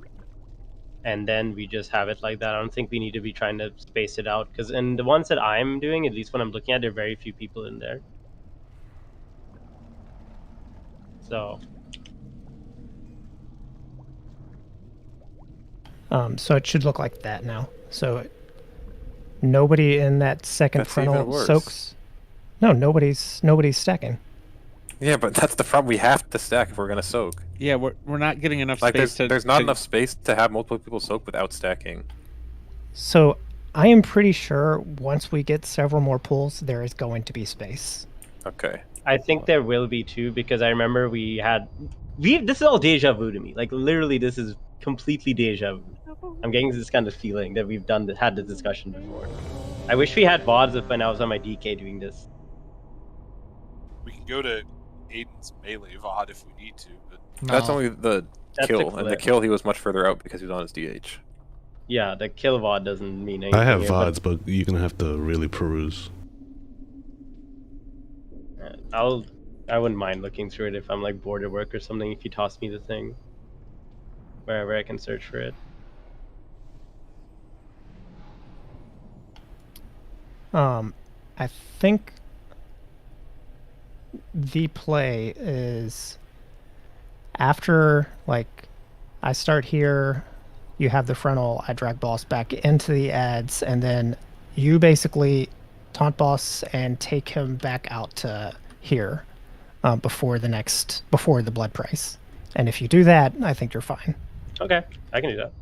And then we just have it like that. I don't think we need to be trying to space it out, because in the ones that I'm doing, at least when I'm looking at, there are very few people in there. So... So it should look like that now. So nobody in that second frontal soaks. No, nobody's stacking. Yeah, but that's the problem. We have to stack if we're gonna soak. Yeah, we're not getting enough Like space. there's not enough space to have multiple people soak without stacking. So I am pretty sure once we get several more pools, there is going to be space. Okay. I think there will be too, because I remember this is all deja vu to me. Like literally, this is completely deja vu. I'm getting this kind of feeling that we've had this discussion before. I wish we had VODs when I was on my DK doing this. We can go to Aiden's melee VOD if we need to, but That's only the kill, and the kill he was much further out because he was on his DH. Yeah, the kill VOD doesn't mean anything. I have here, VODs, but you're gonna have to really peruse. I wouldn't mind looking through it if I'm like bored at work or something. If you toss me the thing, wherever I can search for it. I think the play is after, like, I start here, you have the frontal, I drag boss back into the ads, and then you basically taunt boss and take him back out to here before the blood price. And if you do that, I think you're fine. Okay, I can do that.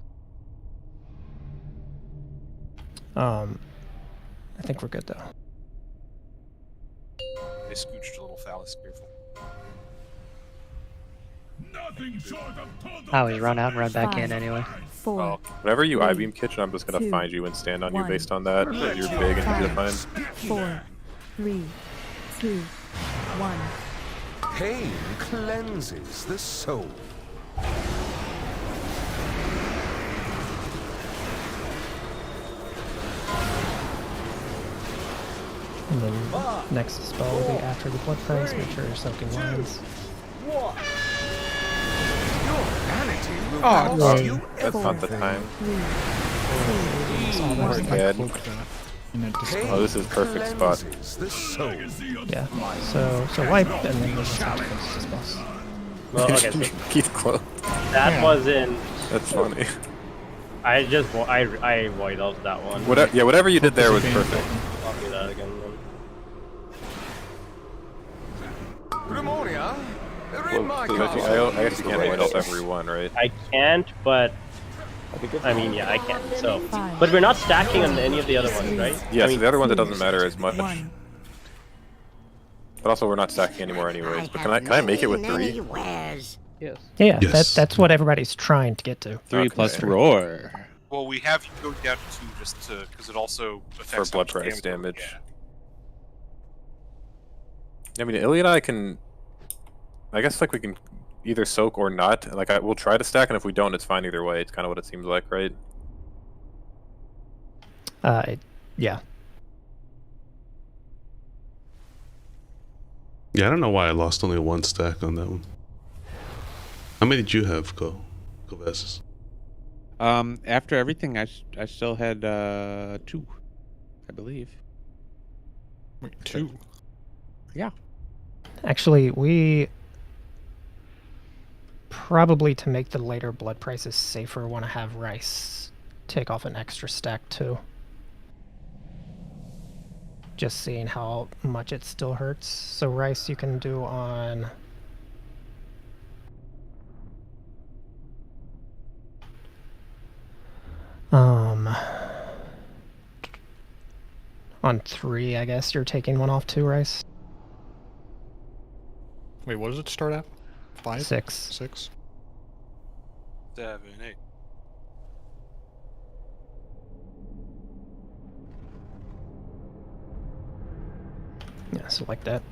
I think we're good though. they scooched a little phallus, careful. I always run out and run back in anyway. Well, whenever you I-beam kitchen, I'm just gonna find you and stand on you based on that. Because you're big and easy to find. 4, 3, 2, 1. Pain cleanses the soul. And then next spell will be after the blood price. Make sure you're soaking lines. Oh, that's not the time. We're dead. Oh, this is perfect spot. Yeah. So wipe and then we'll just have to finish this boss. Well, okay, so Keith close. that wasn't. That's funny. I void out that one. Whatever you did there was perfect. I'll do that again then. I guess you can't void out everyone, right? I can't, but I mean, yeah, I can. So, but we're not stacking on any of the other ones, right? Yeah, I mean, so the other ones it doesn't matter as much. But also, we're not stacking anymore, anyways. But can I make it with 3? Yes. Yeah, that's what everybody's trying to get to. 3 plus roar. Well, we have you go down to 2 just to because it also affects For blood how much price damage. Yeah. I mean, Illy and I can. I guess like we can either soak or not. Like we'll try to stack, and if we don't, it's fine either way. It's kind of what it seems like, right? Yeah. Yeah, I don't know why I lost only 1 stack on that one. How many did you have, Kovasis? After everything, I still had 2, I believe. Wait, 2? Yeah. Actually, we probably, to make the later blood prices safer, want to have Rice take off an extra stack too. Just seeing how much it still hurts. So Rice you can do on... on 3, I guess you're taking 1 off too, Rice. Wait, what does it start at? 5? 6. 6? 7, 8. Yeah, so like that.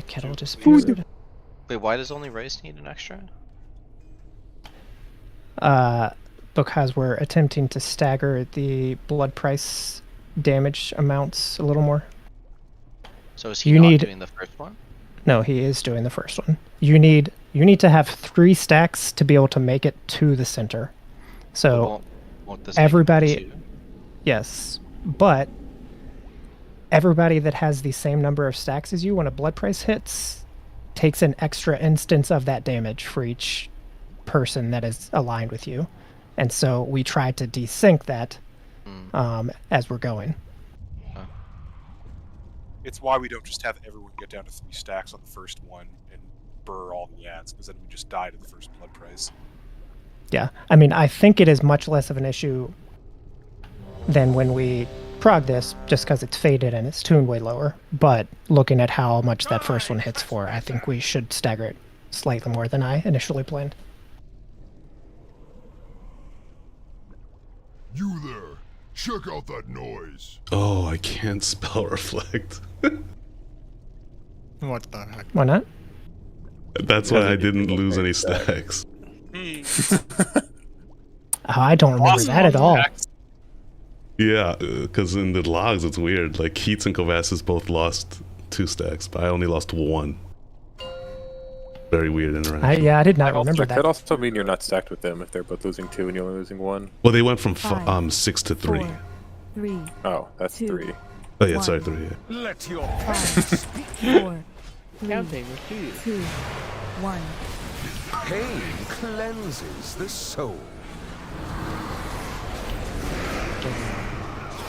Kettle disappeared. Wait, why does only Rice need an extra? Because we're attempting to stagger the blood price damage amounts a little more. So is he not doing the first one? No, he is doing the first one. You need to have 3 stacks to be able to make it to the center. So won't this everybody, yes, but everybody that has the same number of stacks as you when a blood price hits takes an extra instance of that damage for each person that is aligned with you. And so we try to desync that as we're going. It's why we don't just have everyone get down to 3 stacks on the first one and burr all the ads, because then we just die to the first blood price. Yeah, I mean, I think it is much less of an issue than when we prog this, just because it's faded and it's tuned way lower. But looking at how much that first one hits for, I think we should stagger it slightly more than I initially planned. You there! Check out that noise! Oh, I can't spell reflect. What the heck? Why not? That's why I didn't lose any stacks. I don't remember that at all. Yeah, because in the logs it's weird. Like Keats and Kovasis both lost 2 stacks, but I only lost 1. Very weird interaction. I did not remember That that. also mean you're not stacked with them if they're both losing 2 and you're only losing 1. Well, they went from 5, 6 to 3. 4, 3. Oh, that's 2, 3. Oh yeah, 1. sorry, 3. Yeah. Let your 5, 4, 3, Counting with 2, 1. pain cleanses the soul.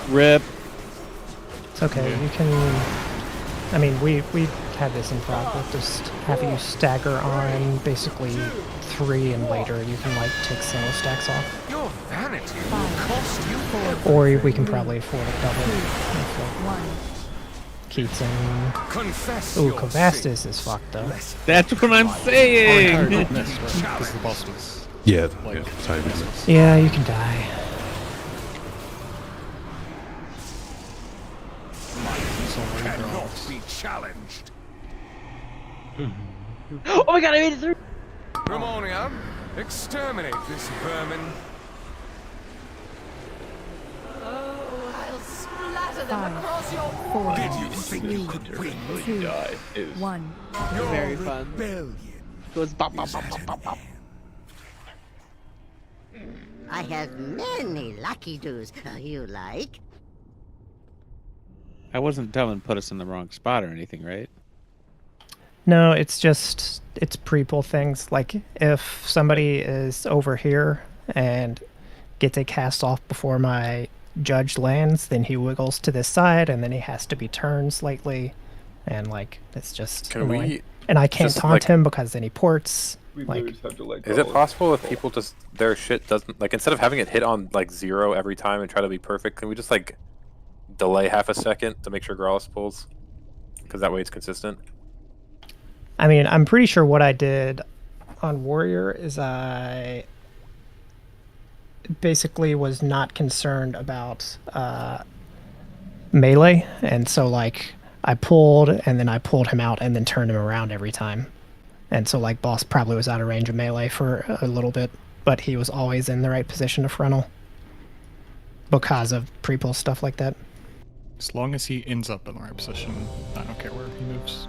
Rip. It's okay. You can. I mean, we had this in prog. We'll just have you stagger on basically 3, and later you can like take single stacks off. Your vanity will cost you Or we can probably afford a double. 1. Keats and Confess ooh, your Kovastis is fucked though. That's what I'm saying. Because the boss was... Yeah, Like, sorry. Yeah, you can die. cannot be challenged. Oh my god, I made it through! Ramonium, exterminate this vermin. I'll splatter them across your 4, Did you think you could win? 2, 1. Your Very fun. rebellion Goes bop bop bop bop bop bop. I have many lucky doos. You like? I wasn't telling put us in the wrong spot or anything, right? No, it's just it's pre-pull things. Like if somebody is over here and gets a cast off before my judge lands, then he wiggles to this side, and then he has to be turned slightly, and like it's just Can annoying. we And I can't just, taunt him because then he ports. Like, is it possible if people just their shit doesn't like instead of having it hit on like 0 every time and try to be perfect, can we just like delay half a second to make sure Growlithe pulls? Because that way it's consistent. I mean, I'm pretty sure what I did on Warrior is I basically was not concerned about melee, and so like I pulled and then I pulled him out and then turned him around every time. And so like boss probably was out of range of melee for a little bit, but he was always in the right position to frontal because of pre-pull stuff like that. As long as he ends up in the right position, I don't care where he moves.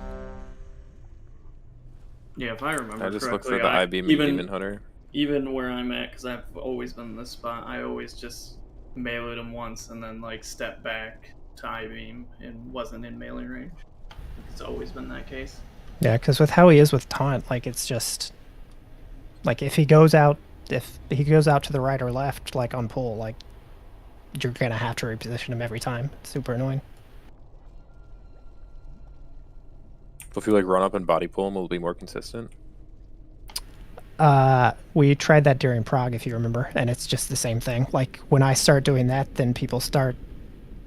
Yeah, if I remember I just look correctly, for the I-beam and Demon Hunter. Even where I'm at, because I've always been in this spot, I always just meleeed him once and then like stepped back to I-beam and wasn't in melee range. It's always been that case. Yeah, because with how he is with taunt, like it's just like if he goes out to the right or left, like on pull, like you're gonna have to reposition him every time. It's super annoying. So if you like run up and body pull him, it'll be more consistent. We tried that during Prague, if you remember, and it's just the same thing. Like when I start doing that, then people start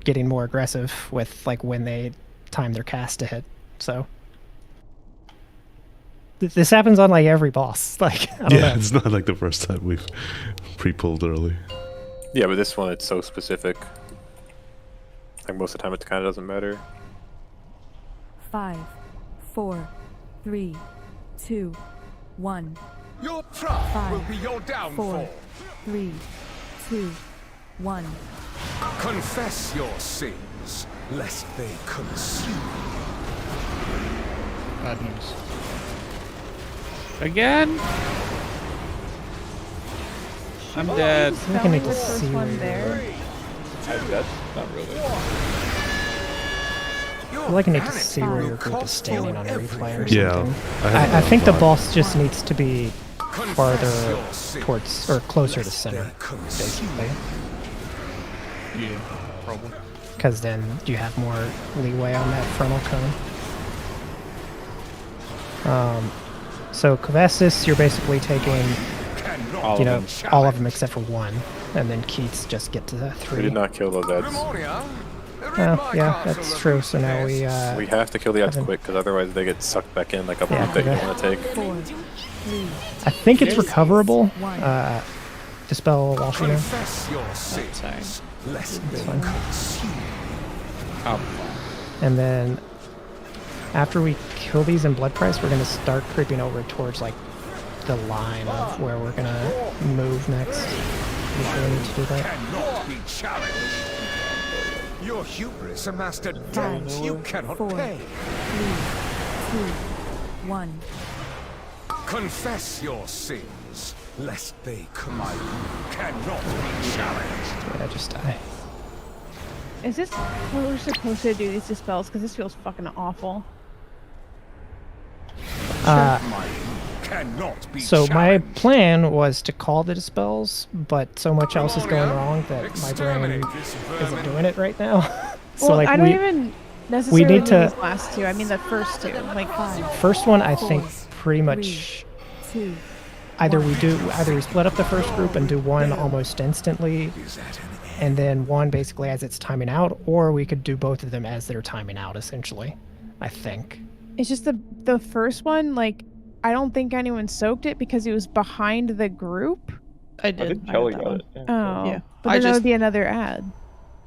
getting more aggressive with like when they time their cast to hit. So this happens on like every boss. Like I don't know. It's not like the first time we've pre-pulled early. Yeah, but this one it's so specific. Like most of the time, it kind of doesn't matter. 5, 4, 3, 2, 1. Your pride 5, will be your downfall. 4, 3, 2, 1. Confess your sins, lest they consume you. Bad news. Again? I'm dead. I think I need to see one there. That's not really. I feel like I need to see where your group is standing on replay or Yeah, something. I I think the boss just needs to be farther towards or closer to center, basically. Yeah, probably. Because then you have more leeway on that frontal cone. So Kvasis, you're basically taking, All you know, of them. all of them except for one, and then Keats just get to the 3. We did not kill those ads. Oh, yeah, that's true. So now we We have to kill the ads haven't- quick, because otherwise they get sucked back in like a Yeah, loop that you okay. want to take. 4, 3, I think it's recoverable. 1. Dispel while you know. Confess your sins, lest they fine. consume you. And then after we kill these in Blood Price, we're gonna start creeping over towards like the line of where we're gonna move next. Usually need to do that. Cannot be challenged. Your hubris amassed a debt 5, you cannot 4, 3, pay. 2, 1. Confess your sins, lest they consume you. Cannot be challenged. Did I just die? Is this what we're supposed to do, these dispels? Because this feels fucking awful. Cannot be So my challenged. plan was to call the dispels, but so much else is going wrong that my brain Exterminate this isn't vermin. doing it right now. So Well, like I don't we even necessarily need mean to- these last two. I mean the first two. Like first one I think 4, pretty much 2, either we split up the first group and do one almost instantly, and then one basically as it's timing out, or we could do both of them as they're timing out essentially. I think. it's just the first one. Like I don't think anyone soaked it because it was behind the group. I I did. think I Kelly got got that it. Yeah. Oh, Yeah, but I then that just- would be another ad.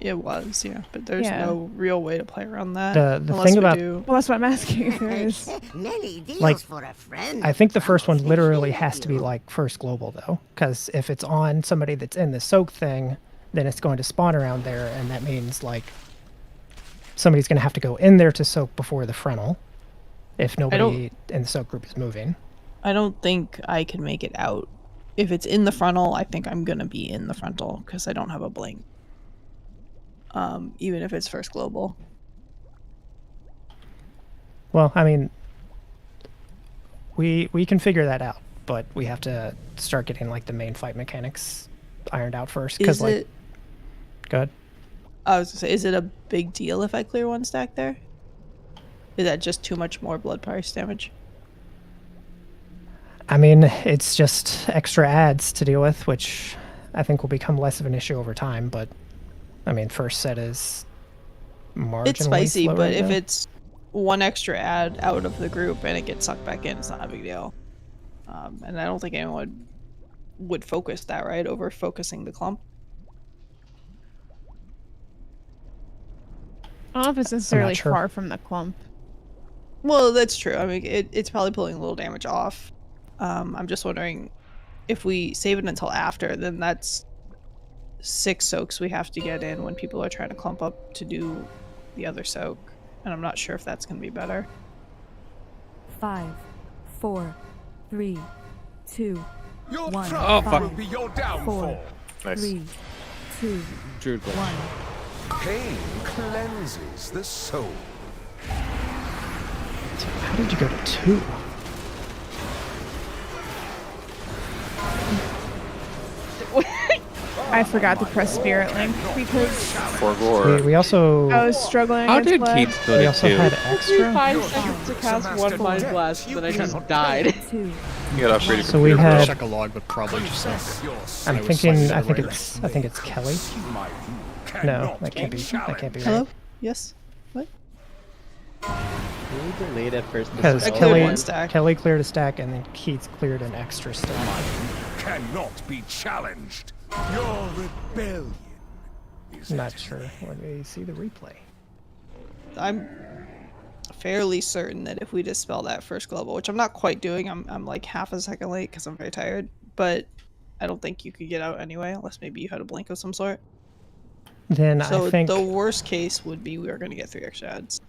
It was, yeah, but there's Yeah. no real way to play around that. The unless thing we about- do. Well, that's what I'm asking. If there is. Many deals Like, for a friend. I think the first one literally has to be like first global though, because if it's on somebody that's in the soak thing, then it's going to spawn around there, and that means like somebody's going to have to go in there to soak before the frontal, if nobody in the soak group is moving. I don't think I can make it out. If it's in the frontal, I think I'm gonna be in the frontal because I don't have a blink. Even if it's first global. Well, I mean, we can figure that out, but we have to start getting like the main fight mechanics ironed out first. Because Is like, it? go ahead. I was gonna say, is it a big deal if I clear one stack there? Is that just too much more blood price damage? I mean, it's just extra ads to deal with, which I think will become less of an issue over time. But I mean, first set is marginally It's spicy, slow but right if now. it's one extra ad out of the group and it gets sucked back in. It's not a big deal. And I don't think anyone would focus that, right, over focusing the clump. I don't know if it's necessarily far from the clump. Well, that's true. I mean, it's probably pulling a little damage off. I'm just wondering if we save it until after, then that's 6 soaks we have to get in when people are trying to clump up to do the other soak. And I'm not sure if that's going to be better. 5, 4, 3, 2, 1. Oh, fuck. 5, Will be your downfall. 4, 3, 2, Druid 1. Pain cleanses the soul. So how did you go to 2? I forgot to press Spirit Link because For gore. We also. I was struggling. How against did lag. Keats go We to also 2? had extra. 5 seconds to cast one Mind Blast, then I just died. You got upgraded. So we I'll had. check a log, but probably just like. I'm thinking. I think it's Kelly. No, that can't be. That can't be right. Hello? Yes? What? Can we delete it first? Because one stack. Kelly cleared a stack and then Keats cleared an extra stack. Cannot be challenged. Your rebellion is Not sure. Let me see the replay. I'm fairly certain that if we dispel that first global, which I'm not quite doing, I'm like half a second late because I'm very tired, but I don't think you could get out anyway, unless maybe you had a blink of some sort. Then So I think. the worst case would be we are going to get 3 extra ads.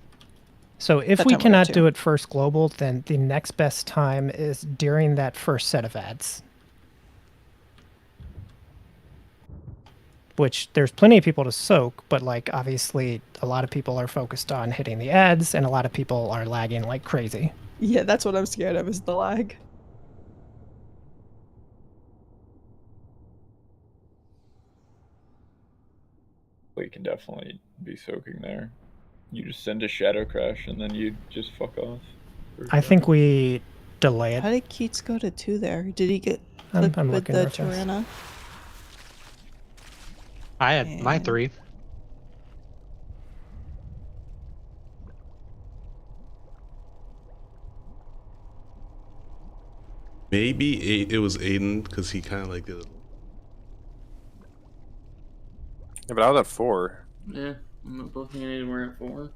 So if That we time we cannot got do 2. it first global, then the next best time is during that first set of ads. Which there's plenty of people to soak, but like obviously a lot of people are focused on hitting the ads and a lot of people are lagging like crazy. Yeah, that's what I'm scared of, is the lag. We can definitely be soaking there. You just send a Shadow Crash and then you just fuck off. I think we delay How it. did Keats go to 2 there? Did he get I'm clipped with looking the real fast. Tirana? I had my And- 3. Maybe it was Aiden because he kind of like did it. Yeah, but I was at 4. Yeah, both me and Aiden were at 4.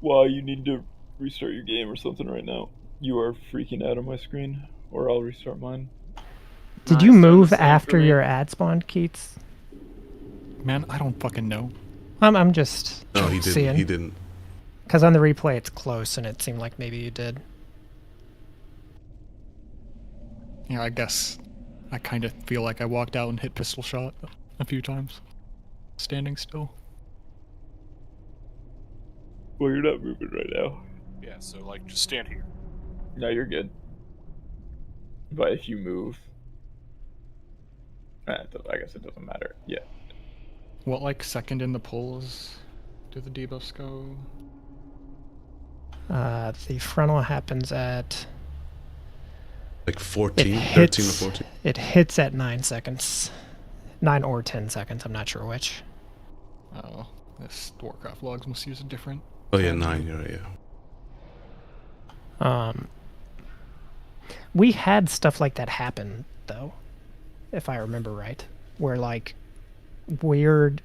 Wow, you need to restart your game or something right now. You are freaking out on my screen, or I'll restart mine. Did you move after your ad spawn, Keats? Man, I don't fucking know. I'm just No, he didn't. seeing. He didn't. Because on the replay it's close and it seemed like maybe you did. Yeah, I guess I kind of feel like I walked out and hit pistol shot a few times. Standing still. Well, you're not moving right now. Yeah, so like just stand here. No, you're good. But if you move, I guess it doesn't matter. Yeah. What, like, second in the polls do the debuffs go? The frontal happens at... Like 14, it 13 or hits, 14. It hits at 9 seconds. 9 or 10 seconds, I'm not sure which. Oh, this Warcraft logs must use a different... Oh yeah, 9. You're right. Yeah. We had stuff like that happen, though, if I remember right. Where, like, weird,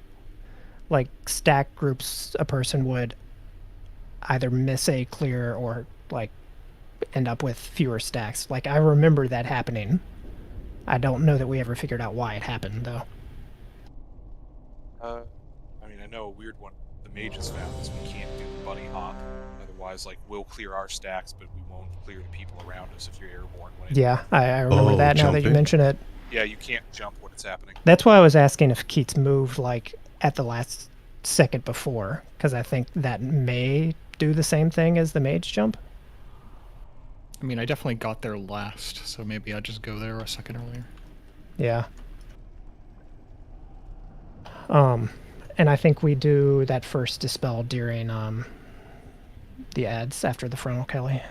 like, stack groups, a person would either miss a clear or, like, end up with fewer stacks. Like, I remember that happening. I don't know that we ever figured out why it happened, though. I mean, I know a weird one the mages found is we can't do the bunny hop. Otherwise, like, we'll clear our stacks, but we won't clear the people around us if you're airborne. When it Yeah, I remember that now that you mention it. Yeah, you can't jump when it's happening. That's why I was asking if Keats moved, like, at the last second before, because I think that may do the same thing as the mage jump. I mean, I definitely got there last, so maybe I'd just go there a second earlier. Yeah. And I think we do that first dispel during the ads after the frontal, Kelly.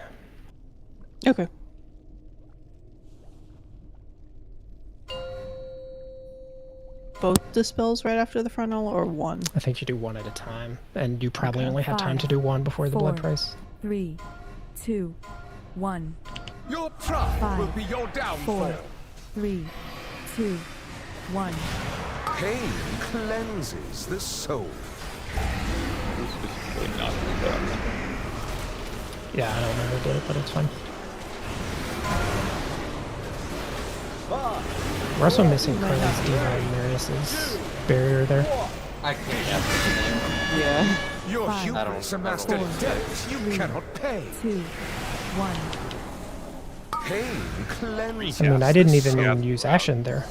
Okay. both dispels right after the frontal, or one? I think you do one at a time, and you probably Okay. only have time to 5, do one before the blood 4, price. 3, 2, 1. Your pride 5, will be your downfall. 4, 3, 2, 1. Pain cleanses the soul. Yeah, I don't remember who did it, but it's fine. We're also missing Curly's Diva and Marius's barrier there. I can't. Yeah. Your 5, hubris amassed a 4, debt you 3, cannot pay. 2, 1. Pain cleanses. I mean, I didn't the even soul. use Ashen there.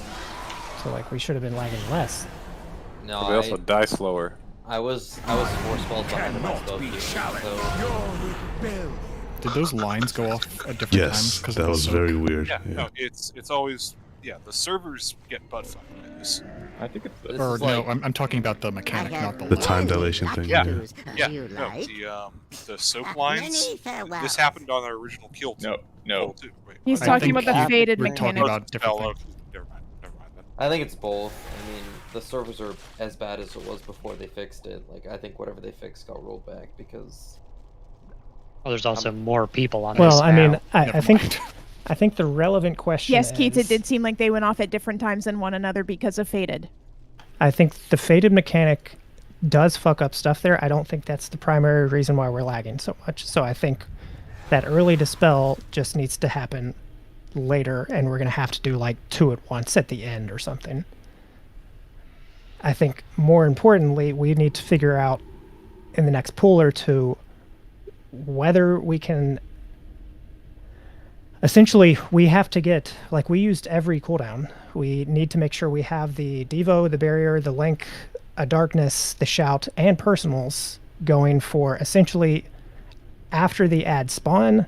So, like, we should have been lagging less. No, But they also die slower. I was 4 spells behind them both here, so Did those lines go off at different times? Yes, that was very weird. Yeah, no, it's always the servers get butt fucked by this. I think it's Or no, I'm talking about the mechanic, not the time dilation thing. Yeah, Yeah. no, the soap lines. This happened on our original kill too. No. Too. Wait, He's what? talking about the faded we're mechanic. talking about different Oh, things. okay, never mind then. I think it's both. I mean, the servers are as bad as it was before they fixed it. Like, I think whatever they fixed got rolled back because. Well, there's also more people on this Well, I mean, now. I think the relevant question Yes, is... Keith, it did seem like they went off at different times than one another because of faded. I think the faded mechanic does fuck up stuff there. I don't think that's the primary reason why we're lagging so much. So I think that early dispel just needs to happen later, and we're going to have to do like 2 at once at the end or something. I think more importantly, we need to figure out in the next pool or two whether we can... Essentially, we have to get, like, we used every cooldown. We need to make sure we have the Devo, the Barrier, the Link, a Darkness, the Shout, and Personals going for essentially after the ad spawn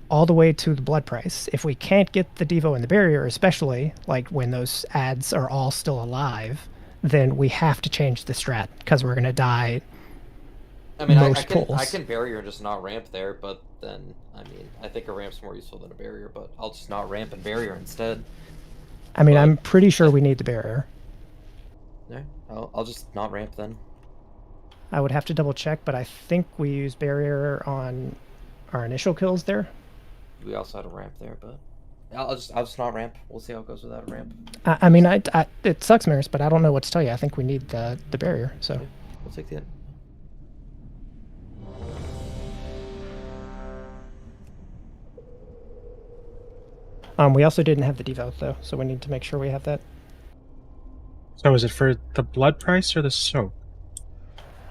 all the way to the blood price. If we can't get the Devo and the Barrier, especially, like when those ads are all still alive, then we have to change the strat, because we're going to die I mean, most I pulls. can barrier and just not ramp there, but then, I mean, I think a ramp's more useful than a barrier, but I'll just not ramp and barrier instead. I mean, I'm pretty sure we need the Barrier. Yeah, I'll just not ramp then. I would have to double check, but I think we used Barrier on our initial kills there. We also had a ramp there, but I'll just not ramp. We'll see how it goes without a ramp. I mean, it sucks, Maris, but I don't know what to tell you. I think we need the Barrier, so... We'll take the... We also didn't have the devout though, so we need to make sure we have that. So is it for the blood price or the soak?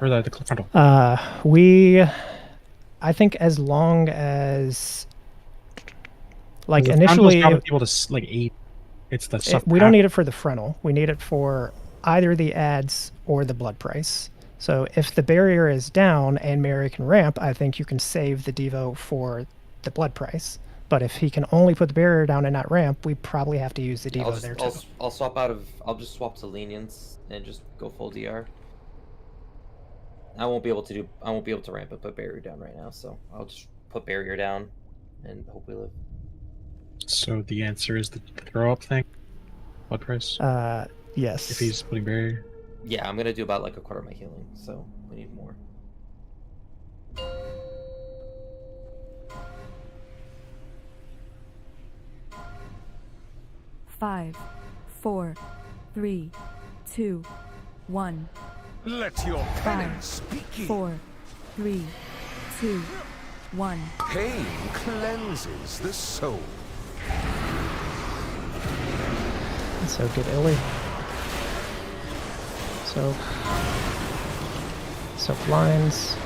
Or the frontal? I think as long as, like, The initially, frontal's probably able to like eat. It's the stuff. we don't need it for the frontal. We need it for either the ads or the blood price. So if the barrier is down and Mary can ramp, I think you can save the Devo for the blood price. But if he can only put the barrier down and not ramp, we probably have to use the Devo there too. I'll swap out of. I'll just swap to lenience and just go full DR. I won't be able to ramp and put barrier down right now, so I'll just put barrier down and hope we live. So the answer is the throw up thing? Blood price? Yes. If he's putting barrier? Yeah, I'm gonna do about like a quarter of my healing, so we need more. Five, 4, 3, 2, 1. Let your penance begin. 4, 3, 2, 1. Pain cleanses the soul. So get Illy. Soak lines,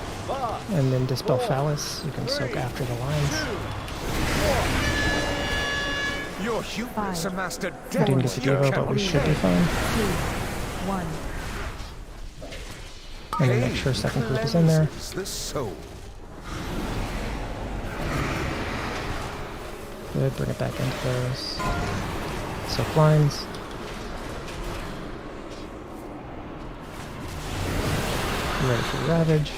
and then Dispel Phallus. You can soak after the lines. Your hubris amassed a We didn't get the Devo, but we should be fine. 1. And then make sure second group is in there. The soul. Good, bring it back into those. Soak lines. Ready for Ravage.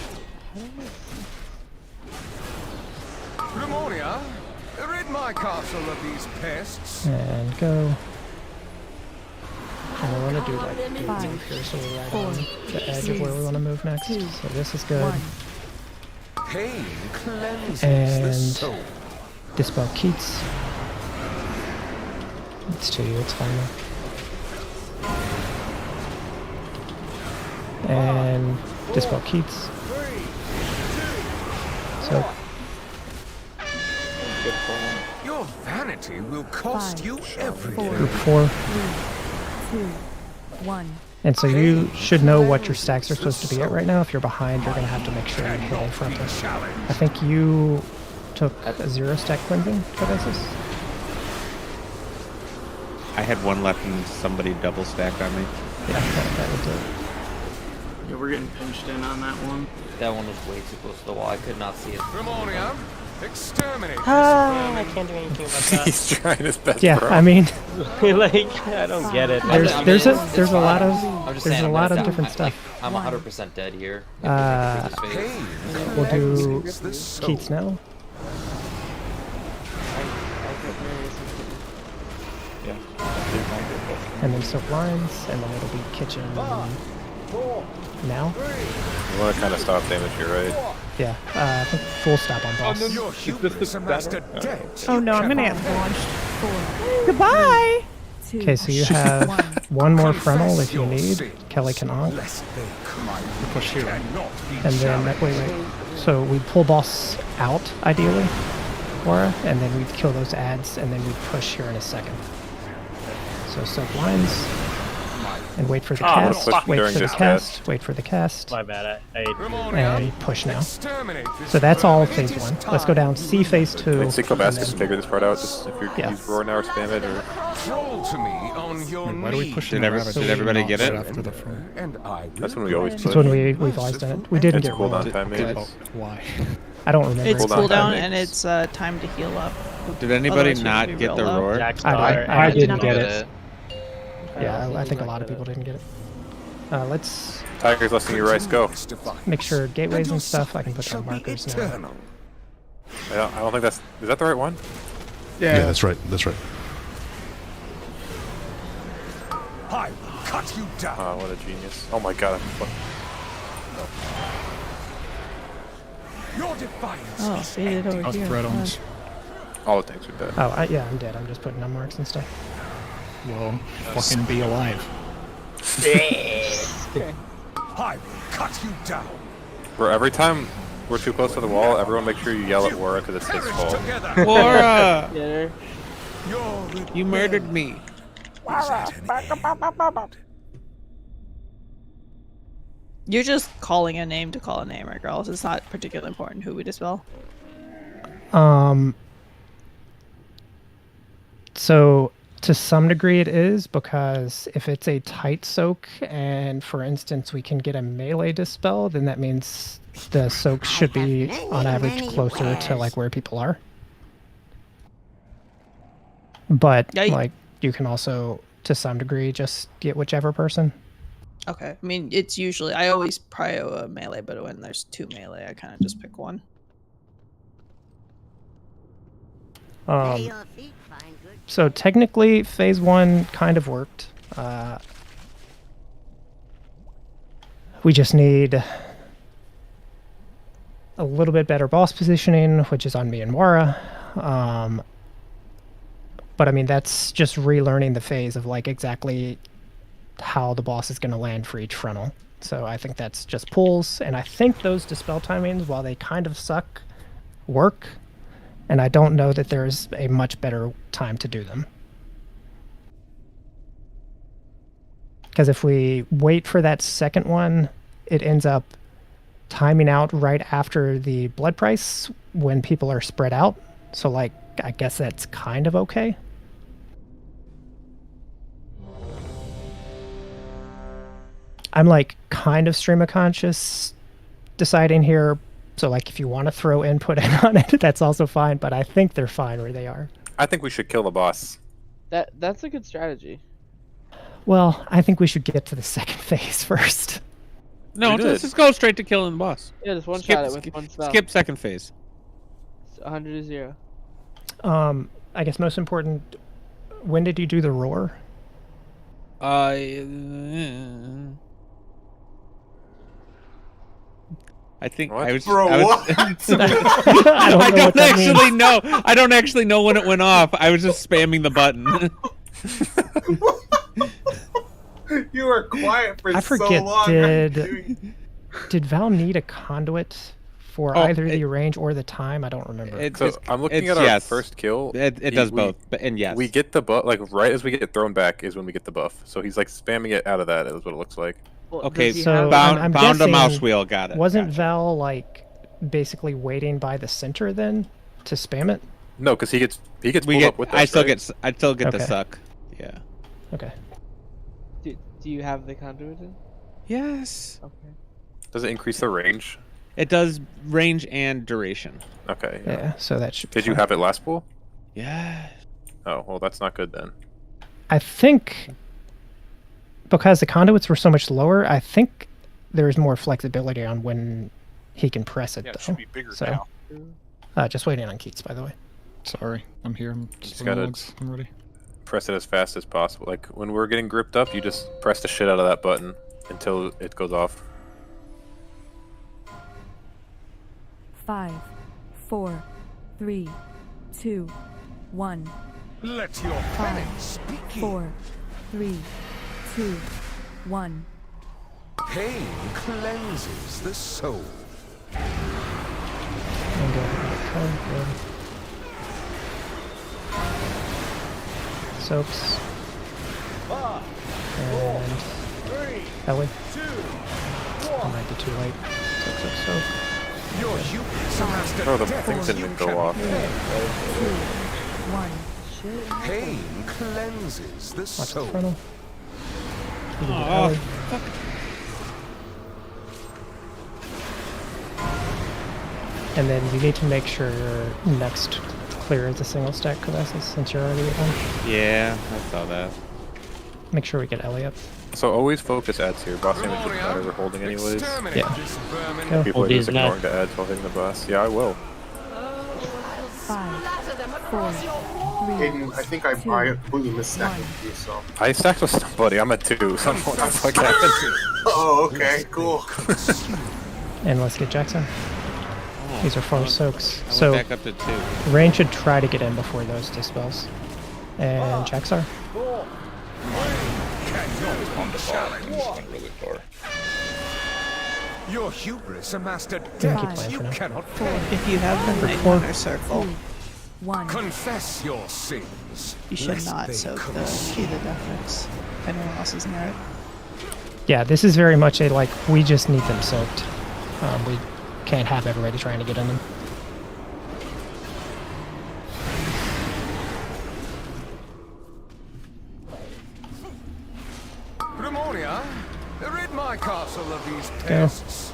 Grimoria, rid my castle of these pests. And go. And we're gonna do like move here, so we're right on the edge of where we want to move next. So this is good. Pain cleanses And the soul. Dispel Keats. It's to you, it's fine though. And Dispel Keats. So Your vanity will cost you everything. group 4. 3, 2, 1. And so you should know what your stacks are supposed to be at right now. If you're behind, you're going to have to make sure you're hitting front. I think you took a 0 stack cleansing for this. I had one left and somebody double stacked on me. Yeah, that would do it. Yeah, we're getting pinched in on that one. That one was way too close to the wall. I could not see it. Exterminate. I can't do anything about that. He's trying his best. Yeah, bro. I mean, like I don't get it. there's a lot of different I'm stuff. I'm 100% dead here. We'll do Keats now. And then soap lines, and then it'll be kitchen now. You want to kind of stop damage here, right? Yeah, I think full stop on boss. Oh no, I'm gonna get launched. Goodbye! Okay, so you have one more frontal if you need. Kelly can on. Push here. And then, wait. So we pull boss out, ideally, Aura, and then we'd kill those ads, and then we'd push here in a second. So soap lines. And wait for the cast, wait for the cast, wait for the cast. My bad. And push now. So that's all phase 1. Let's go down. See phase 2. I think Basket can figure this part out. Just if you're use roar now or spam it or. Why do we push Did everybody get it? After the front? That's when we always push. That's when we've always done it. We didn't get cooldown rolled. time, maybe. Why? I don't remember. It's Cooldown cooldown time and it's time to heal up. Did anybody Otherwise, not you'd be get the real low. roar? I didn't get Get it. Yeah, I think a lot of people didn't get it. Let's Tiger's listening to your rice. Go. make sure gateways and stuff, I can put down markers now. I don't think that's. Is that the right one? Yeah, that's right. That's right. I will cut you down. Oh, what a genius. Oh my god. Your defiance. Oh, faded over here. All the tanks are dead. Oh, yeah, I'm dead. I'm just putting down marks and stuff. Well, fucking be alive. I will cut you down. Bro, every time we're too close to the wall, everyone make sure you yell at Wara because it's his fault. Wara! Yeah. You murdered me. You're just calling a name to call a name, right, girls? It's not particularly important who we dispel. So to some degree it is, because if it's a tight soak and for instance we can get a melee dispel, then that means the soak should be on average closer to like where people are. But like you can also to some degree just get whichever person. Okay. I mean, it's usually I always prio a melee, but when there's 2 melee, I kind of just pick one. So technically, phase 1 kind of worked. We just need a little bit better boss positioning, which is on me and Wara. But I mean, that's just relearning the phase of like exactly how the boss is going to land for each frontal. So I think that's just pulls, and I think those dispel timings, while they kind of suck, work. And I don't know that there's a much better time to do them. Because if we wait for that second one, it ends up timing out right after the blood price when people are spread out. So like, I guess that's kind of okay. I'm like kind of stream of conscious deciding here. So like if you want to throw input in on it, that's also fine, but I think they're fine where they are. I think we should kill the boss. That's a good strategy. Well, I think we should get to the second phase first. No, let's just go straight to killing the boss. Yeah, just one shot it with one spell. Skip second phase. It's 100 to 0. I guess most important, when did you do the roar? I think What? I was. Bro, I was, what? I don't that actually know. I don't actually know when it went off. I was just spamming the button. You were quiet for I so forget. long. Did Val need a conduit for either the range or the time? I don't remember. So I'm looking at our first kill. It does both, and yes, we get the buff. Like right as we get thrown back is when we get the buff. So he's like spamming it out of that. Is what it looks like. Well, okay, So bound a guessing, mouse wheel. Got it. Wasn't Val like basically waiting by the center then to spam it? No, because he gets pulled up with us, I still right? get the Okay. suck. Yeah. Okay. Do you have the conduit in? Yes. Okay. Does it increase the range? It does range and duration. Okay. Yeah, so that should be Did you fine. have it last pool? Yeah. Oh well, that's not good then. I think because the conduits were so much lower, I think there's more flexibility on when he can press it. Yeah, it though. should be bigger so, now. just waiting on Keats, by the way. Sorry, I'm here. I'm Just just gotta logs. I'm ready. press it as fast as possible. Like when we're getting gripped up, you just press the shit out of that button until it goes off. 5, 4, 3, 2, 1. Let your 5, penance begin. 4, 3, 2, 1. Pain cleanses the soul. And go ahead and Soaps. 5, And 3, Ellie. 2, It might be too late. Soak. Your hubris amassed a Oh, the death things didn't you even go cannot off. pay. 1. Pain cleanses the Watch soul. the frontal. Oh, fuck. And then you need to make sure your next clear is a single stack Colossus since you're already at one. Yeah, I saw that. Make sure we get Ellie up. So always focus ads here. Boss damage doesn't matter. We're holding anyways. Yeah. People Go. are Hold just these ignoring the ads while hitting the boss. Yeah, I will. 5, 4, 3, Aiden, I think I completely misstacked with you, so. I stacked with somebody. I'm at 2. So what the fuck happened? Oh, okay, cool. And let's get Jackson. These are 4 soaks. I went So back up to 2. Rain should try to get in before those 2 spells. And Jaxar. On the challenge. Really far. Your hubris amassed a Keep death playing you for now. cannot pay. If you have the Night four. Hunter circle, 1. Confess your sins. you should lest not they soak the consume Key to Deference. If anyone else is near it. Yeah, this is very much a like, we just need them soaked. We can't have everybody trying to get in them. Ramonia, rid my castle of these Go. pests.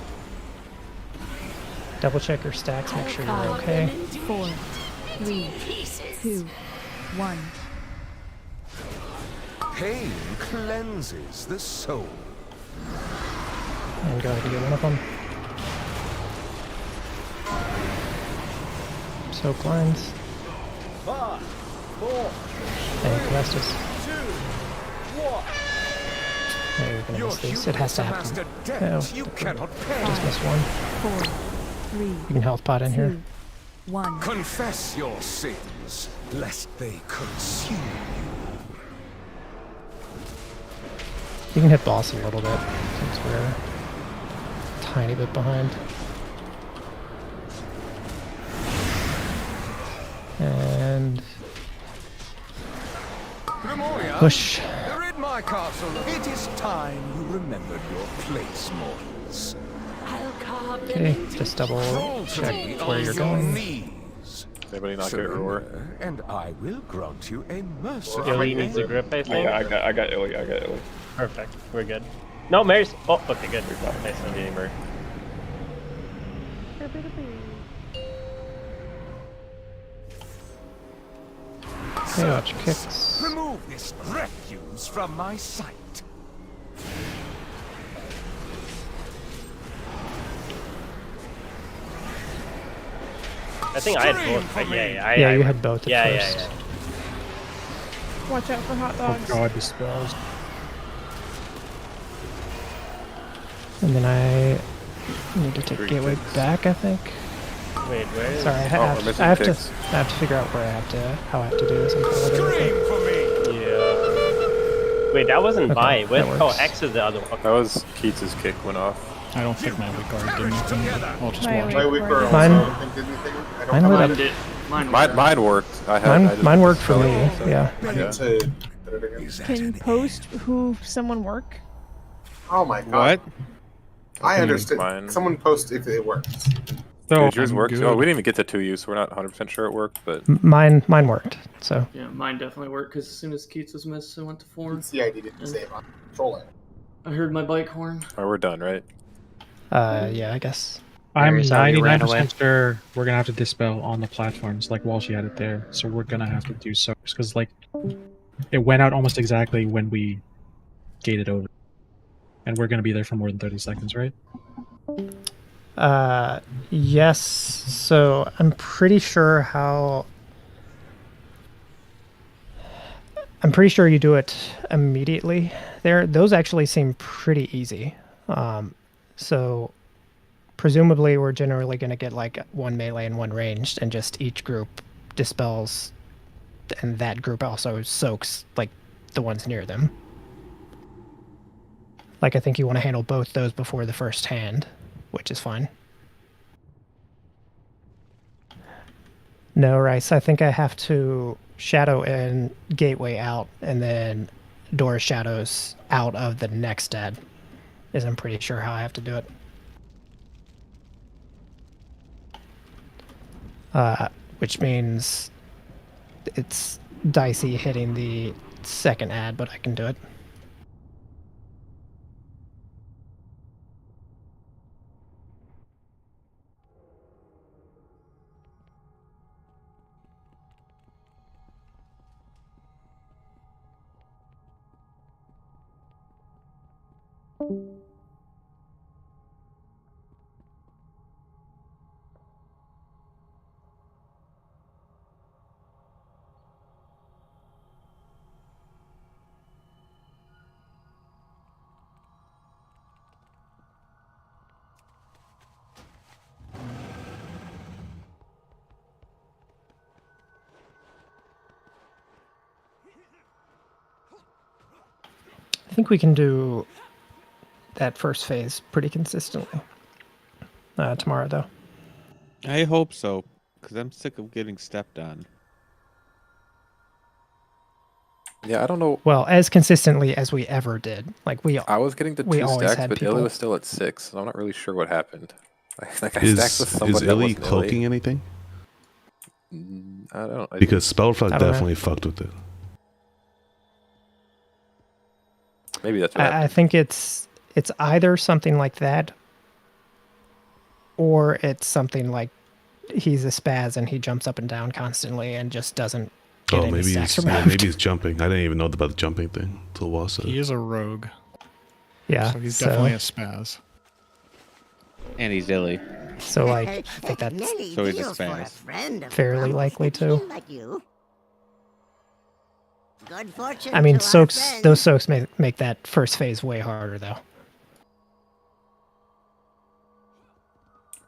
Double check your stacks, make sure you're okay. 4, 3, 2, 1. Pain cleanses the soul. And go ahead and get one of them. Soak lines. 5, 4, And Calestis. 2, 1. Yeah, you're gonna Your miss these. It has to hubris happen. amassed a debt you cannot pay. Just missed one. 4, 3, You can health pot in here. 2, 1. Confess your sins, lest they consume you. You can hit boss a little bit since we're a tiny bit behind. And Ramonia, push. rid my castle. It is time you remembered your place, mortals. Okay, just double check where you're going. Knees. Anybody not get roar? And I will grant you a merciful. Illy needs a grip, I think. Yeah, I got Illy. Perfect. We're good. No, Mary's. Oh, okay, good. Nice on getting Mary. Okay, watch your kicks. Remove this refuse from my sight. I think I had both, but Yeah, you had both at first. Watch out for hot Oh dogs. god, the spells. And then I need to take Gateway back, I think. Wait, where is... Sorry, I have to figure out where how I have to do this. Yeah. Wait, that wasn't Okay, mine. What? that Oh, works. X is the other one. That was Keats' kick went off. I don't think my weak guard did anything. I'll just My watch. My weak guard Mine- also don't think did anything. I don't mine have lit it. up. Mine worked. I just Mine worked for spelled me, it, so- yeah. I need to put it again. Can post who someone work? Oh my god. What? I understood. Mine. Someone post if it works. So Did yours work? good. Oh, we didn't even get to 2U, so we're not 100% sure it worked, but... Mine worked, so. Yeah, mine definitely worked because as soon as Keats was missed, I went to 4. CID didn't save on controlling. I heard my bike horn. Alright, we're done, right? Yeah, I guess. I'm Areas how you ran 99% sure we're gonna have to dispel on the platforms, like Walshy had it there. So we're gonna have to do so because like it went out almost exactly when we gated over, and we're gonna be there for more than 30 seconds, right? Yes. So I'm pretty sure you do it immediately there. Those actually seem pretty easy. So presumably we're generally going to get like one melee and one ranged, and just each group dispels, and that group also soaks like the ones near them. Like I think you want to handle both those before the first hand, which is fine. No, Rice, I think I have to shadow in Gateway out, and then door shadows out of the next dead. I'm pretty sure how I have to do it. Which means it's dicey hitting the second ad, but I can do it. I think we can do that first phase pretty consistently tomorrow, though. I hope so, because I'm sick of getting stepped on. Yeah, I don't know. Well, as consistently as we ever did. Like I was getting to we 2 always stacks, had but people. Illy was still at 6, so I'm not really sure what happened. Like I Is stacked with somebody that Illy wasn't cloaking Illy. anything? I don't know. Because Spellfuck I don't know. definitely fucked with it. Maybe that's what happened. I think it's either something like that, or it's something like he's a spaz and he jumps up and down constantly and just doesn't get any maybe stacks he's, removed. maybe he's jumping. I didn't even know about the jumping thing until Wall said He it. is a rogue. Yeah, So he's definitely a spaz. And he's illy. So like, I think that's So he's a spaz. fairly likely too. Like you. Good fortune I mean, to our soaks. friend. Those soaks make that first phase way harder, though.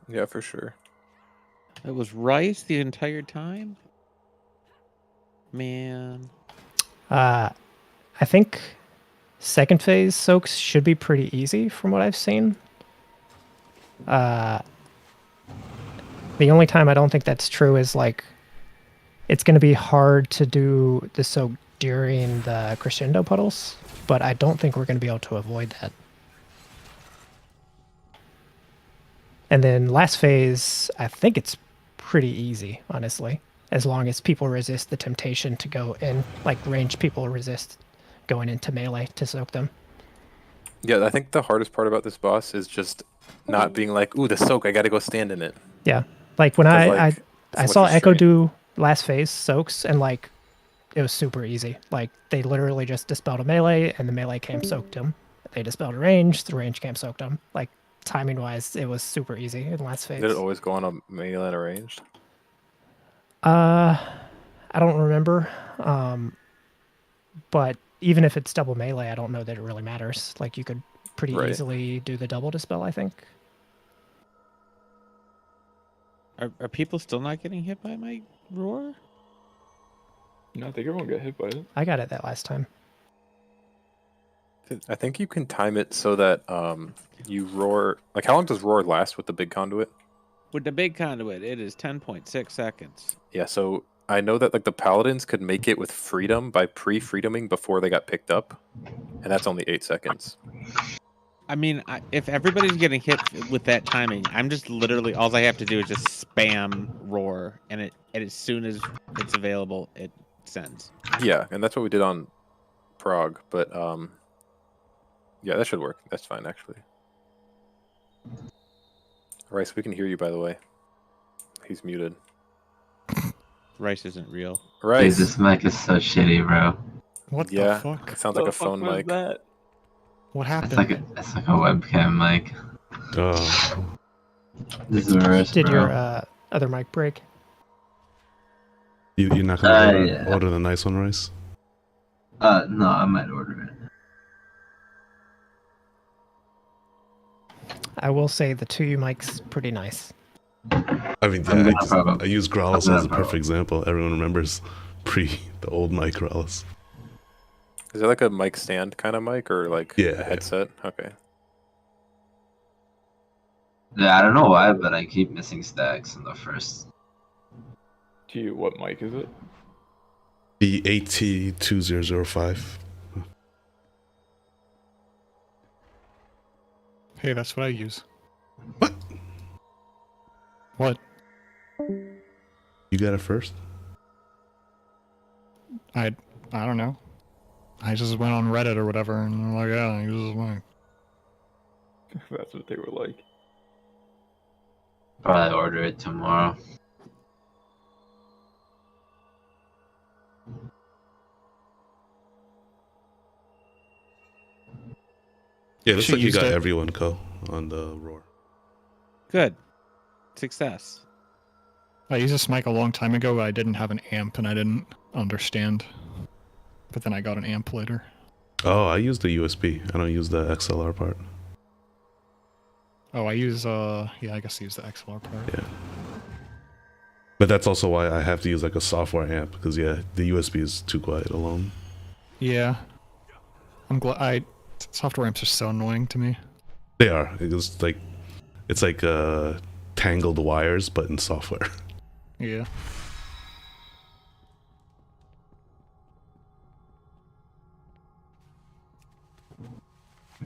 Yeah, for sure. It was Rice the entire time? Man. I think second phase soaks should be pretty easy from what I've seen. The only time I don't think that's true is like it's going to be hard to do the soak during the crescendo puddles, but I don't think we're going to be able to avoid that. And then last phase, I think it's pretty easy, honestly, as long as people resist the temptation to go in, like ranged people resist going into melee to soak them. Yeah, I think the hardest part about this boss is just not being like, ooh, the soak, I gotta go stand in it. Yeah, like when I so saw much Echo restraint. do last phase soaks, and like it was super easy. Like they literally just dispelled a melee, and the melee camp soaked him. They dispelled a range, the range camp soaked him. Like timing wise, it was super easy in last phase. Did it always go on a melee and a ranged? I don't remember. But even if it's double melee, I don't know that it really matters. Like you could pretty Right. easily do the double dispel, I think. Are people still not getting hit by my roar? No, I think everyone got hit by it. I got it that last time. I think you can time it so that you roar. Like, how long does roar last with the big conduit? With the big conduit, it is 10.6 seconds. Yeah, so I know that like the paladins could make it with freedom by pre-freedoming before they got picked up, and that's only 8 seconds. I mean, if everybody's getting hit with that timing, I'm just literally all I have to do is just spam roar, and as soon as it's available, it sends. Yeah, and that's what we did on Prague, but yeah, that should work. That's fine actually. Rice, we can hear you by the way. He's muted. Rice isn't real. Rice. Dude, this mic is so shitty, bro. What Yeah, the fuck? it sounds like a phone mic. That? What happened? It's like a webcam mic. This is worse, Did bro. your other mic break? You're not gonna yeah. order the nice one, Rice? No, I might order it. I will say the 2U mic's pretty nice. I mean, I use Growlithe as a perfect example. Everyone remembers the old mic Growlithe. Is it like a mic stand kind of mic or like a headset? Okay. Yeah, I don't know why, but I keep missing stacks in the first. To you, what mic is it? The AT2005. Hey, that's what I use. What? What? You got it first? I don't know. I just went on Reddit or whatever, and they're like, yeah, use this mic. That's what they were like. Probably order it tomorrow. Yeah, looks She like you used got it. everyone, Ko, on the roar. Good. Success. I used this mic a long time ago, but I didn't have an amp, and I didn't understand. But then I got an amp later. Oh, I use the USB. I don't use the XLR part. Oh, I use, yeah, I guess I use the XLR part. Yeah. But that's also why I have to use like a software amp, because yeah, the USB is too quiet alone. Yeah. I'm glad, software amps are so annoying to me. They are. It's like tangled wires, but in software. Yeah.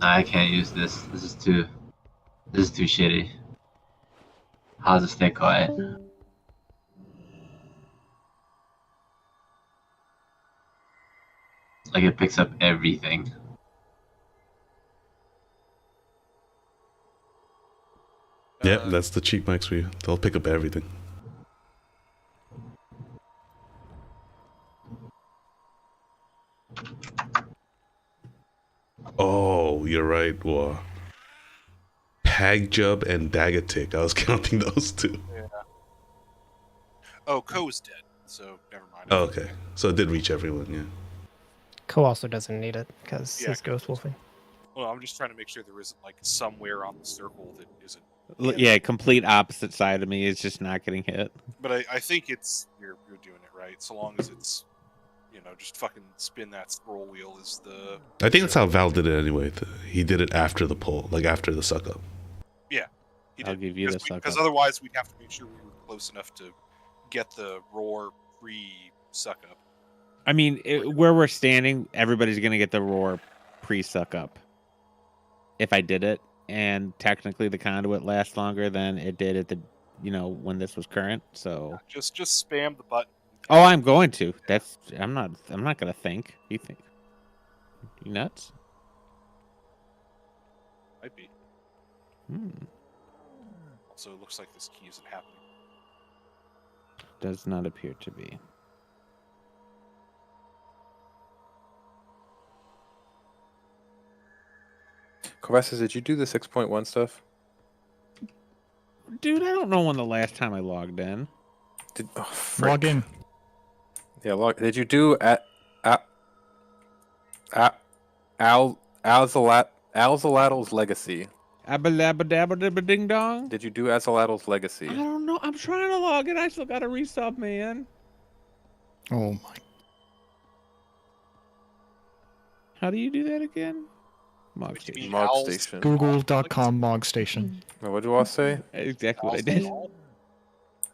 Nah, I can't use this. This is too shitty. How does it stay quiet? Like it picks up everything. Yeah, that's the cheap mics for you. They'll pick up everything. Oh, you're right. Whoa. Hagjub and Dagatik. I was counting those two. Yeah. Oh, Ko's dead, so never mind. Oh, okay. So it did reach everyone, yeah. Ko also doesn't need it because Yeah, he's ghost wolfing. Well, I'm just trying to make sure there isn't like somewhere on the circle that isn't. Yeah, complete opposite side of me is just not getting hit. But I think it's you're doing it right. So long as it's, just fucking spin that scroll wheel is the. I think that's how Val did it anyway. He did it after the pull, like after the suck up. Yeah, he did. I'll give you the suck Because up. otherwise we'd have to make sure we were close enough to get the roar pre-suck up. I mean, where we're standing, everybody's gonna get the roar pre-suck up. If I did it, and technically the conduit lasts longer than it did at the, when this was current. So Just spam the button. oh, I'm going to. I'm not gonna think. You think? You nuts? Might be. Also, it looks like this key isn't happening. Does not appear to be. Kovassis, did you do the 6.1 stuff? Dude, I don't know when the last time I logged in. Log in. Yeah, did you do Alzalat Alzaladl's Legacy. Abba dabba dabba dabba ding dong. Did you do Alzaladl's Legacy? I don't know. I'm trying to log in. I still got a resub, man. Oh my. How do you do that again? Mog station. Mog Station. Google.com Mog Station. What do I say? Exactly what I did.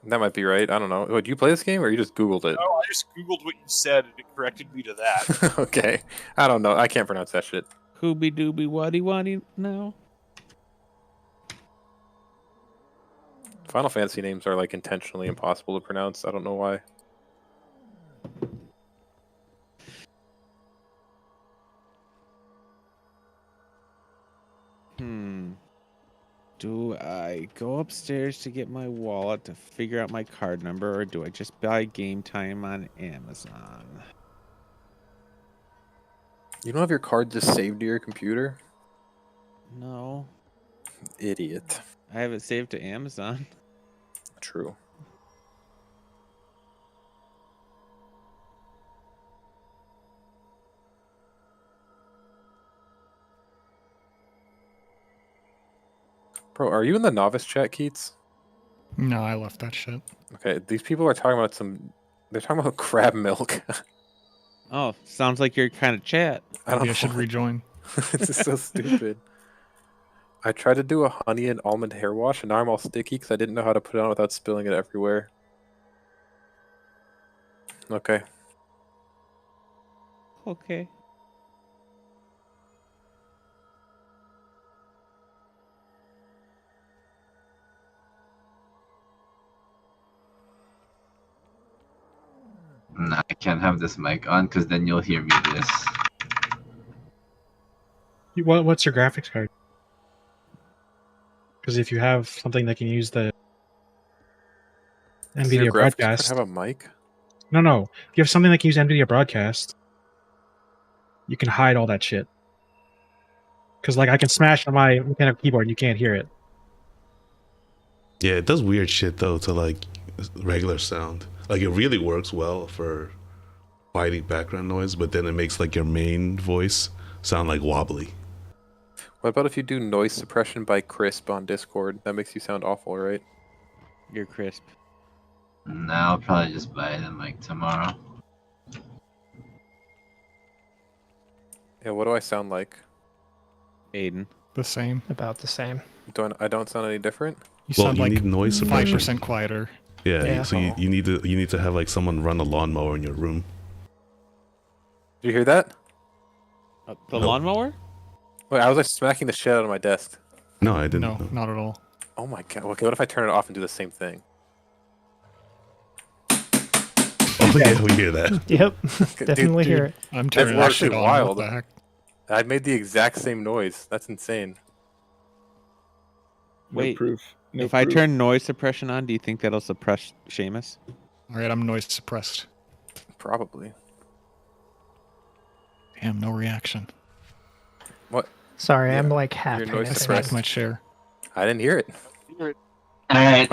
That might be right. I don't know. What, do you play this game or you just Googled it? No, I just Googled what you said and it corrected me to that. Okay. I don't know. I can't pronounce that shit. Hooby dooby waddy waddy no. Final Fantasy names are like intentionally impossible to pronounce. I don't know why. Do I go upstairs to get my wallet to figure out my card number, or do I just buy game time on Amazon? You don't have your card just saved to your computer? No. Idiot. I have it saved to Amazon. True. Bro, are you in the novice chat, Keats? No, I left that shit. Okay, these people are talking about they're talking about crab milk. Oh, sounds like your kind of chat. Maybe I should rejoin. This is so stupid. I tried to do a honey and almond hair wash, and now I'm all sticky because I didn't know how to put it on without spilling it everywhere. Okay. Okay. Nah, I can't have this mic on because then you'll hear me this. What's your graphics card? Because if you have something that can use the Does your NVIDIA graphics card broadcast, have a mic? no. If you have something that can use NVIDIA broadcast, you can hide all that shit. Because like I can smash on my mechanical keyboard and you can't hear it. Yeah, it does weird shit though to like regular sound. Like it really works well for fighting background noise, but then it makes like your main voice sound like wobbly. What about if you do noise suppression by Crisp on Discord? That makes you sound awful, right? You're Crisp. Nah, I'll probably just buy the mic tomorrow. Yeah, what do I sound like? Aiden. The same. About the same. I don't sound any different? You Well, sound you like need noise suppression. 5% quieter. Yeah, so you need to have like someone run a lawnmower in your room. Did you hear that? The lawnmower? Wait, I was like smacking the shit out of my desk. No, I didn't. No, not at all. Oh my god. Okay, what if I turn it off and do the same thing? Oh yeah, we hear that. Yep, definitely hear it. I'm turning That's that shit actually on. wild. What the heck? I made the exact same noise. That's insane. Wait, proof. No if I proof. turn noise suppression on, do you think that'll suppress Seamus? Alright, I'm noise suppressed. Probably. Damn, no reaction. What? Sorry, I'm like half. You're noise I suppressed. smacked my chair. I didn't hear it. Alright,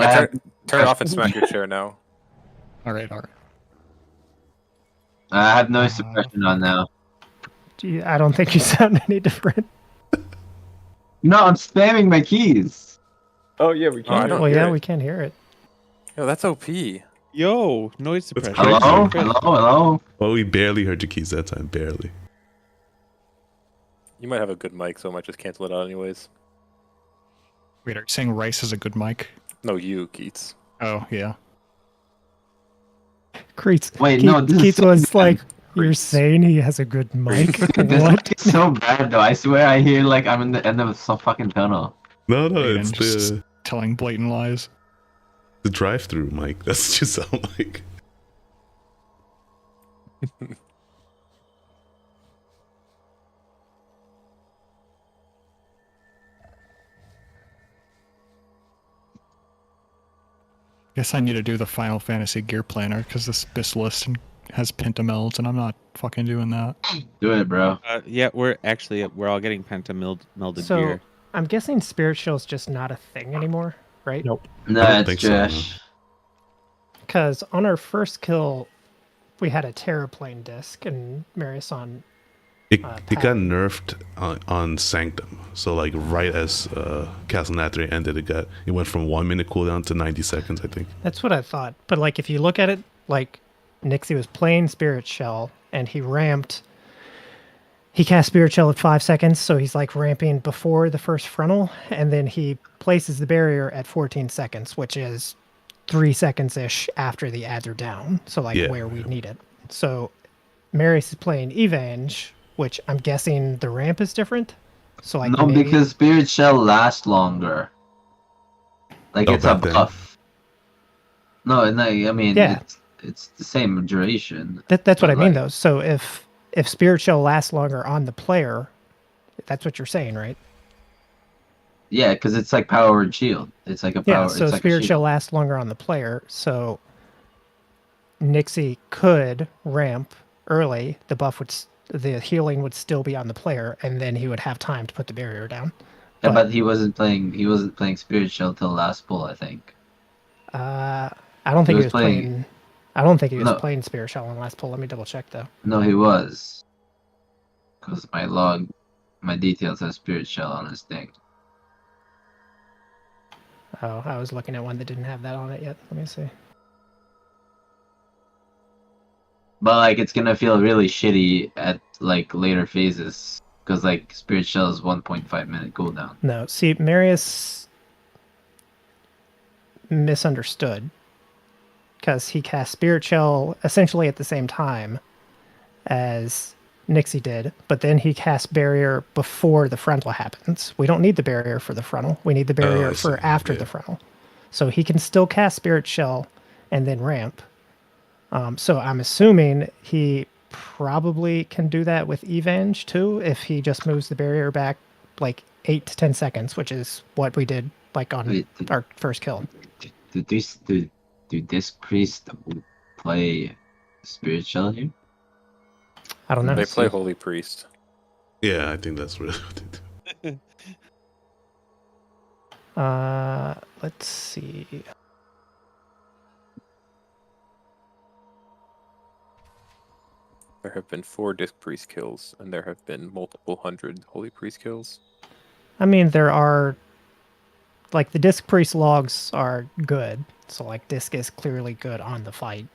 Turn it off and smack your chair now. Alright. I have noise suppression on now. Gee, I don't think you sound any different. No, I'm spamming my keys. Oh yeah, we I can. don't Well, hear yeah, it. we can't hear it. Yo, that's OP. Yo, noise suppression. Hello? Chris. Hello? Well, we barely heard your keys that time, barely. You might have a good mic, so I might just cancel it out anyways. Wait, are you saying Rice is a good mic? No, you, Keats. Oh, yeah. Keats, Wait, no, this is Keats so was bad. like, "You're saying he has a good mic? This What?" mic is so bad though. I swear I hear like I'm in the end of some fucking tunnel. No, Aiden it's just the telling blatant lies. drive-through mic. That's just how like. Guess I need to do the Final Fantasy gear planner because this list has pentamelds, and I'm not fucking doing that. Do it, bro. Yeah, we're all getting melded So gear. I'm guessing Spirit Shield's just not a thing anymore, right? Nope. No, I don't it's think so, no. trash. Because on our first kill, we had a Terraplane disc, and Marius on It Pat. got nerfed on Sanctum. So like right as Castle Nathria ended, it went from 1 minute cooldown to 90 seconds, I think. That's what I thought. But like if you look at it, like Nixie was playing Spirit Shell and he ramped. He cast Spirit Shell at 5 seconds, so he's like ramping before the first frontal, and then he places the barrier at 14 seconds, which is 3 seconds-ish after the ads are down. So like where we need it. So Marius is playing Evenge, which I'm guessing the ramp is different. So like no, maybe... because Spirit Shell lasts longer. Like it's a buff. No, I mean it's the same duration. That's what I mean though. So if Spirit Shell lasts longer on the player, that's what you're saying, right? Yeah, because it's like powered shield. It's like a power. Yeah, so it's like Spirit Shell lasts longer on the player. So Nixie could ramp early. The healing would still be on the player, and then he would have time to put the barrier down. Yeah, but he wasn't playing. He wasn't playing Spirit Shell till last pull, I think. I don't think he was playing. I don't think he was playing Spirit Shell on last pull. Let me double check though. No, he was. Because my details have Spirit Shell on his thing. Oh, I was looking at one that didn't have that on it yet. Let me see. But like, it's gonna feel really shitty at like later phases because like Spirit Shell is 1.5 minute cooldown. No, see, Marius misunderstood because he cast Spirit Shell essentially at the same time as Nixie did, but then he cast Barrier before the frontal happens. We don't need the Barrier for the frontal. We need the Barrier for after the frontal. So he can still cast Spirit Shell and then ramp. So I'm assuming he probably can do that with Evenge too if he just moves the Barrier back like 8 to 10 seconds, which is what we did like on our first kill. Do this priest play Spirit Shell here? I don't know. They play Holy Priest. Yeah, I think that's really what they do. Let's see. There have been 4 Disc Priest kills, and there have been multiple hundred Holy Priest kills. I mean, there are... Like, the Disc Priest logs are good. So, like, Disc is clearly good on the fight.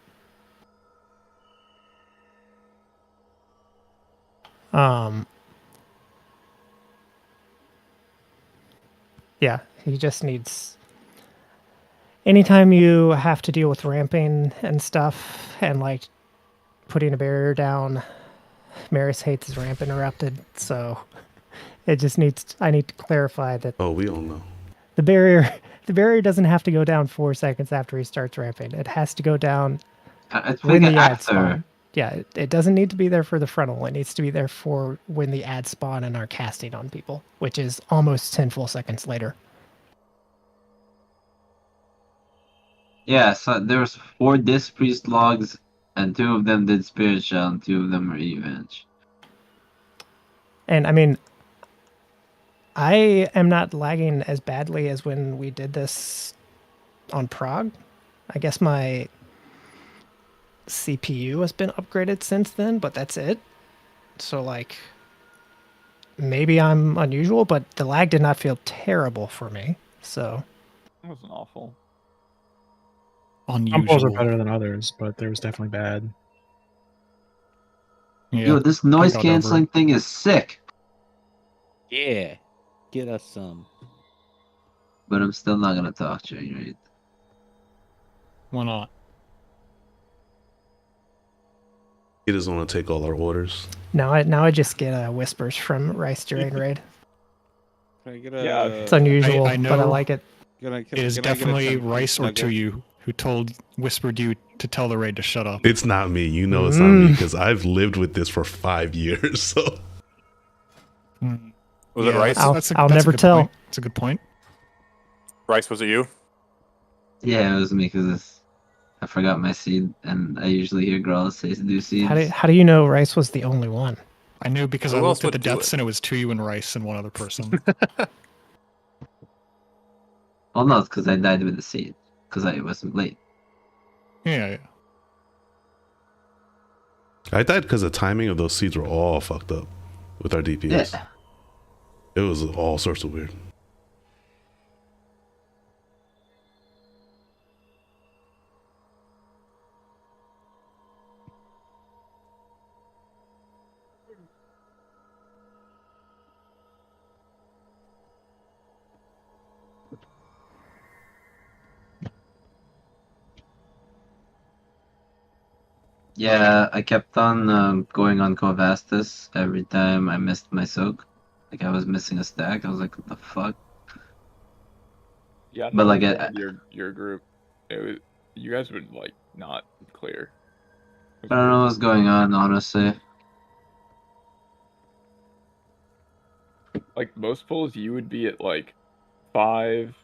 Yeah, he just needs... Anytime you have to deal with ramping and stuff, and, like, putting a barrier down, Marius hates his ramp interrupted, so it just needs... I need to clarify that... Oh, we all know. The barrier doesn't have to go down 4 seconds after he starts ramping. It has to go down when the ads spawn. Yeah, it doesn't need to be there for the frontal. It needs to be there for when the ads spawn and are casting on people, which is almost 10 full seconds later. Yeah, so there was 4 Disc Priest logs, and 2 of them did Spirit Shell, and 2 of them were Evenge. And I mean, I am not lagging as badly as when we did this on Prague. I guess my CPU has been upgraded since then, but that's it. So, like, maybe I'm unusual, but the lag did not feel terrible for me, so... It wasn't awful. Unusual. Some polls are better than others, but there was definitely bad. Yeah, yo, this noise canceling thing is sick. Yeah, get us some. But I'm still not gonna talk to you, right? Why not? He doesn't want to take all our orders. Now I just get whispers from Rice during raid. Can I get a... Yeah, It's unusual, I know but I like it. It is definitely Rice or to you who whispered you to tell the raid to shut up. It's not me. You know it's not me because I've lived with this for 5 years. So Was it Rice? I'll never tell. It's a good point. Rice, was it you? Yeah, it was me because I forgot my seed, and I usually hear Grawl say to do seeds. How do you know Rice was the only one? I knew because I looked at the deaths and it was to you and Rice and one other person. Well, no, it's because I died with the seed. Because I wasn't late. Yeah. I died because the timing of those seeds were all fucked up with our DPS. Yeah. It was all sorts of weird. Yeah, I kept on going on Covastus every time I missed my soak. Like I was missing a stack. I was like, what the fuck? Yeah, But no, like your group, you guys would like not clear. I don't know what's going on, honestly. Like most pulls, you would be at like 5,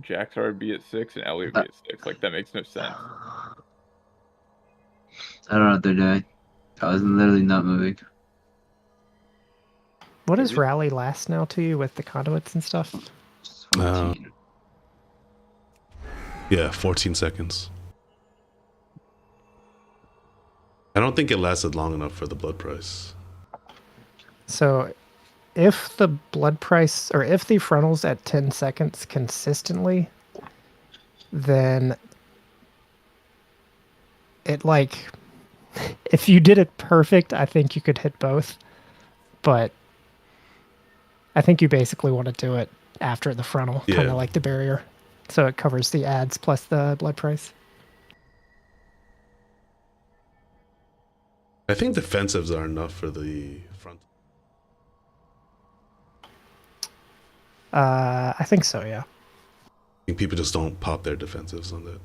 Jaxar would be at 6, and Ellie would be at 6. Like that makes no sense. I don't know what they're doing. I was literally not moving. What does rally last now to you with the conduits and stuff? 14. Yeah, 14 seconds. I don't think it lasted long enough for the blood price. So if the blood price, or if the frontals at 10 seconds consistently, then it like, if you did it perfect, I think you could hit both. But I think you basically want to do it after the frontal, kind of like the barrier. So it covers the ads plus the blood price. I think defensives are enough for the front. I think so, yeah. I think people just don't pop their defensives on that.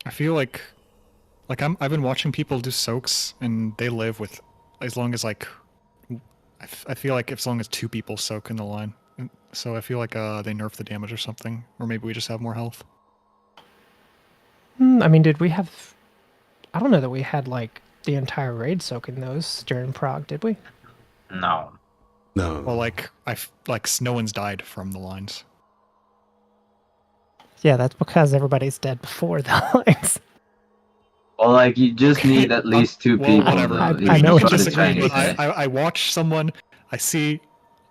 I feel like I've been watching people do soaks, and they live with as long as like I feel like as long as 2 people soak in the line. So I feel like they nerf the damage or something, or maybe we just have more health. I mean, did we have? I don't know that we had like the entire raid soaking those during Prague, did we? No. No. Well, like no one's died from the lines. Yeah, that's because everybody's dead before the lines. Well, like you just need at least 2 people. Whatever. Though, I know what what you're saying, but I watch someone, I see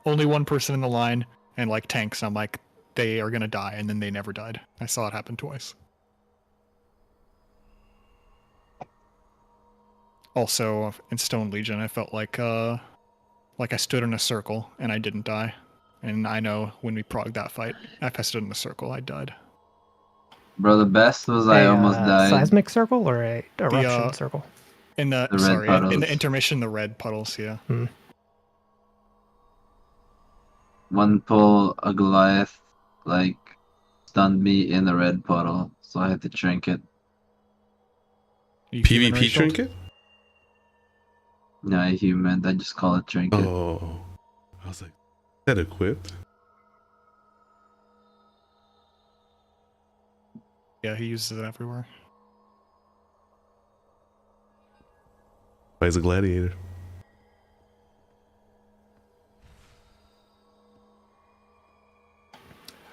only one person in the line, and like tanks, I'm like, they are gonna die, and then they never died. I saw it happen twice. Also, in Stone Legion, I felt like I stood in a circle and I didn't die. And I know when we progged that fight, if I stood in a circle, I died. Bro, the best was I almost died. Seismic circle or a eruption circle? In the red puddles. in the intermission, the red puddles, yeah. One pull, a Goliath, like, stunned me in the red puddle, so I had to trinket. PvP trinket? No, human. I just call it trinket. Oh, I was like, is that equipped? Yeah, he uses it everywhere. He's a gladiator.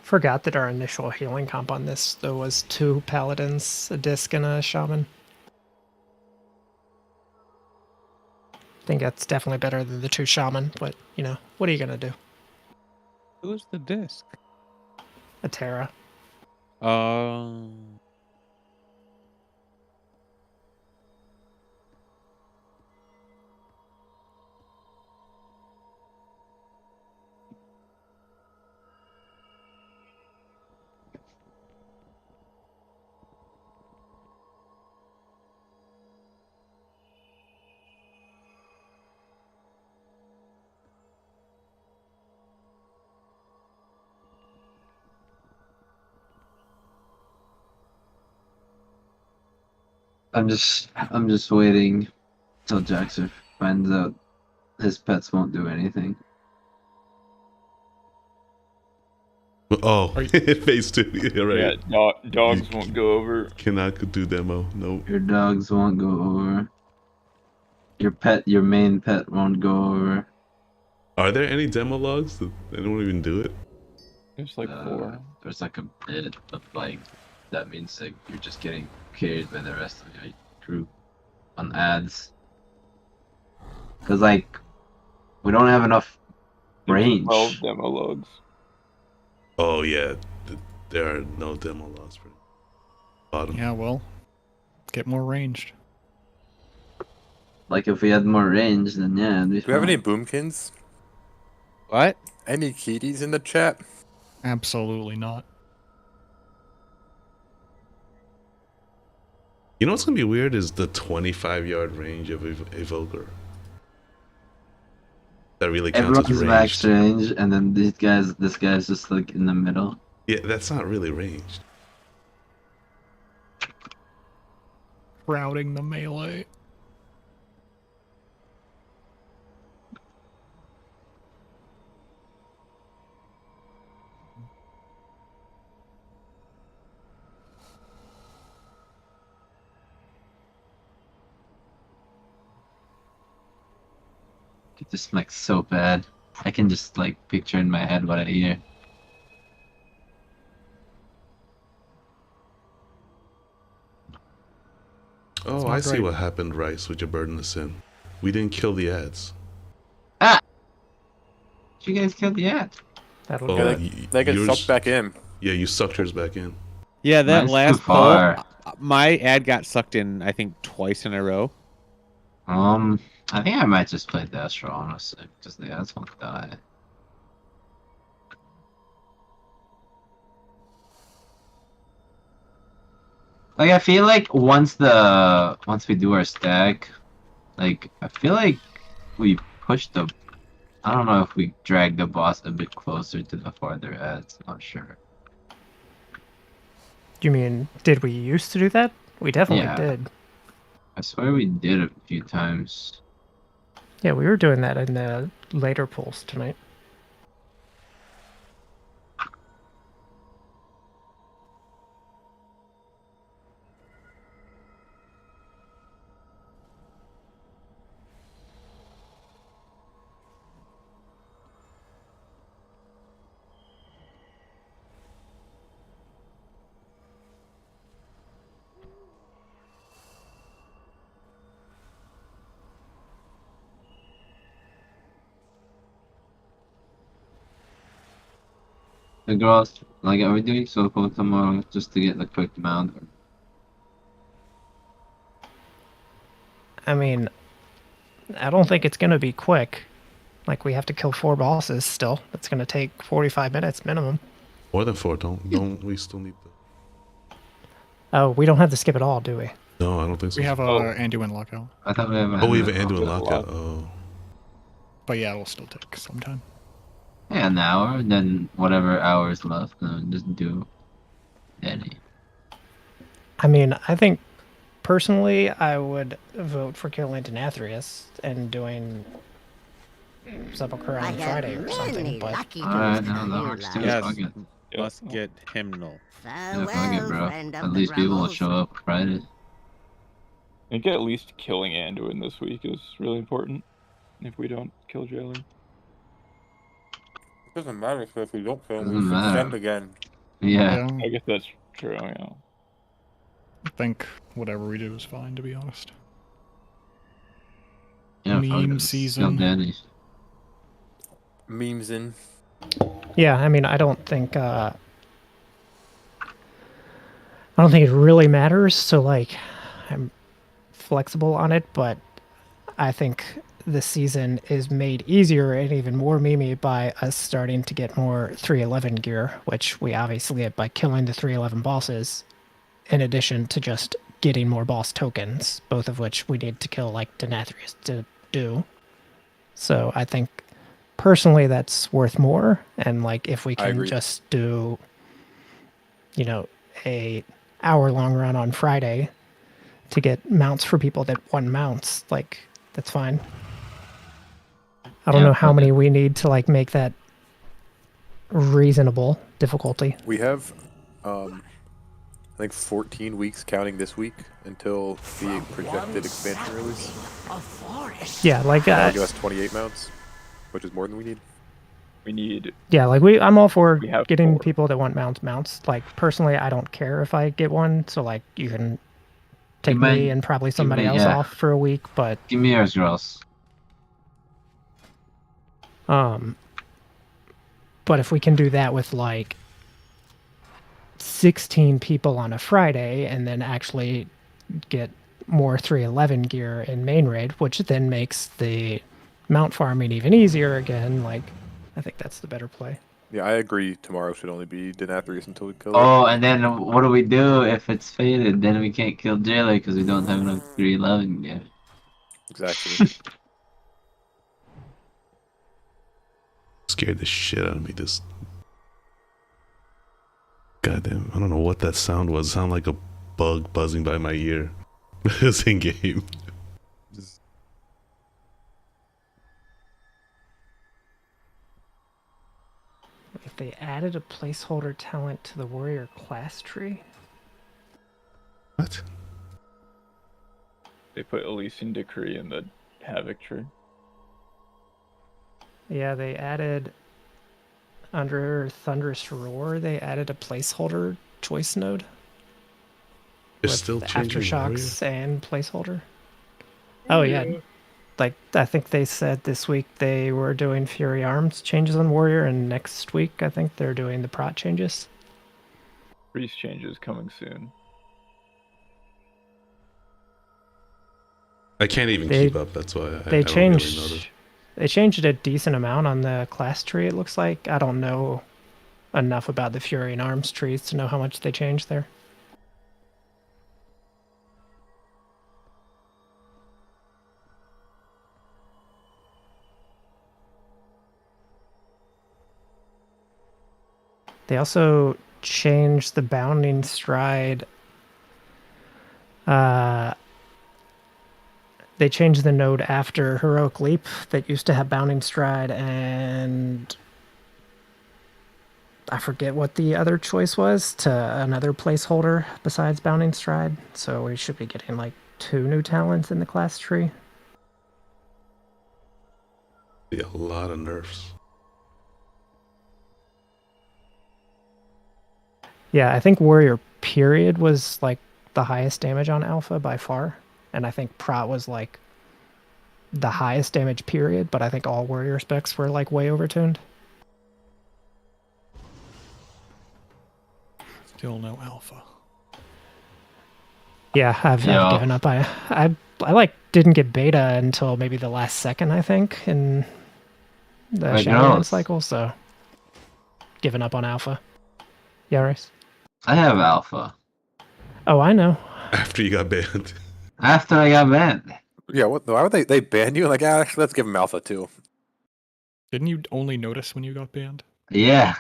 Forgot that our initial healing comp on this though was 2 paladins, a disc, and a shaman. I think that's definitely better than the 2 shaman, but you know, what are you gonna do? Who's the disc? A Terra. I'm just waiting till Jaxer finds out his pets won't do anything. Oh, phase 2. Yeah, right. Yeah, dogs won't go over. Cannot do demo. Nope. Your dogs won't go over. Your main pet won't go over. Are there any demo logs that they don't even do it? There's like 4. There's like a bit of like that means like you're just getting carried by the rest of your group on ads. Cause like We don't have enough range. 12 demo logs. Oh yeah, there are no demo logs for bottom. Yeah, well, get more ranged. Like if we had more range, then yeah. Do we have any boomkins? What? Any kitties in the chat? Absolutely not. You know what's gonna be weird is the 25-yard range of Evoker. That really counts as Everyone's max range, and then this guy's just like in the middle. Yeah, that's not really ranged. Routing the melee. This smells so bad. I can just like picture in my head what I hear. Oh, I see what happened, Rice, with your burden of sin. We didn't kill the ads. Ah! You guys killed the ad. Oh, they get sucked back in. Yeah, you sucked yours back in. Yeah, that Mine's last too far. poll, my ad got sucked in, I think, twice in a row. I think I might just play Destro, honestly, because the ads won't die. Like, I feel like once we do our stack, like, I feel like we push the... I don't know if we drag the boss a bit closer to the farther ads, I'm not sure. You mean, did we used to do that? We definitely Yeah. did. I swear we did a few times. Yeah, we were doing that in the later polls tonight. The girls, like, are we doing Soko tomorrow just to get the quick mount? I mean, I don't think it's going to be quick. Like, we have to kill 4 bosses still. It's going to take 45 minutes minimum. More than 4, don't we still need the... Oh, we don't have to skip it all, do we? No, I don't think so. We have Anduin lockout. I thought we have Oh, we have an Anduin lockout. Oh. But yeah, it'll still take some time. Yeah, an hour, then whatever hours left, and just do any. I mean, I think personally, I would vote for killing Nathria and doing Sepulchre on Friday or something. But alright, no, that works too. Yes, Fuck it. let's get hymnal. Yeah, fuck it, bro. At least people will show up Friday. I think at least killing Anduin this week is really important. If we don't kill Jailer. Doesn't matter if we don't kill him, Doesn't we matter. send again. Yeah. I guess that's true, yeah. I think whatever we do is fine, to be honest. Yeah, Meme season. Danny. Memes in. yeah, I mean, I don't think it really matters. So like, I'm flexible on it, but I think this season is made easier and even more memey by us starting to get more 311 gear, which we obviously get by killing the 311 bosses, in addition to just getting more boss tokens, both of which we need to kill like Nathria to do. So I think personally that's worth more, and like if we can just do, you know, a hour-long run on Friday to get mounts for people that want mounts, like that's fine. I don't know how many we need to like make that reasonable difficulty. We have, I think 14 weeks counting this week until the projected expansion release. Yeah, like that'll give us 28 mounts, which is more than we need. We need. Yeah, like I'm all for getting people that want mounts. Like personally, I don't care if I get one. So like you can take me and probably somebody else off for a week. But give me yours, girls. But if we can do that with like 16 people on a Friday and then actually get more 311 gear in main raid, which then makes the mount farming even easier again, like I think that's the better play. Yeah, I agree. Tomorrow should only be Nathria's until we kill it. Oh, and then what do we do if it's faded? Then we can't kill Jailer because we don't have enough 311 yet. Exactly. Scared the shit out of me. This goddamn, I don't know what that sound was. It sounded like a bug buzzing by my ear. It's in game. If they added a placeholder talent to the warrior class tree. What? They put Elysian Decree in the Havoc tree. Yeah, they added under Thunderous Roar, they added a placeholder choice node. They're still changing Aftershocks warrior? and placeholder. Oh yeah. Like I think they said this week they were doing Fury Arms changes on Warrior, and next week I think they're doing the prot changes. Priest changes coming soon. I can't even keep up. That's why I they don't changed. really know that. They changed a decent amount on the class tree. It looks like I don't know enough about the Fury and Arms trees to know how much they changed there. They also changed the bounding stride. They changed the node after Heroic Leap that used to have bounding stride, and I forget what the other choice was, to another placeholder besides bounding stride. So we should be getting like 2 new talents in the class tree. Be a lot of nerfs. Yeah, I think Warrior Period was like the highest damage on Alpha by far. And I think Prot was like the highest damage period, but I think all Warrior specs were like way overtuned. Still no Alpha. Yeah, I've given up. I like didn't get beta until maybe the last second, I think, in the Shadowland cycle, so given up on Alpha. Yeah, Rice? I have Alpha. Oh, I know. After you got banned. After I got banned. Yeah, what? Why would they ban you? Like, actually, let's give him Alpha too. Didn't you only notice when you got banned? Yeah.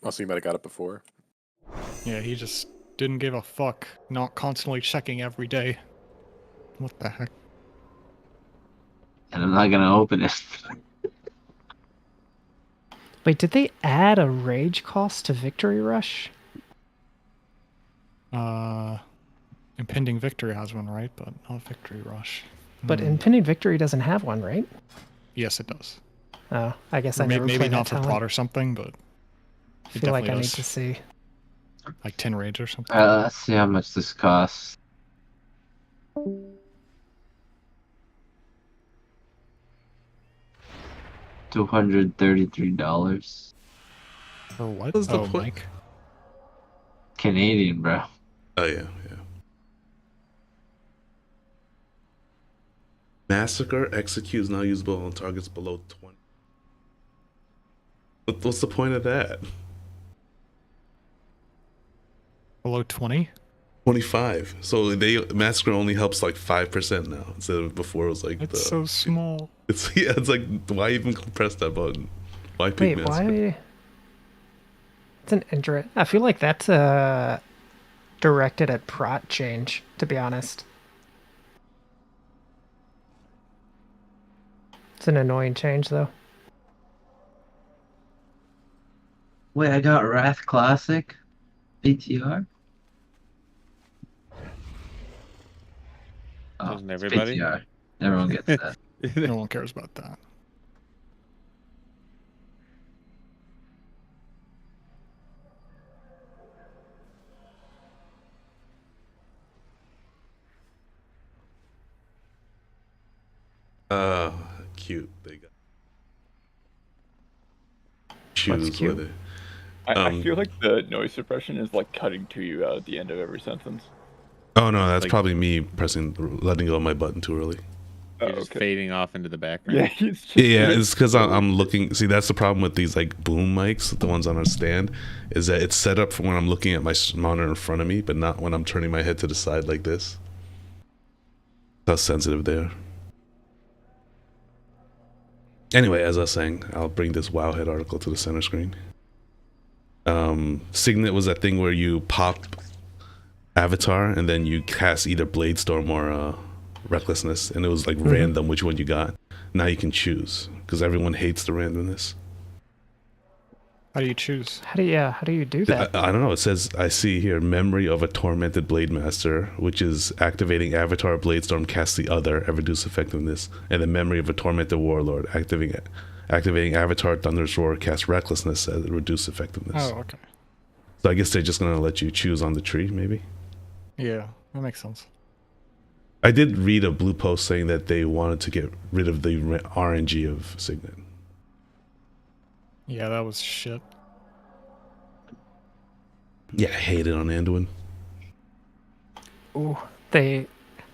Oh, so you might have got it before. Yeah, he just didn't give a fuck, not constantly checking every day. What the heck? And I'm not gonna open it. Wait, did they add a rage cost to Victory Rush? Impending Victory has one, right? But not Victory Rush. But Impending Victory doesn't have one, right? Yes, it does. Oh, I guess Or I never maybe played not that for talent. Prot or something, but I feel like I need to see. Like 10 rage or something. Let's see how much this costs. $233. For what? What's the Oh, point? Mike. Canadian, bro. Oh yeah. Massacre executes now usable on targets below 20. What's the point of that? Below 20? 25. So Massacre only helps like 5% now instead of before it was like It's so small. It's like why even press that button? Why pick Wait, Massacre? why? It's an interest. I feel like that's directed at Prot change, to be honest. It's an annoying change, though. Wait, I got Wrath Classic? ATR? Oh, Doesn't everybody? ATR. Everyone gets that. No one cares about that. Cute. They got choose cute. whether. I feel like the noise suppression is like cutting to you out at the end of every sentence. Oh no, that's Like- probably me letting go of my button too early. You're just fading off into the background. Yeah, it's just Yeah, it's because I'm looking. See, that's the problem with these like boom mics, the ones on our stand, is that it's set up for when I'm looking at my monitor in front of me, but not when I'm turning my head to the side like this. That's how sensitive they are. Anyway, as I was saying, I'll bring this Wowhead article to the center screen. Signet was that thing where you pop Avatar and then you cast either Bladestorm or Recklessness, and it was like random which one you got. Now you can choose because everyone hates the randomness. How do you choose? How do you do that? I don't know. It says, I see here, Memory of a Tormented Blade Master, which is activating Avatar Bladestorm casts the other, and reduce effectiveness. And then Memory of a Tormented Warlord, activating Avatar Thunder's Roar casts Recklessness and reduce effectiveness. Oh, okay. So I guess they're just going to let you choose on the tree, maybe? Yeah, that makes sense. I did read a blue post saying that they wanted to get rid of the RNG of Signet. Yeah, that was shit. Yeah, I hate it on Anduin. Ooh, they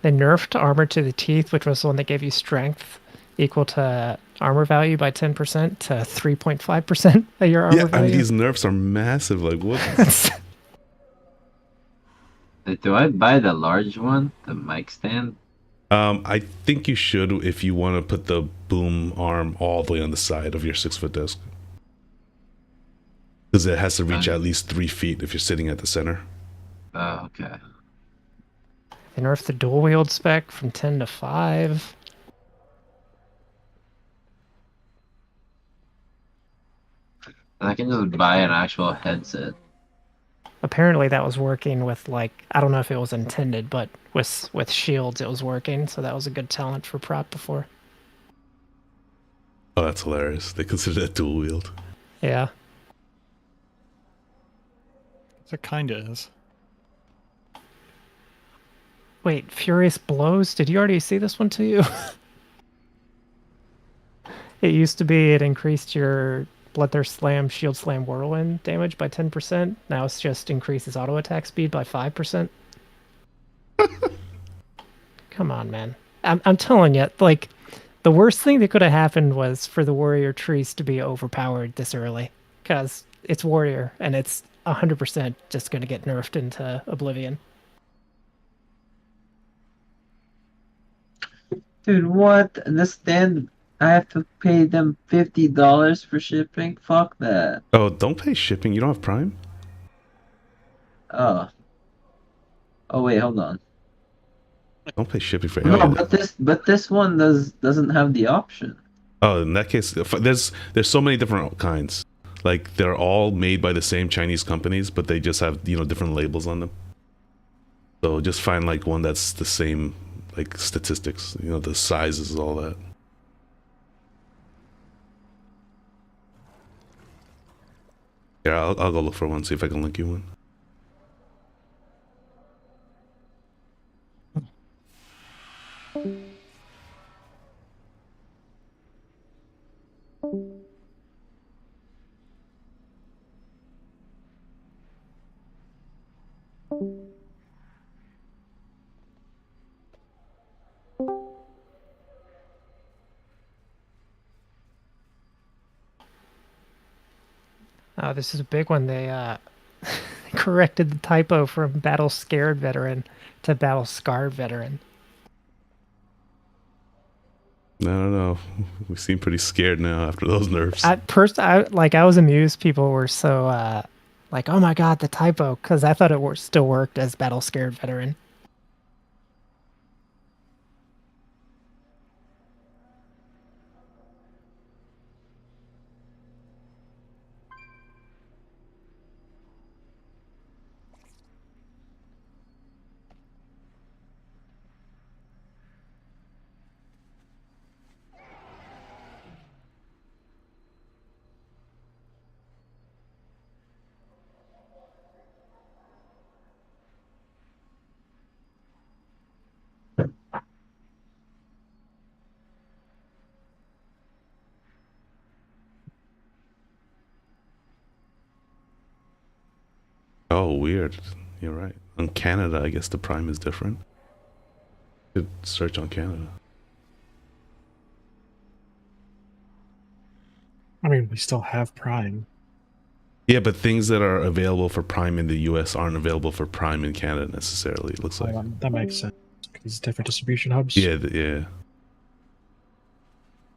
nerfed armor to the teeth, which was the one that gave you strength equal to armor value by 10% to 3.5% of your armor value. And these nerfs are massive. Like what? Do I buy the large one, the mic stand? I think you should if you want to put the boom arm all the way on the side of your 6-foot desk. Because it has to reach at least 3 feet if you're sitting at the center. Oh, okay. They nerfed the dual wield spec from 10 to 5. I can just buy an actual headset. Apparently that was working with, like, I don't know if it was intended, but with shields it was working, so that was a good talent for prop before. Oh, that's hilarious. They consider that dual wield. Yeah. It kinda is. Wait, Furious Blows? Did you already see this one to you? It used to be it increased your Bloodthirst Slam, Shield Slam, Whirlwind damage by 10%. Now it's just increases auto attack speed by 5%. Come on, man. I'm telling you, like, the worst thing that could have happened was for the Warrior Trees to be overpowered this early. Because it's Warrior, and it's 100% just going to get nerfed into oblivion. Dude, what? The stand, I have to pay them $50 for shipping? Fuck that. Oh, don't pay shipping. You don't have Prime? Oh. Oh wait, hold on. Don't pay shipping for No, anything. but this one doesn't have the option. Oh, in that case, there's so many different kinds. Like they're all made by the same Chinese companies, but they just have different labels on them. So just find like one that's the same like statistics, the sizes, all that. Yeah, I'll go look for one, see if I can link you one. Oh, this is a big one. They corrected the typo from Battle Scared Veteran to Battle Scarred Veteran. I don't know. We seem pretty scared now after those nerfs. At first, I was amused. People were so like, "Oh my god, the typo!" Because I thought it still worked as Battle Scared Veteran. Oh, weird. You're right. On Canada, I guess the prime is different. Could search on Canada. I mean, we still have Prime. Yeah, but things that are available for Prime in the US aren't available for Prime in Canada necessarily, it looks like. That makes sense. Because different distribution hubs. Yeah, yeah.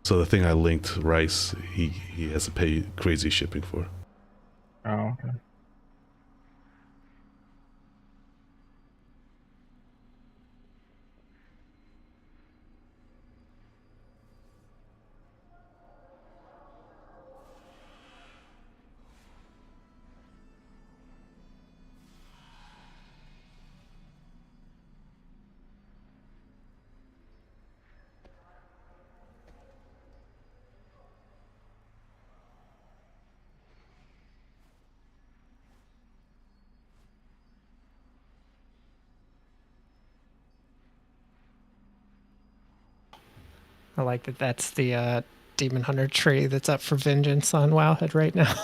So the thing I linked, Rice, he has to pay crazy shipping for. Oh, okay. I like that that's the Demon Hunter tree that's up for vengeance on Wowhead right now.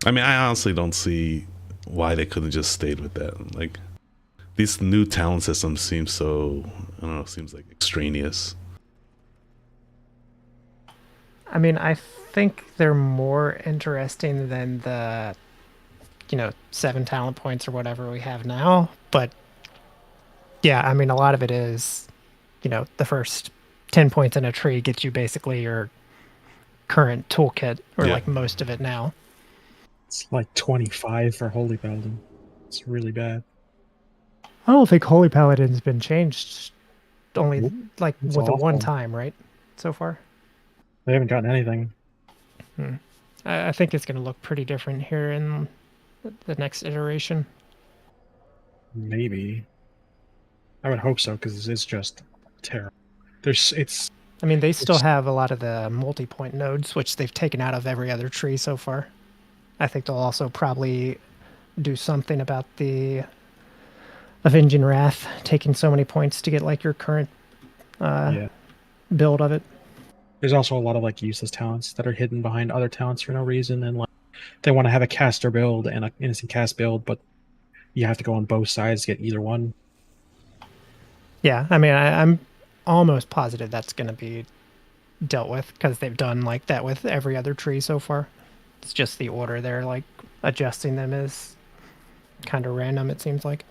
I mean, I honestly don't see why they couldn't just stayed with that. Like, these new talent systems seem so, I don't know, seems like extraneous. I mean, I think they're more interesting than the, 7 talent points or whatever we have now. But yeah, I mean, a lot of it is, the first 10 points in a tree gets you basically your current toolkit, or like most of it now. It's like 25 for Holy Paladin. It's really bad. I don't think Holy Paladin's been changed only like It's with a awful. one time, right? So far. They haven't gotten anything. I think it's going to look pretty different here in the next iteration. Maybe. I would hope so, because it's just terrible. I mean, they still have a lot of the multi-point nodes, which they've taken out of every other tree so far. I think they'll also probably do something about the Avenging Wrath taking so many points to get like your current build of it. There's also a lot of like useless talents that are hidden behind other talents for no reason, and like they want to have a caster build and an innocent cast build, but you have to go on both sides to get either one. Yeah, I mean, I'm almost positive that's going to be dealt with, because they've done like that with every other tree so far. It's just the order they're like adjusting them is kind of random, it seems like.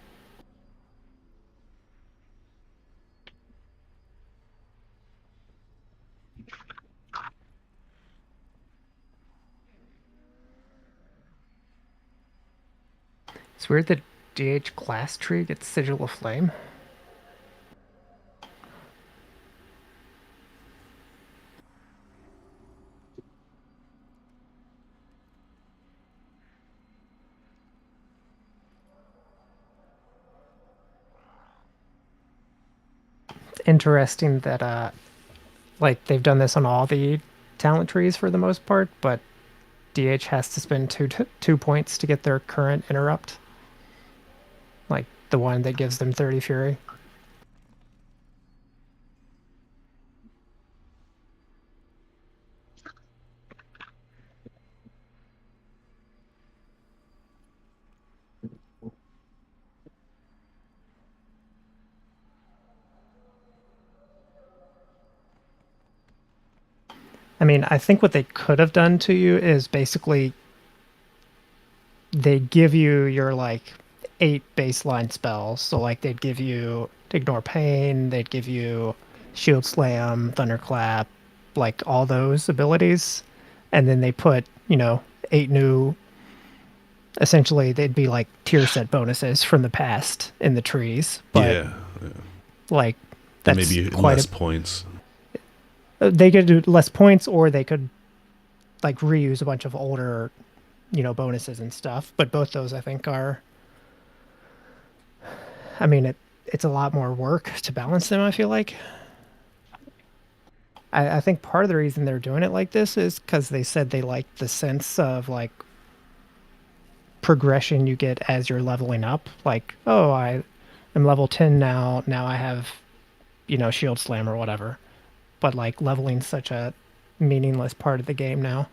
It's weird that DH class tree gets Sigil of Flame. It's interesting that like they've done this on all the talent trees for the most part, but DH has to spend two points to get their current interrupt. Like the one that gives them 30 Fury. I mean, I think what they could have done to you is basically they give you your like 8 baseline spells. So like they'd give you Ignore Pain, they'd give you Shield Slam, Thunderclap, like all those abilities. And then they put, 8 new, essentially they'd be like tier set bonuses from the past in the trees. But yeah. like that's maybe quite less points. They could do less points, or they could like reuse a bunch of older, bonuses and stuff. But both those I think are, I mean, it's a lot more work to balance them, I feel like. I think part of the reason they're doing it like this is because they said they like the sense of like progression you get as you're leveling up. Like, oh, I am level 10 now. Now I have, Shield Slam or whatever. But like leveling's such a meaningless part of the game now.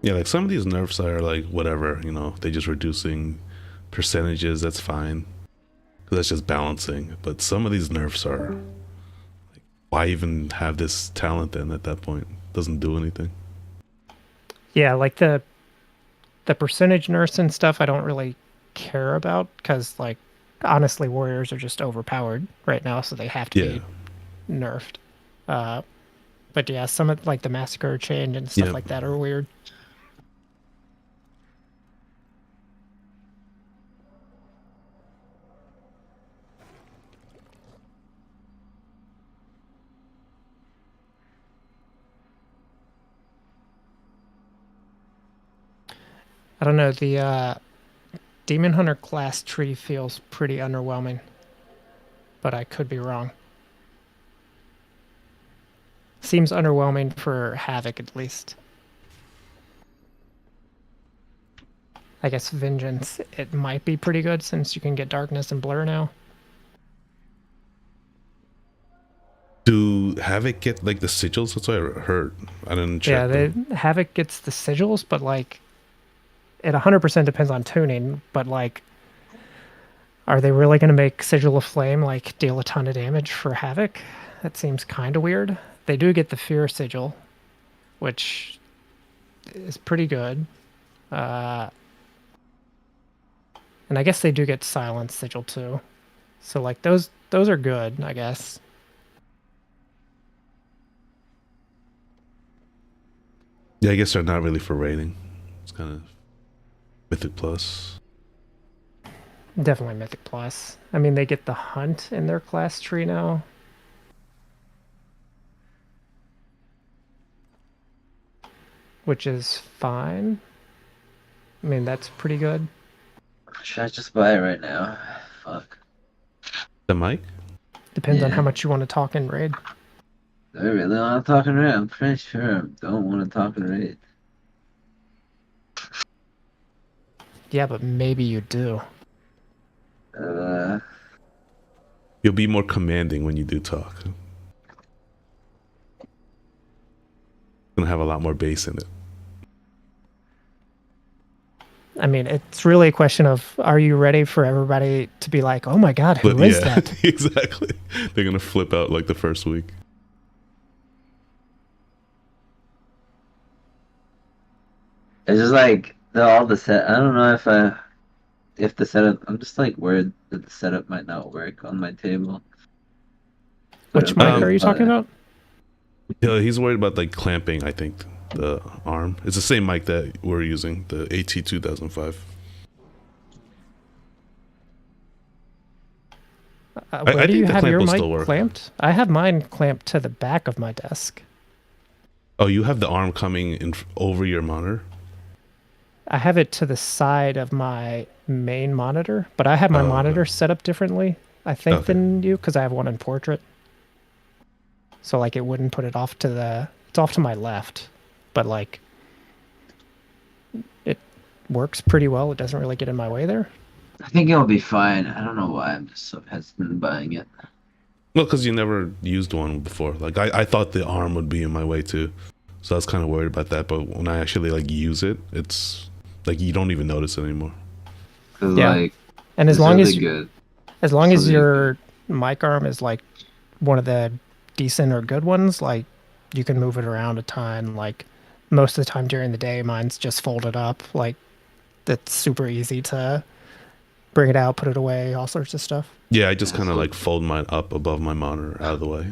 Yeah, like some of these nerfs are like whatever, you know, they just reducing percentages. That's fine, 'cause that's just balancing. But some of these nerfs are like, why even have this talent then? At that point, doesn't do anything. Yeah, like the percentage nurse and stuff, I don't really care about because, like, honestly, warriors are just overpowered right now, so they have to be nerfed. But yeah, some of like the massacre chain and stuff like that are weird. I don't know, the Demon Hunter class tree feels pretty underwhelming, but I could be wrong. Seems underwhelming for Havoc, at least. I guess Vengeance, it might be pretty good since you can get Darkness and Blur now. Do Havoc get like the sigils? That's what I heard. I didn't check. Yeah, Havoc gets the sigils, but like it 100% depends on tuning. But like, are they really going to make Sigil of Flame like deal a ton of damage for Havoc? That seems kind of weird. They do get the Fear Sigil, which is pretty good. And I guess they do get Silence Sigil too. So like those are good, I guess. Yeah, I guess they're not really for rating. It's kind of Mythic Plus. Definitely Mythic Plus. I mean, they get the Hunt in their class tree now. Which is fine. I mean, that's pretty good. Should I just buy it right now? Fuck. The mic? Depends on how much you want to talk in raid. I really want to talk in raid. I'm pretty sure I don't want to talk in raid. Yeah, but maybe you do. You'll be more commanding when you do talk. Gonna have a lot more bass in it. I mean, it's really a question of, are you ready for everybody to be like, oh my god, who is that? Exactly. They're gonna flip out like the first week. It's just like all the set. I don't know if the setup. I'm just like worried that the setup might not work on my table. Which mic are you talking about? Yeah, he's worried about like clamping. I think the arm. It's the same mic that we're using, the AT2005. Where do you have your mic clamped? I have mine clamped to the back of my desk. Oh, you have the arm coming in over your monitor? I have it to the side of my main monitor, but I have my monitor set up differently, I think, than you, because I have one in portrait. So like it wouldn't put it off to the, it's off to my left, but like it works pretty well. It doesn't really get in my way there. I think it'll be fine. I don't know why I'm just so hesitant buying it. Well, because you never used one before. Like I thought the arm would be in my way too, so I was kind of worried about that. But when I actually like use it, it's like you don't even notice it anymore. Yeah, like, and as long as good. as long as your mic arm is like one of the decent or good ones, like you can move it around a ton. Like most of the time during the day, mine's just folded up. Like that's super easy to bring it out, put it away, all sorts of stuff. Yeah, I just kind of like fold mine up above my monitor out of the way.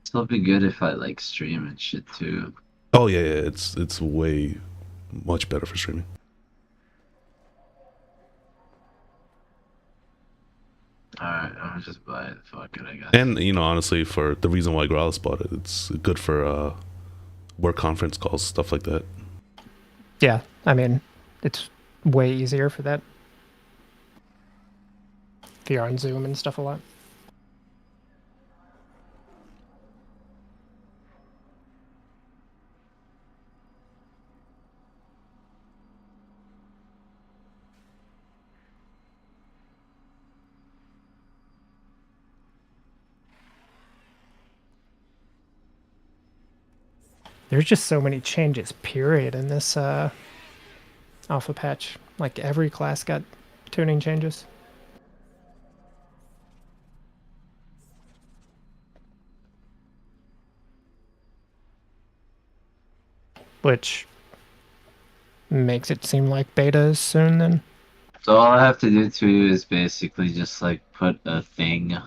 It'll be good if I like stream and shit too. Oh yeah, it's way much better for streaming. Alright, I'll just buy it. Fuck it, I guess. And you know, honestly, for the reason why Growlithe bought it, it's good for work conference calls, stuff like that. Yeah, I mean, it's way easier for that. If you're on Zoom and stuff a lot. There's just so many changes, period, in this alpha patch. Like, every class got tuning changes. Which makes it seem like beta is soon then. So all I have to do too is basically just like put a thing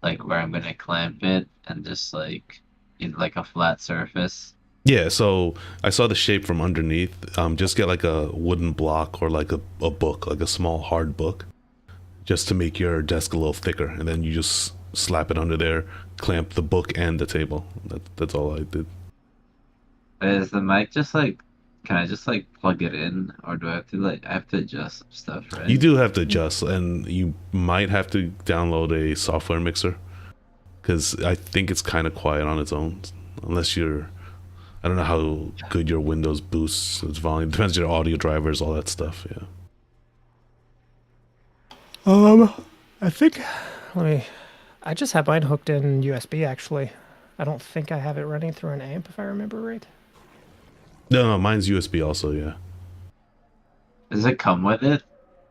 like where I'm gonna clamp it and just like in like a flat surface. Yeah, so I saw the shape from underneath. Just get like a wooden block or like a book, like a small hard book, just to make your desk a little thicker, and then you just slap it under there, clamp the book and the table. That's all I did. Is the mic just like, can I just like plug it in, or do I have to like, I have to adjust some stuff, right? You do have to adjust, and you might have to download a software mixer, because I think it's kind of quiet on its own, unless you're, I don't know how good your Windows boosts its volume. Depends on your audio drivers, all that stuff. Yeah. I think, I just have mine hooked in USB actually. I don't think I have it running through an amp if I remember right. No, mine's USB also, yeah. Does it come with it?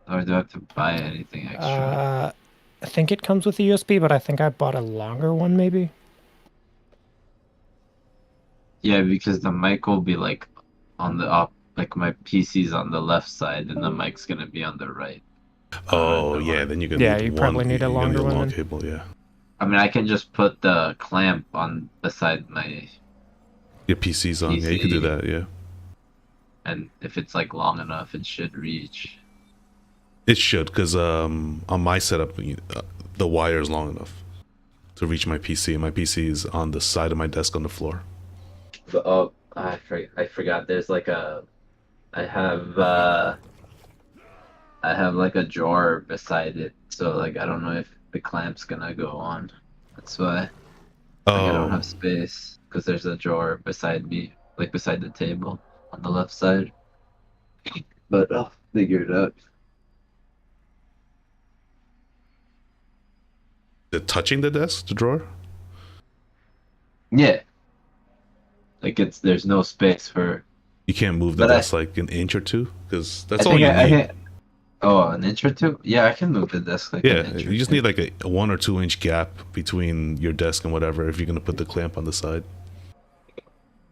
Or do I have to buy anything extra? I think it comes with the USB, but I think I bought a longer one maybe. Yeah, because the mic will be like on the up, like my PC's on the left side and the mic's gonna be on the right. Oh, yeah, then you're gonna Yeah, need you probably need a longer one long then. cable, yeah. I mean, I can just put the clamp on beside my Your PC's on, yeah, you could do that, yeah. and if it's like long enough, it should reach. It should, because on my setup, the wire is long enough to reach my PC, and my PC is on the side of my desk on the floor. But, oh, I forgot. There's like a, I have like a drawer beside it, so like I don't know if the clamp's gonna go on. That's why. Like, I don't have space because there's a drawer beside me, like beside the table on the left side. But I'll figure it out. Is it touching the desk, the drawer? Yeah. Like there's no space for. You can't move the desk like an inch or two, because that's I all think you need. Oh, an inch or two? Yeah, I can move the desk like Yeah, an inch. you just need like a 1 or 2 inch gap between your desk and whatever if you're gonna put the clamp on the side.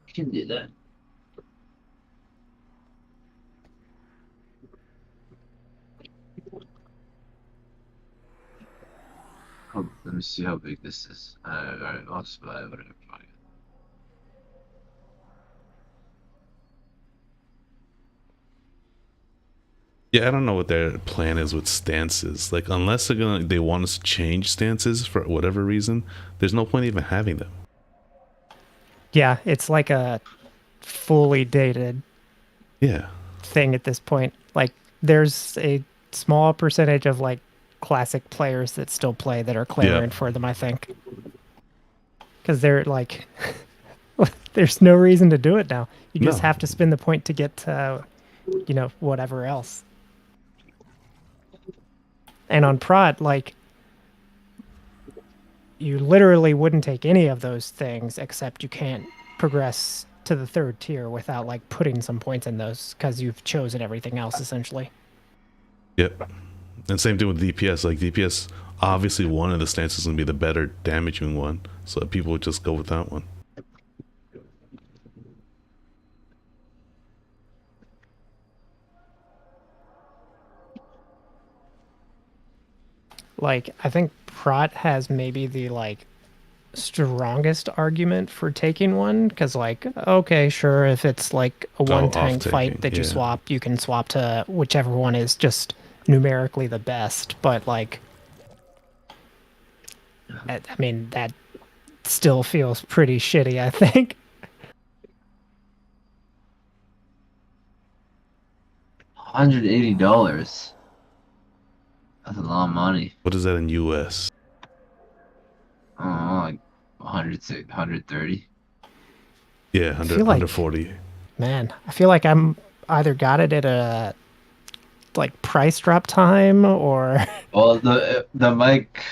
You can do that. Oh, let me see how big this is. Alright, I'll just buy whatever. Yeah, I don't know what their plan is with stances. Like, unless they want us to change stances for whatever reason, there's no point even having them. Yeah, it's like a fully dated thing at this point. Like, there's a small percentage of like classic players that still play that are clamoring for them, I think. Because they're like, there's no reason to do it now. You just have to spend the point to get, you know, whatever else. And on prod, like, you literally wouldn't take any of those things, except you can't progress to the 3rd tier without like putting some points in those because you've chosen everything else essentially. Yep. And same thing with DPS. Like, DPS, obviously one of the stances is going to be the better damaging one, so people would just go with that one. Like, I think Prot has maybe the like strongest argument for taking one, because like, okay, sure, if it's like a one-time fight that you swap, you can swap to whichever one is just numerically the best, but like, I mean, that still feels pretty shitty, I think. $180. That's a lot of money. What is that in US? Oh, like 130. Yeah, 140. Man, I feel like I'm either got it at a like price drop time or. Well, the mic.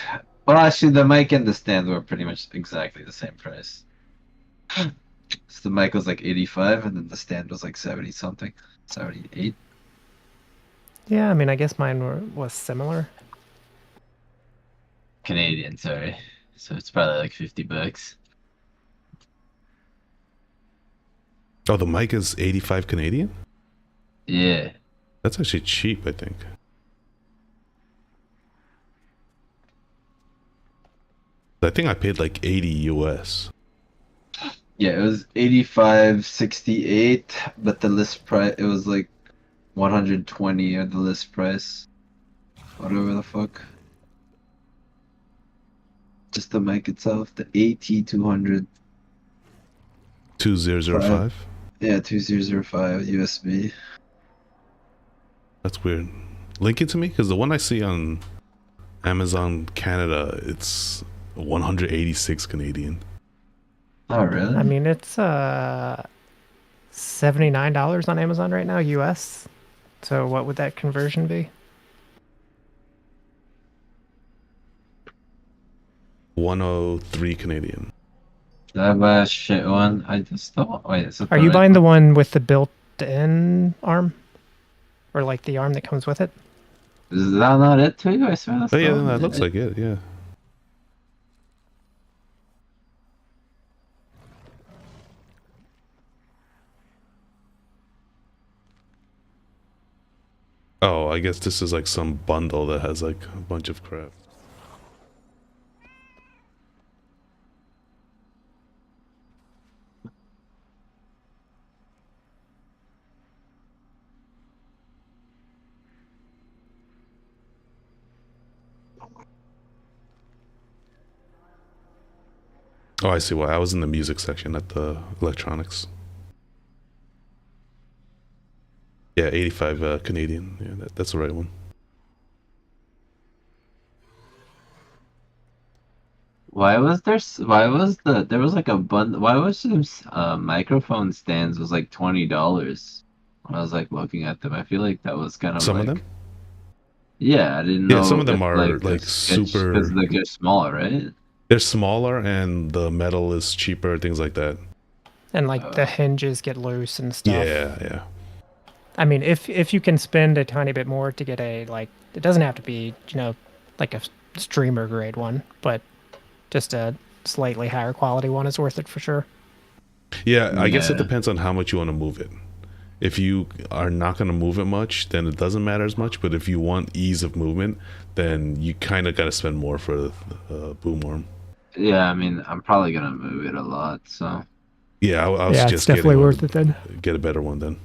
Well, actually, the mic and the stand were pretty much exactly the same price. So the mic was like 85, and then the stand was like 70 something, 78. Yeah, I mean, I guess mine was similar. Canadian, sorry. So it's probably like $50. Oh, the mic is 85 Canadian? Yeah. That's actually cheap, I think. I think I paid like 80 US. Yeah, it was 85.68, but the list price, it was like 120 at the list price. Whatever the fuck. Just the mic itself, the AT200. 2005? Yeah, 2005 USB. That's weird. Link it to me, because the one I see on Amazon Canada, it's 186 Canadian. Oh, really? I mean, it's $79 on Amazon right now, US. So what would that conversion be? 103 Canadian. Did I buy a shit one? I just don't. Wait, is it Are you buying the one with the built-in arm? Or like the arm that comes with it? Is that not it too? I swear that's Oh yeah, the one. that looks like it, yeah. Oh, I guess this is like some bundle that has like a bunch of crap. Oh, I see why. I was in the music section at the electronics. Yeah, 85 Canadian. Yeah, that's the right one. Why was there? Why was there was like a bundle? Why was some microphone stands was like $20? When I was like looking at them, I feel like that was kind of Some like. of them? Yeah, I didn't know. Yeah, some of them if, are like like super. because like they're smaller, right? They're smaller, and the metal is cheaper, things like that. And like the hinges get loose and stuff. Yeah, yeah. I mean, if you can spend a tiny bit more to get a, like, it doesn't have to be, you know, like a streamer grade one, but just a slightly higher quality one is worth it for sure. Yeah, I guess it depends on how much you want to move it. If you are not going to move it much, then it doesn't matter as much. But if you want ease of movement, then you kind of got to spend more for the boom arm. Yeah, I mean, I'm probably gonna move it a lot, so. Yeah, I was it's just definitely getting worth it then. Get a better one then.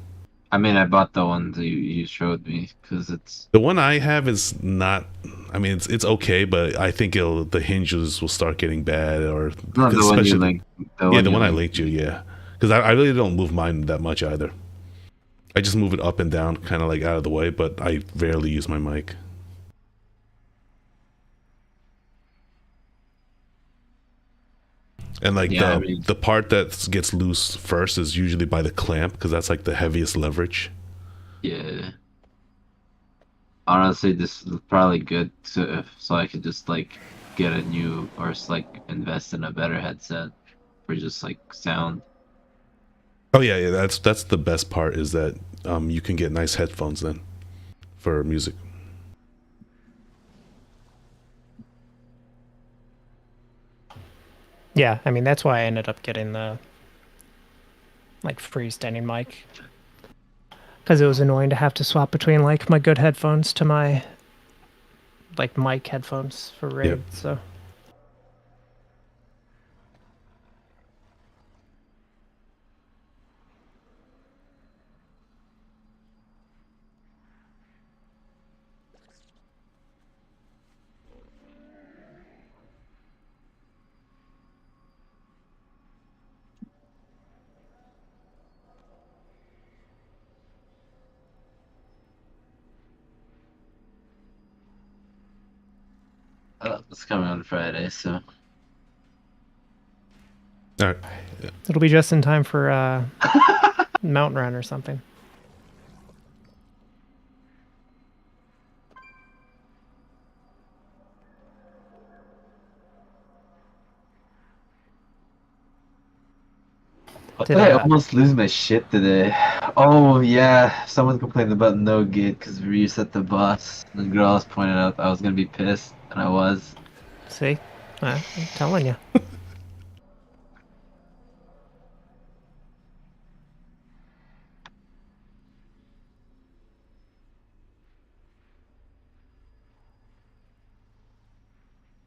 I mean, I bought the one that you showed me because it's. The one I have is not. I mean, it's okay, but I think the hinges will start getting bad, or No, the one you linked. The one I linked you, yeah. Because I really don't move mine that much either. I just move it up and down, kind of like out of the way, but I rarely use my mic. And like the part that gets loose first is usually by the clamp, because that's like the heaviest leverage. Yeah. Honestly, this is probably good so I could just like get a new or like invest in a better headset for just like sound. Oh yeah, that's the best part is that you can get nice headphones then for music. Yeah, I mean, that's why I ended up getting the like freestanding mic, because it was annoying to have to swap between like my good headphones to my like mic headphones for raid. Yep. So It's coming on Friday, so. All right. Yeah. it'll be just in time for Mountain Run or something. I almost lose my shit today. Oh yeah, someone complained about no gate because we reset the boss. The girl was pointing out I was gonna be pissed, and I was. See, I'm telling you.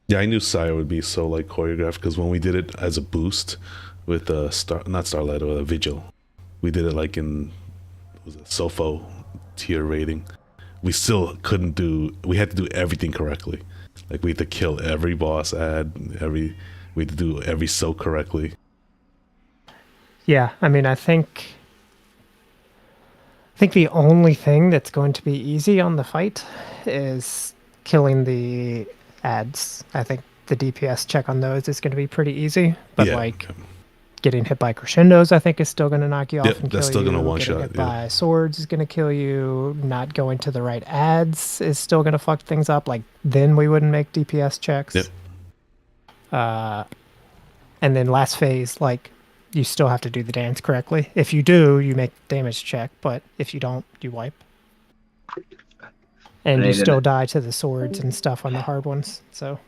Yeah, I knew Sire would be so like choreographed because when we did it as a boost with not Starlight or Vigil, we did it like in was it Sofo tier rating. We still couldn't do. We had to do everything correctly. Like we had to kill every boss ad, we had to do every soak correctly. Yeah, I mean, I think the only thing that's going to be easy on the fight is killing the ads. I think the DPS check on those is going to be pretty easy, but Yeah. like getting hit by crescendos, I think is still going to knock you off and kill that's still you. gonna one Getting shot. hit by swords is going to kill you. Not going to the right ads is still going to fuck things up. Like then we wouldn't make DPS checks. Yep. And then last phase, like you still have to do the dance correctly. If you do, you make damage check, but if you don't, you wipe. And you still die to the swords and stuff on the hard ones. So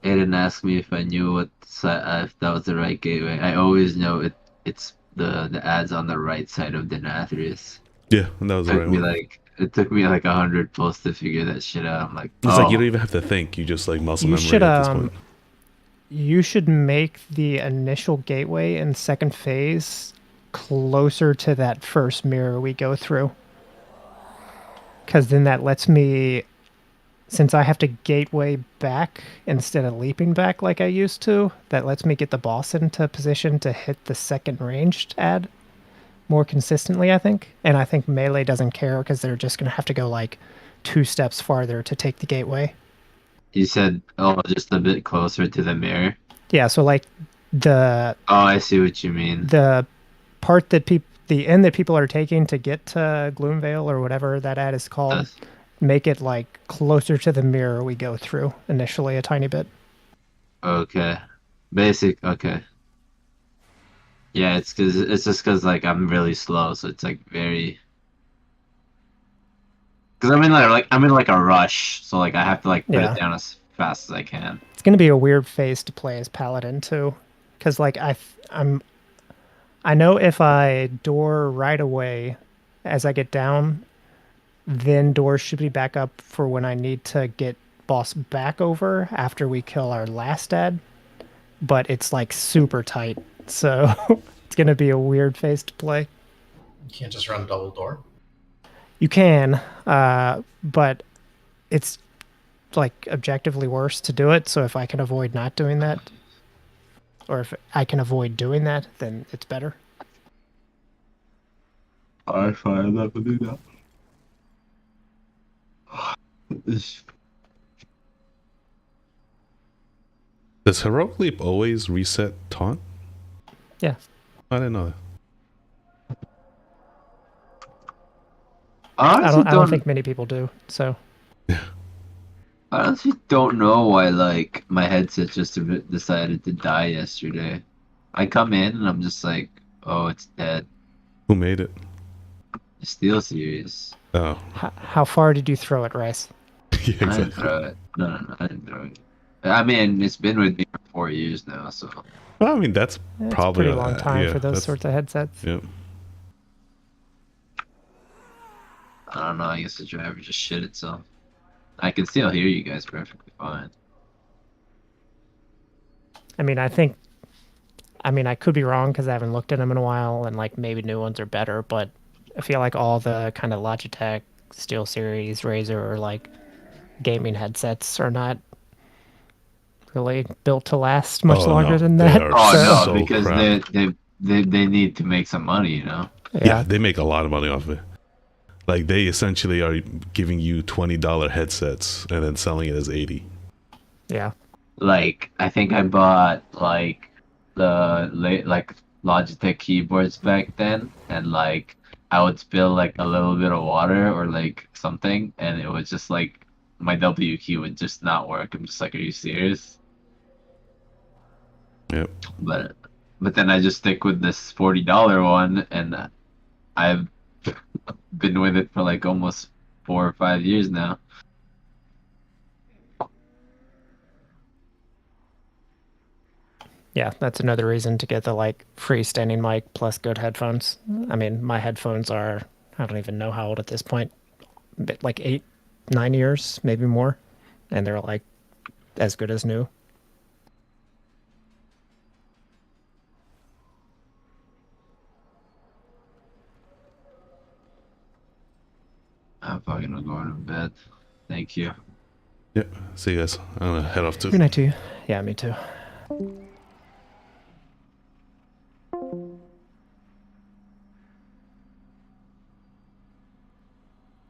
Aiden asked me if I knew if that was the right gateway. I always know it's the ads on the right side of the Nathrius. Yeah, and that was the right one. It took me like 100 pulls to figure that shit out. I'm like, It's like you don't even have to think. You just like muscle memory at this point. you should make the initial gateway in second phase closer to that first mirror we go through. Because then that lets me, since I have to gateway back instead of leaping back like I used to, that lets me get the boss into position to hit the second ranged ad more consistently, I think. And I think melee doesn't care because they're just going to have to go like 2 steps farther to take the gateway. You said, just a bit closer to the mirror? Yeah, so like the... Oh, I see what you mean. The part that the end that people are taking to get to Gloomvale or whatever that ad is called, make it like closer to the mirror we go through initially a tiny bit. Okay. Okay. Yeah, it's just because like I'm really slow, so it's like very. Because I'm in like a rush, so like I have to like put it down as fast as I can. It's gonna be a weird phase to play as Paladin too, because like I know if I door right away as I get down, then doors should be back up for when I need to get boss back over after we kill our last ad, but it's like super tight, so it's gonna be a weird phase to play. You can't just run double door? You can, but it's like objectively worse to do it, so if I can avoid not doing that, or if I can avoid doing that, then it's better. I find that to do that. Does Heroic Leap always reset taunt? Yeah. I didn't know that. I don't think many people do, so. I honestly don't know why like my headset just decided to die yesterday. I come in and I'm just like, oh, it's dead. Who made it? Steel Series. Oh. How far did you throw it, Rice? Yeah, exactly. I didn't throw it. No, I didn't throw it. I mean, it's been with me for 4 years now, so. Well, I mean, that's probably a pretty long time for those sorts of headsets. Yep. I don't know. I guess the driver just shit itself. I can still hear you guys perfectly fine. I mean, I could be wrong because I haven't looked at them in a while, and like maybe new ones are better, but I feel like all the kind of Logitech, SteelSeries, Razer, or like gaming headsets are not really built to last much longer than that. No, because they need to make some money, you know. Yeah, they make a lot of money off of it. Like they essentially are giving you $20 headsets and then selling it as 80. Yeah. Like I think I bought like the Logitech keyboards back then, and like I would spill like a little bit of water or like something, and it was just like my W key would just not work. I'm just like, are you serious? Yep. But but then I just stick with this $40 one, and I've been with it for like almost 4 or 5 years now. Yeah, that's another reason to get the like freestanding mic plus good headphones. I mean, my headphones are, I don't even know how old at this point, like 8, 9 years, maybe more, and they're like as good as new. I'm fucking going to bed. Thank you. Yeah, see you guys. I'm gonna head off too. Good night to you. Yeah, me too.